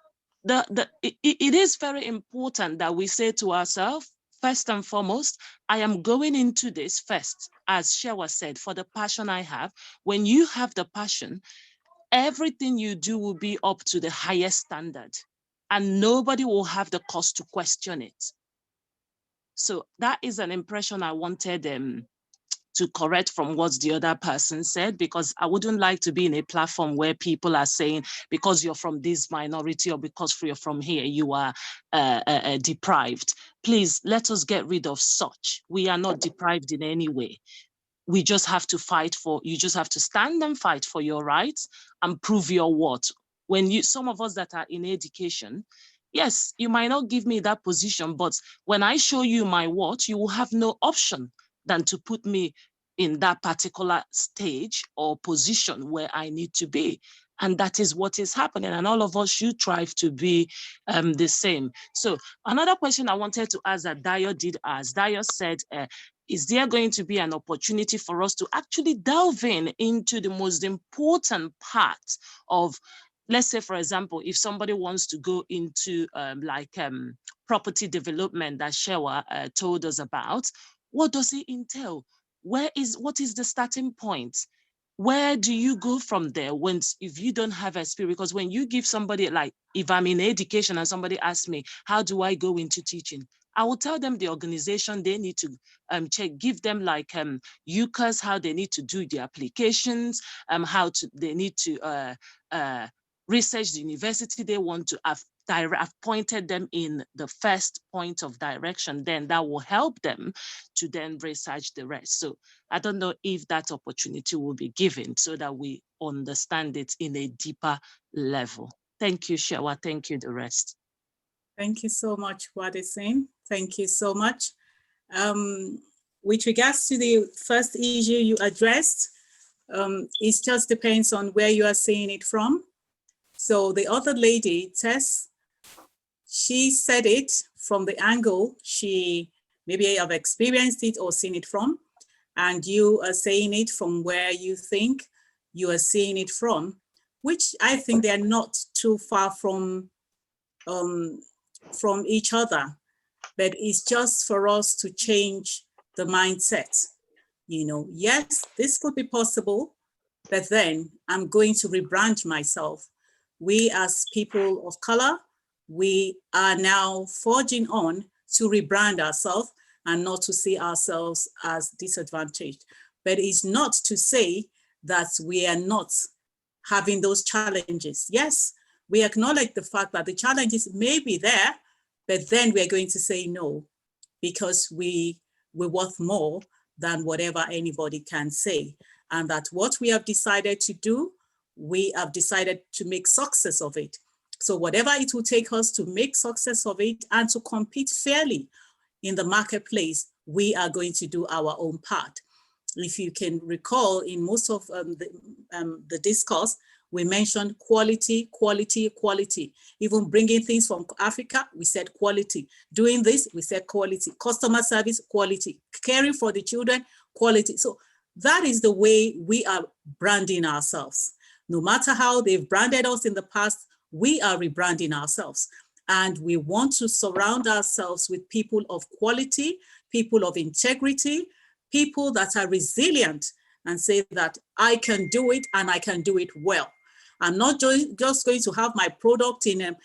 is very important that we say to ourselves, first and foremost, I am going into this first, as Shewa said, for the passion I have. When you have the passion, everything you do will be up to the highest standard, and nobody will have the cause to question it. So that is an impression I wanted to correct from what the other person said, because I wouldn't like to be in a platform where people are saying, because you're from this minority or because you're from here, you are deprived. Please, let us get rid of such. We are not deprived in any way. We just have to fight for, you just have to stand and fight for your rights and prove your worth. When some of us that are in education, yes, you might not give me that position, but when I show you my what, you will have no option than to put me in that particular stage or position where I need to be. And that is what is happening. And all of us should strive to be the same. So another question I wanted to ask that Dio did ask, Dio said, is there going to be an opportunity for us to actually delve into the most important part of, let's say, for example, if somebody wants to go into property development that Shewa told us about, what does it entail? What is the starting point? Where do you go from there if you don't have experience? Because when you give somebody, like if I'm in education and somebody asks me, how do I go into teaching? I will tell them the organization they need to check, give them like UCAS, how they need to do the applications, they need to research the university they want to have. I've pointed them in the first point of direction, then that will help them to then research the rest. So I don't know if that opportunity will be given so that we understand it in a deeper level. Thank you, Shewa. Thank you, the rest. Thank you so much, Wadesin. Thank you so much. With regards to the first issue you addressed, it just depends on where you are seeing it from. So the other lady, Tess, she said it from the angle she maybe have experienced it or seen it from, and you are saying it from where you think you are seeing it from, which I think they're not too far from each other, but it's just for us to change the mindset. You know, yes, this could be possible, but then I'm going to rebrand myself. We as people of color, we are now forging on to rebrand ourselves and not to see ourselves as disadvantaged. But it's not to say that we are not having those challenges. Yes, we acknowledge the fact that the challenges may be there, but then we're going to say no, because we're worth more than whatever anybody can say. And that what we have decided to do, we have decided to make success of it. So whatever it will take us to make success of it and to compete fairly in the marketplace, we are going to do our own part. If you can recall, in most of the discourse, we mentioned quality, quality, quality. Even bringing things from Africa, we said quality. Doing this, we said quality. Customer service, quality. Caring for the children, quality. So that is the way we are branding ourselves. No matter how they've branded us in the past, we are rebranding ourselves. And we want to surround ourselves with people of quality, people of integrity, people that are resilient and say that I can do it and I can do it well. I'm not just going to have my product in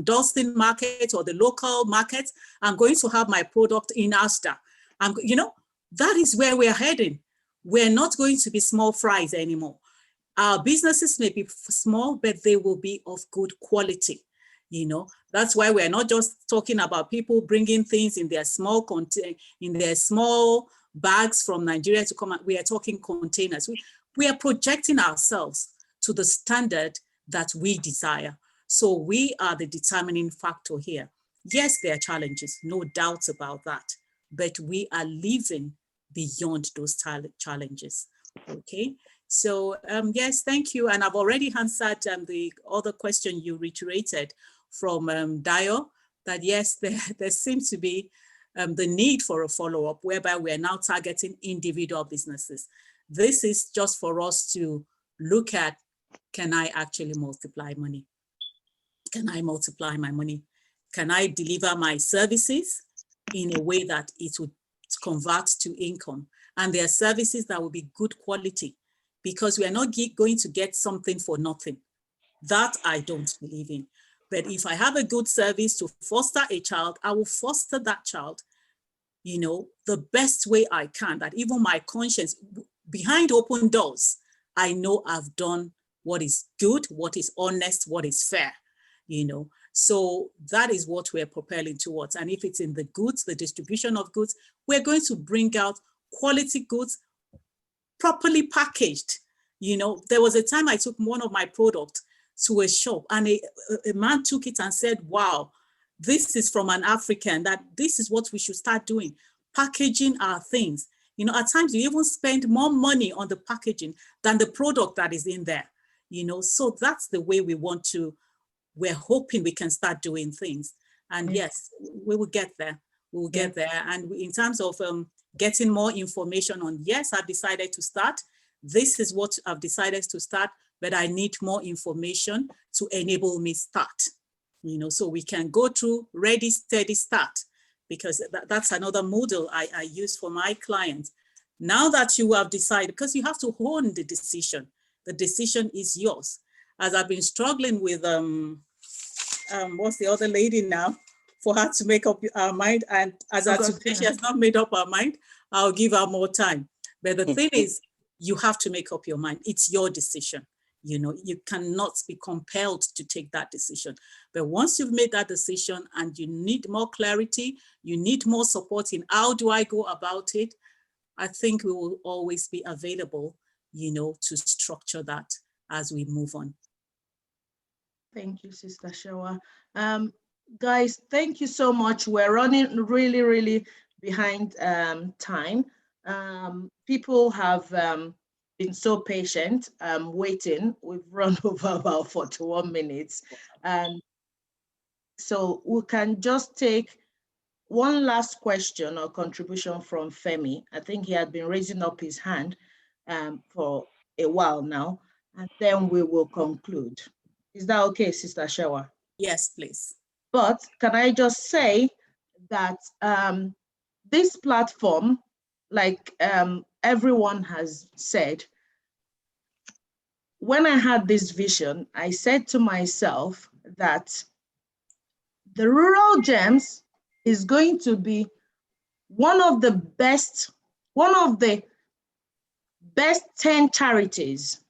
Dalston market or the local market. I'm going to have my product in Asda. That is where we're heading. We're not going to be small fries anymore. Our businesses may be small, but they will be of good quality. That's why we're not just talking about people bringing things in their small bags from Nigeria to come out. We are talking containers. We are projecting ourselves to the standard that we desire. So we are the determining factor here. Yes, there are challenges, no doubt about that, but we are living beyond those challenges. Okay. So yes, thank you. And I've already answered the other question you reiterated from Dio, that yes, there seems to be the need for a follow-up whereby we are now targeting individual businesses. This is just for us to look at, can I actually multiply money? Can I multiply my money? Can I deliver my services in a way that it would convert to income? And there are services that will be good quality, because we are not going to get something for nothing. That I don't believe in. But if I have a good service to foster a child, I will foster that child, the best way I can, that even my conscience, behind open doors, I know I've done what is good, what is honest, what is fair, So that is what we're propelling towards. And if it's in the goods, the distribution of goods, we're going to bring out quality goods, properly packaged. There was a time I took one of my products to a shop, and a man took it and said, wow, this is from an African, that this is what we should start doing, packaging our things. You know, at times you even spend more money on the packaging than the product that is in there, you know. So that's the way we're hoping we can start doing things. And yes, we will get there. We will get there. And in terms of getting more information on, yes, I've decided to start. This is what I've decided to start, but I need more information to enable me start. You know, so we can go through ready, steady, start, because that's another model I use for my clients. Now that you have decided, because you have to own the decision is yours. As I've been struggling with, what's the other lady now, for her to make up her mind, and as of today, she has not made up her mind, I'll give her more time. But the thing is, you have to make up your mind. It's your decision. You know, you cannot be compelled to take that decision. But once you've made that decision and you need more clarity, you need more support in how do I go about it, I think we will always be available, you know, to structure that as we move on. Thank you, Sister Shewa. Guys, thank you so much. We're running really, really behind time. People have been so patient waiting. We've run over about 41 minutes. So we can just take one last question or contribution from Femi. I think he had been raising up his hand for a while now, and then we will conclude. Is that okay, Sister Shewa? Yes, please. But can I just say that this platform, like everyone has said, when I had this vision, I said to myself that the Rural Gems is going to be one of the best 10 charities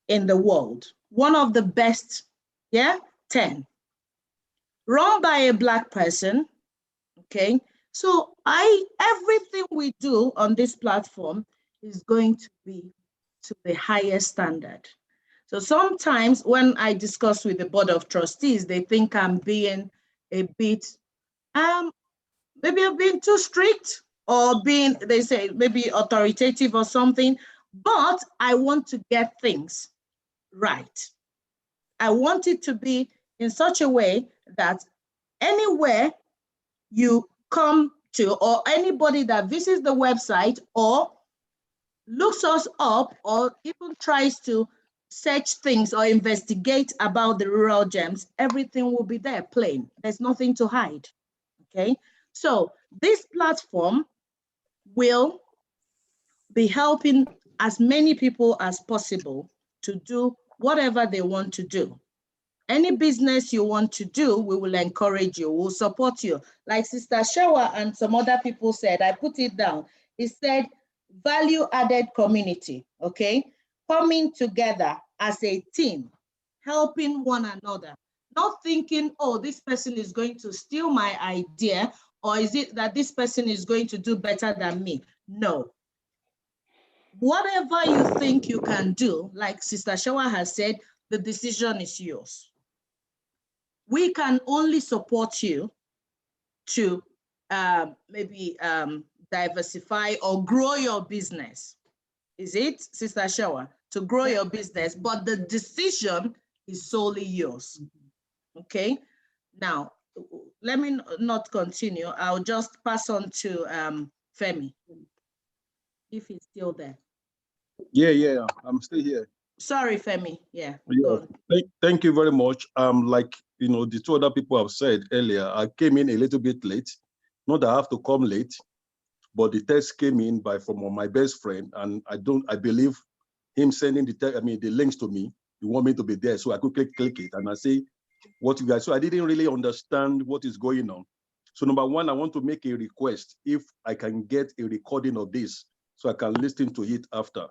in the world. One of the best, 10. Run by a Black person, okay? So everything we do on this platform is going to be to the highest standard. So sometimes when I discuss with the Board of Trustees, they think I'm being a bit, maybe I'm being too strict, or being, they say, maybe authoritative or something, but I want to get things right. I want it to be in such a way that anywhere you come to, or anybody that visits the website or looks us up or even tries to search things or investigate about the Rural Gems, everything will be there plain. There's nothing to hide, okay? So this platform will be helping as many people as possible to do whatever they want to do. Any business you want to do, we will encourage you, we'll support you. Like Sister Shewa and some other people said, I put it down. It said value-added community, okay? Coming together as a team, helping one another. Not thinking, oh, this person is going to steal my idea, or is it that this person is going to do better than me? No. Whatever you think you can do, like Sister Shewa has said, the decision is yours. We can only support you to maybe diversify or grow your business. Is it, Sister Shewa? To grow your business, but the decision is solely yours. Okay? Now, let me not continue. I'll just pass on to Femi, if he's still there. Yeah, I'm still here. Sorry, Femi. Yeah. Thank you very much. Like the two other people have said earlier, I came in a little bit late. Not that I have to come late, but the text came in from my best friend, and I believe him sending the links to me. He want me to be there, so I could click it, and I say what you guys. So I didn't really understand what is going on. So number one, I want to make a request if I can get a recording of this, so I can listen to it after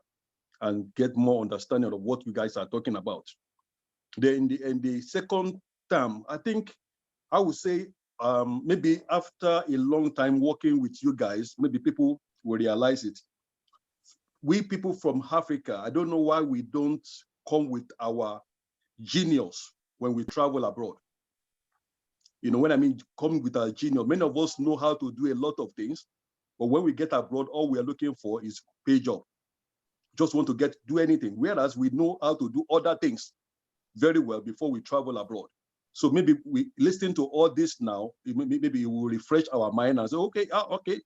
and get more understanding of what you guys are talking about. Then in the second term, I think I would say maybe after a long time working with you guys, maybe people will realize it. We people from Africa, I don't know why we don't come with our genius when we travel abroad. You know, when I mean come with our genius, many of us know how to do a lot of things, but when we get abroad, all we are looking for is pay job. Just want to do anything, whereas we know how to do other things very well before we travel abroad. So maybe we listen to all this now, maybe it will refresh our mind and say, okay, okay,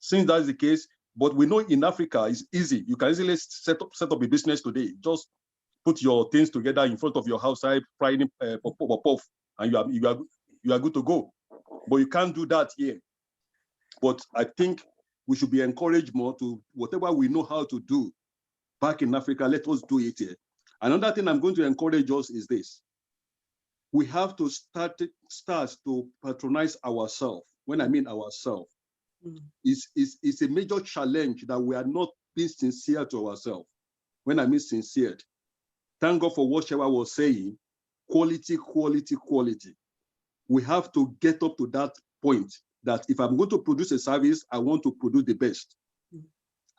since that's the case, but we know in Africa it's easy. You can easily set up a business today. Just put your things together in front of your house, frying puff, and you are good to go. But you can't do that here. But I think we should be encouraged more to whatever we know how to do back in Africa, let us do it here. Another thing I'm going to encourage us is this. We have to start to patronize ourselves. When I mean ourselves, it's a major challenge that we are not being sincere to ourselves. When I mean sincere, thank God for what Shewa was saying, quality, quality, quality. We have to get up to that point that if I'm going to produce a service, I want to produce the best.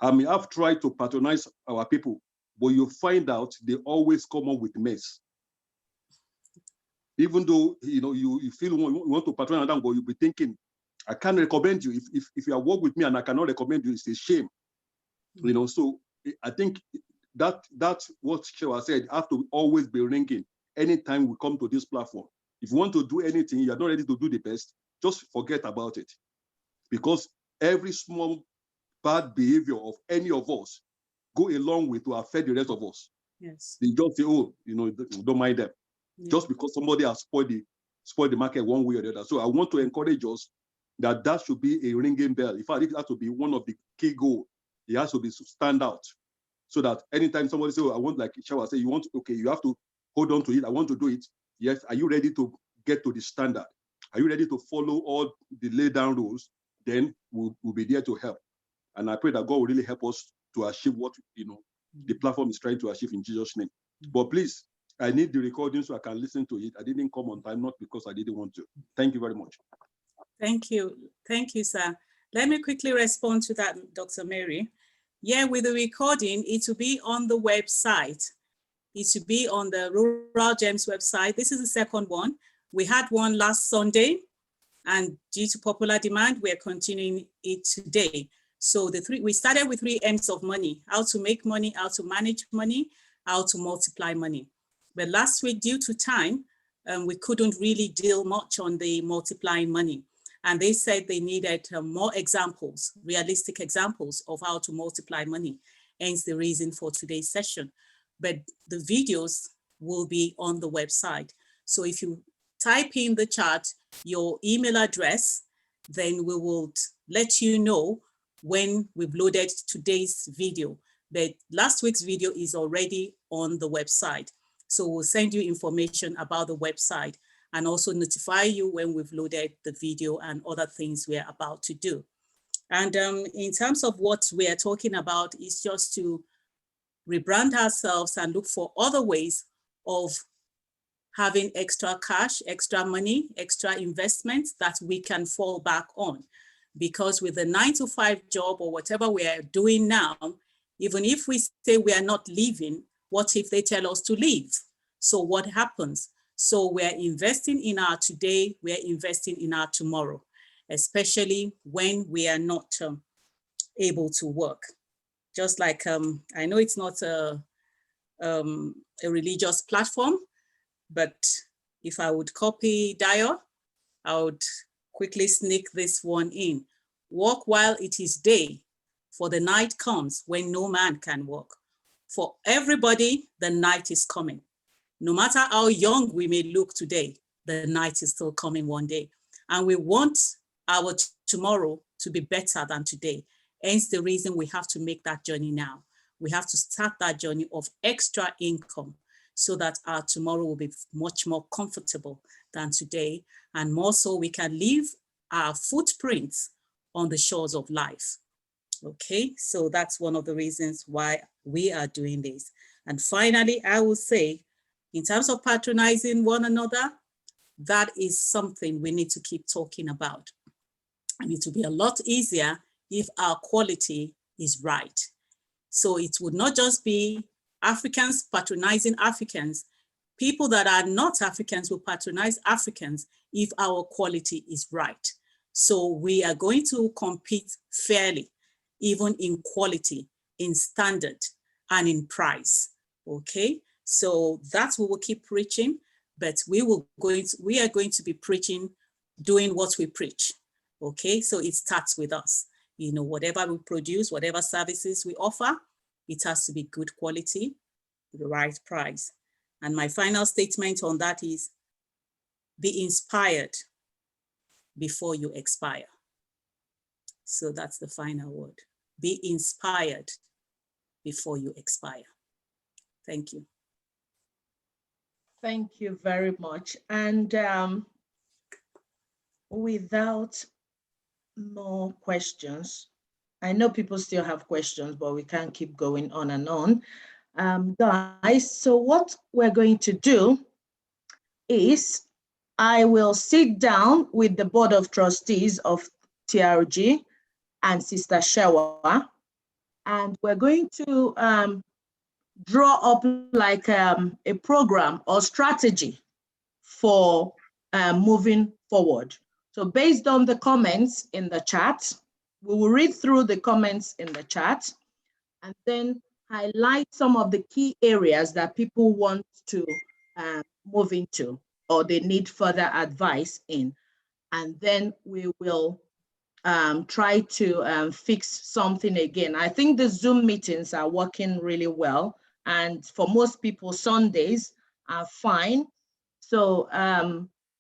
I may have tried to patronize our people, but you find out they always come up with mess. Even though you feel you want to patronize them, but you'll be thinking, I can't recommend you. If you are work with me and I cannot recommend you, it's a shame. So I think that's what Shewa said, have to always be ringing anytime we come to this platform. If you want to do anything, you're not ready to do the best, just forget about it. Because every small bad behavior of any of us go along with to affect the rest of us. Yes. They just say, oh, don't mind them. Yeah. Just because somebody has spoiled the market one way or the other. So I want to encourage us that should be a ringing bell. In fact, it has to be one of the key goals. It has to be stand out. So that anytime somebody says, oh, I want, like Shewa say, you have to hold on to it. I want to do it. Yes. Are you ready to get to the standard? Are you ready to follow all the laid down rules? Then we'll be there to help. And I pray that God will really help us to achieve what the platform is trying to achieve in Jesus' name. But please, I need the recording so I can listen to it. I didn't come on time, not because I didn't want to. Thank you very much. Thank you. Thank you, sir. Let me quickly respond to that, Dr. Mary. Yeah, with the recording, it will be on the website. It should be on the Rural Gems website. This is the second one. We had one last Sunday, and due to popular demand, we are continuing it today. So we started with 3 M's of money: how to make money, how to manage money, how to multiply money. But last week, due to time, we couldn't really deal much on the multiplying money. And they said they needed more examples, realistic examples of how to multiply money. Hence the reason for today's session. But the videos will be on the website. So if you type in the chat your email address, then we will let you know when we've loaded today's video. But last week's video is already on the website. So we'll send you information about the website and also notify you when we've loaded the video and other things we're about to do. And in terms of what we are talking about is just to rebrand ourselves and look for other ways of having extra cash, extra money, extra investments that we can fall back on. Because with the 9-to-5 job or whatever we are doing now, even if we say we are not leaving, what if they tell us to leave? So what happens? So we're investing in our today, we're investing in our tomorrow, especially when we are not able to work. Just like, I know it's not a religious platform, but if I would copy Dio, I would quickly sneak this one in. Walk while it is day, for the night comes when no man can walk. For everybody, the night is coming. No matter how young we may look today, the night is still coming one day. And we want our tomorrow to be better than today. Hence the reason we have to make that journey now. We have to start that journey of extra income so that our tomorrow will be much more comfortable than today. And more so we can leave our footprints on the shores of life. Okay, so that's one of the reasons why we are doing this. And finally, I will say, in terms of patronizing one another, that is something we need to keep talking about. And it will be a lot easier if our quality is right. So it would not just be Africans patronizing Africans. People that are not Africans will patronize Africans if our quality is right. So we are going to compete fairly, even in quality, in standard, and in price. Okay, so that's what we'll keep preaching, but we are going to be preaching, doing what we preach. Okay, so it starts with us. You know, whatever we produce, whatever services we offer, it has to be good quality, the right price. And my final statement on that is, be inspired before you expire. So that's the final word. Be inspired before you expire. Thank you. Thank you very much. And without more questions, I know people still have questions, but we can't keep going on and on. Guys, so what we're going to do is I will sit down with the Board of Trustees of TRG and Sister Shewa, and we're going to draw up like a program or strategy for moving forward. So based on the comments in the chat, we will read through the comments in the chat and then highlight some of the key areas that people want to move into or they need further advice in. And then we will try to fix something again. I think the Zoom meetings are working really well. And for most people, Sundays are fine. So,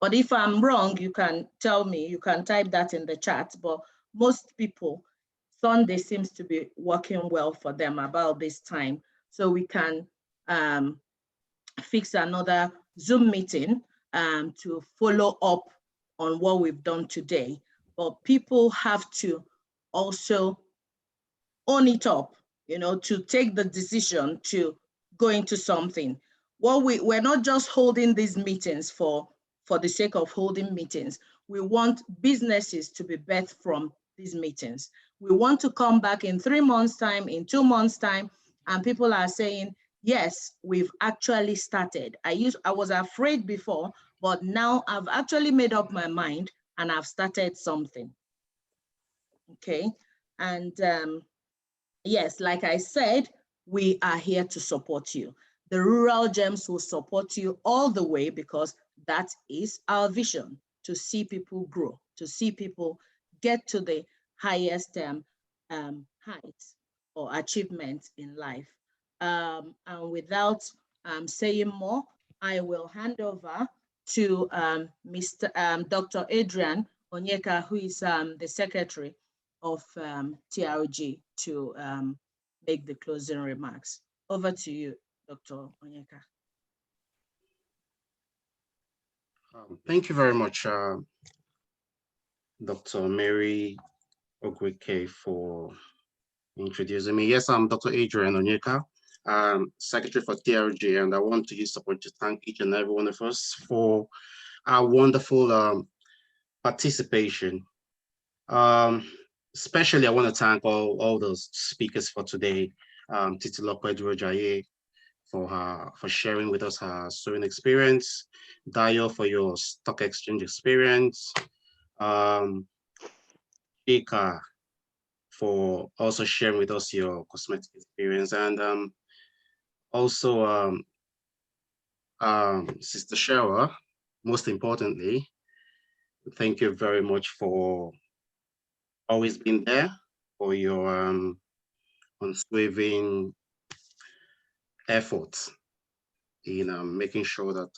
but if I'm wrong, you can tell me, you can type that in the chat. But most people, Sunday seems to be working well for them about this time. So we can fix another Zoom meeting to follow up on what we've done today. But people have to also own it up, you know, to take the decision to go into something. Well, we're not just holding these meetings for the sake of holding meetings. We want businesses to be birthed from these meetings. We want to come back in 3 months' time, in 2 months' time, and people are saying, yes, we've actually started. I was afraid before, but now I've actually made up my mind and I've started something. Okay, and yes, like I said, we are here to support you. The Rural Gems will support you all the way because that is our vision, to see people grow, to see people get to the highest heights or achievements in life. And without saying more, I will hand over to Dr. Adrian Onyeka, who is the secretary of TRG, to make the closing remarks. Over to you, Dr. Onyeka. Thank you very much, Dr. Mary Ogwike, for introducing me. Yes, I'm Dr. Adrian Onyeka, Secretary for TRG, and I want to use the opportunity to thank each and every one of us for our wonderful participation. Especially, I want to thank all those speakers for today. Titilope Durojaye for sharing with us her sewing experience, Dayo for your stock exchange experience, Ika for also sharing with us your cosmetic experience, and also Sister Shewa, most importantly, thank you very much for always being there, for your unswerving efforts in making sure that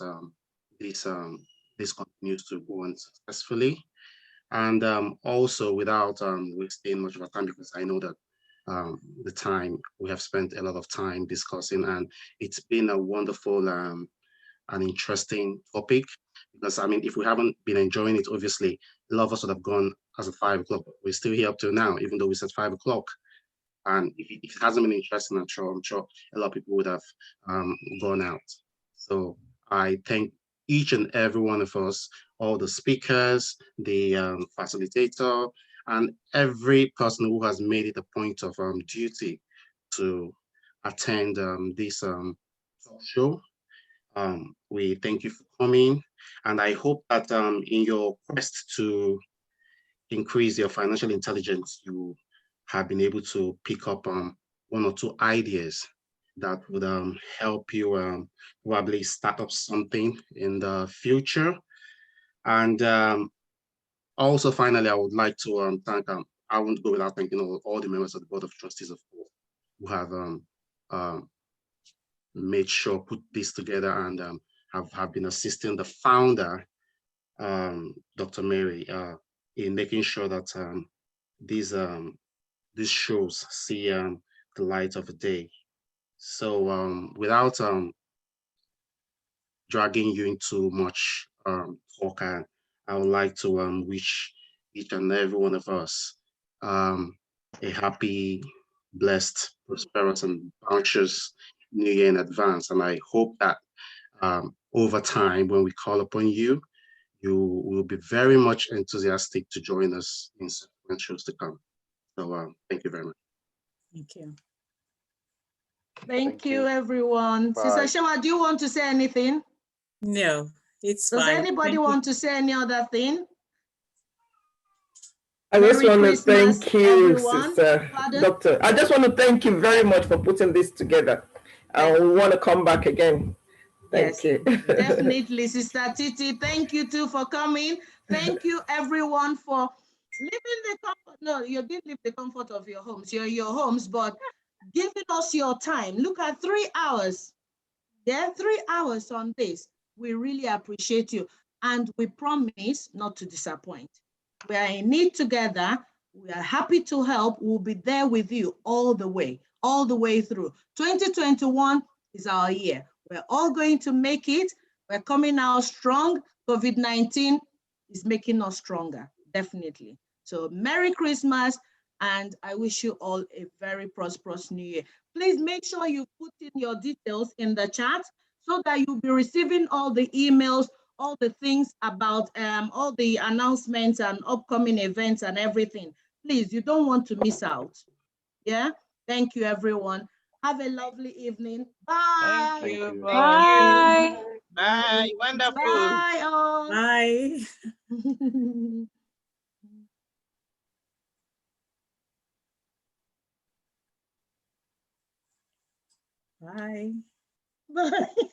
this continues to go on successfully, and also without wasting much of our time, because I know that the time we have spent a lot of time discussing, and it's been a wonderful and interesting topic. Because I mean, if we haven't been enjoying it, obviously a lot of us would have gone as of 5 o'clock. We're still here up till now, even though we said 5 o'clock. And if it hasn't been interesting, I'm sure a lot of people would have gone out. So I thank each and every one of us, all the speakers, the facilitator, and every person who has made it a point of duty to attend this talk show. We thank you for coming, and I hope that in your quest to increase your financial intelligence, you have been able to pick up one or two ideas that would help you probably start up something in the future. And also, finally, I would like to thank, I won't go without thanking all the members of the Board of Trustees, of course, who have made sure, put this together, and have been assisting the founder, Dr. Mary, in making sure that these shows see the light of the day. So without dragging you into much talk, I would like to wish each and every one of us a happy, blessed, prosperous, and bounteous New Year in advance. And I hope that over time, when we call upon you, you will be very much enthusiastic to join us in subsequent shows to come. So thank you very much. Thank you. Thank you, everyone. Bye. Sister Shewa, do you want to say anything? No, it's Does fine. anybody want to say any other thing? I just Merry want to Christmas, thank you, everyone. Sister Pardon? Doctor. I just want to thank you very much for putting this together. I want to come back again. Thank Yes, you. definitely, Sister Titi. Thank you too for coming. Thank you, everyone, for leaving the comfort. No, you didn't leave the comfort of your homes. You're in your homes, but giving us your time. Look at 3 hours. Yeah, 3 hours on this. We really appreciate you. And we promise not to disappoint. We are in it together. We are happy to help. We'll be there with you all the way through. 2021 is our year. We're all going to make it. We're coming out strong. COVID-19 is making us stronger, definitely. So Merry Christmas, and I wish you all a very prosperous New Year. Please make sure you put in your details in the chat so that you'll be receiving all the emails, all the things about all the announcements and upcoming events and everything. Please, you don't want to miss out. Yeah, thank you, everyone. Have a lovely evening. Bye. Thank you. Bye. Bye. Wonderful. Bye, all. Bye. Bye. Bye.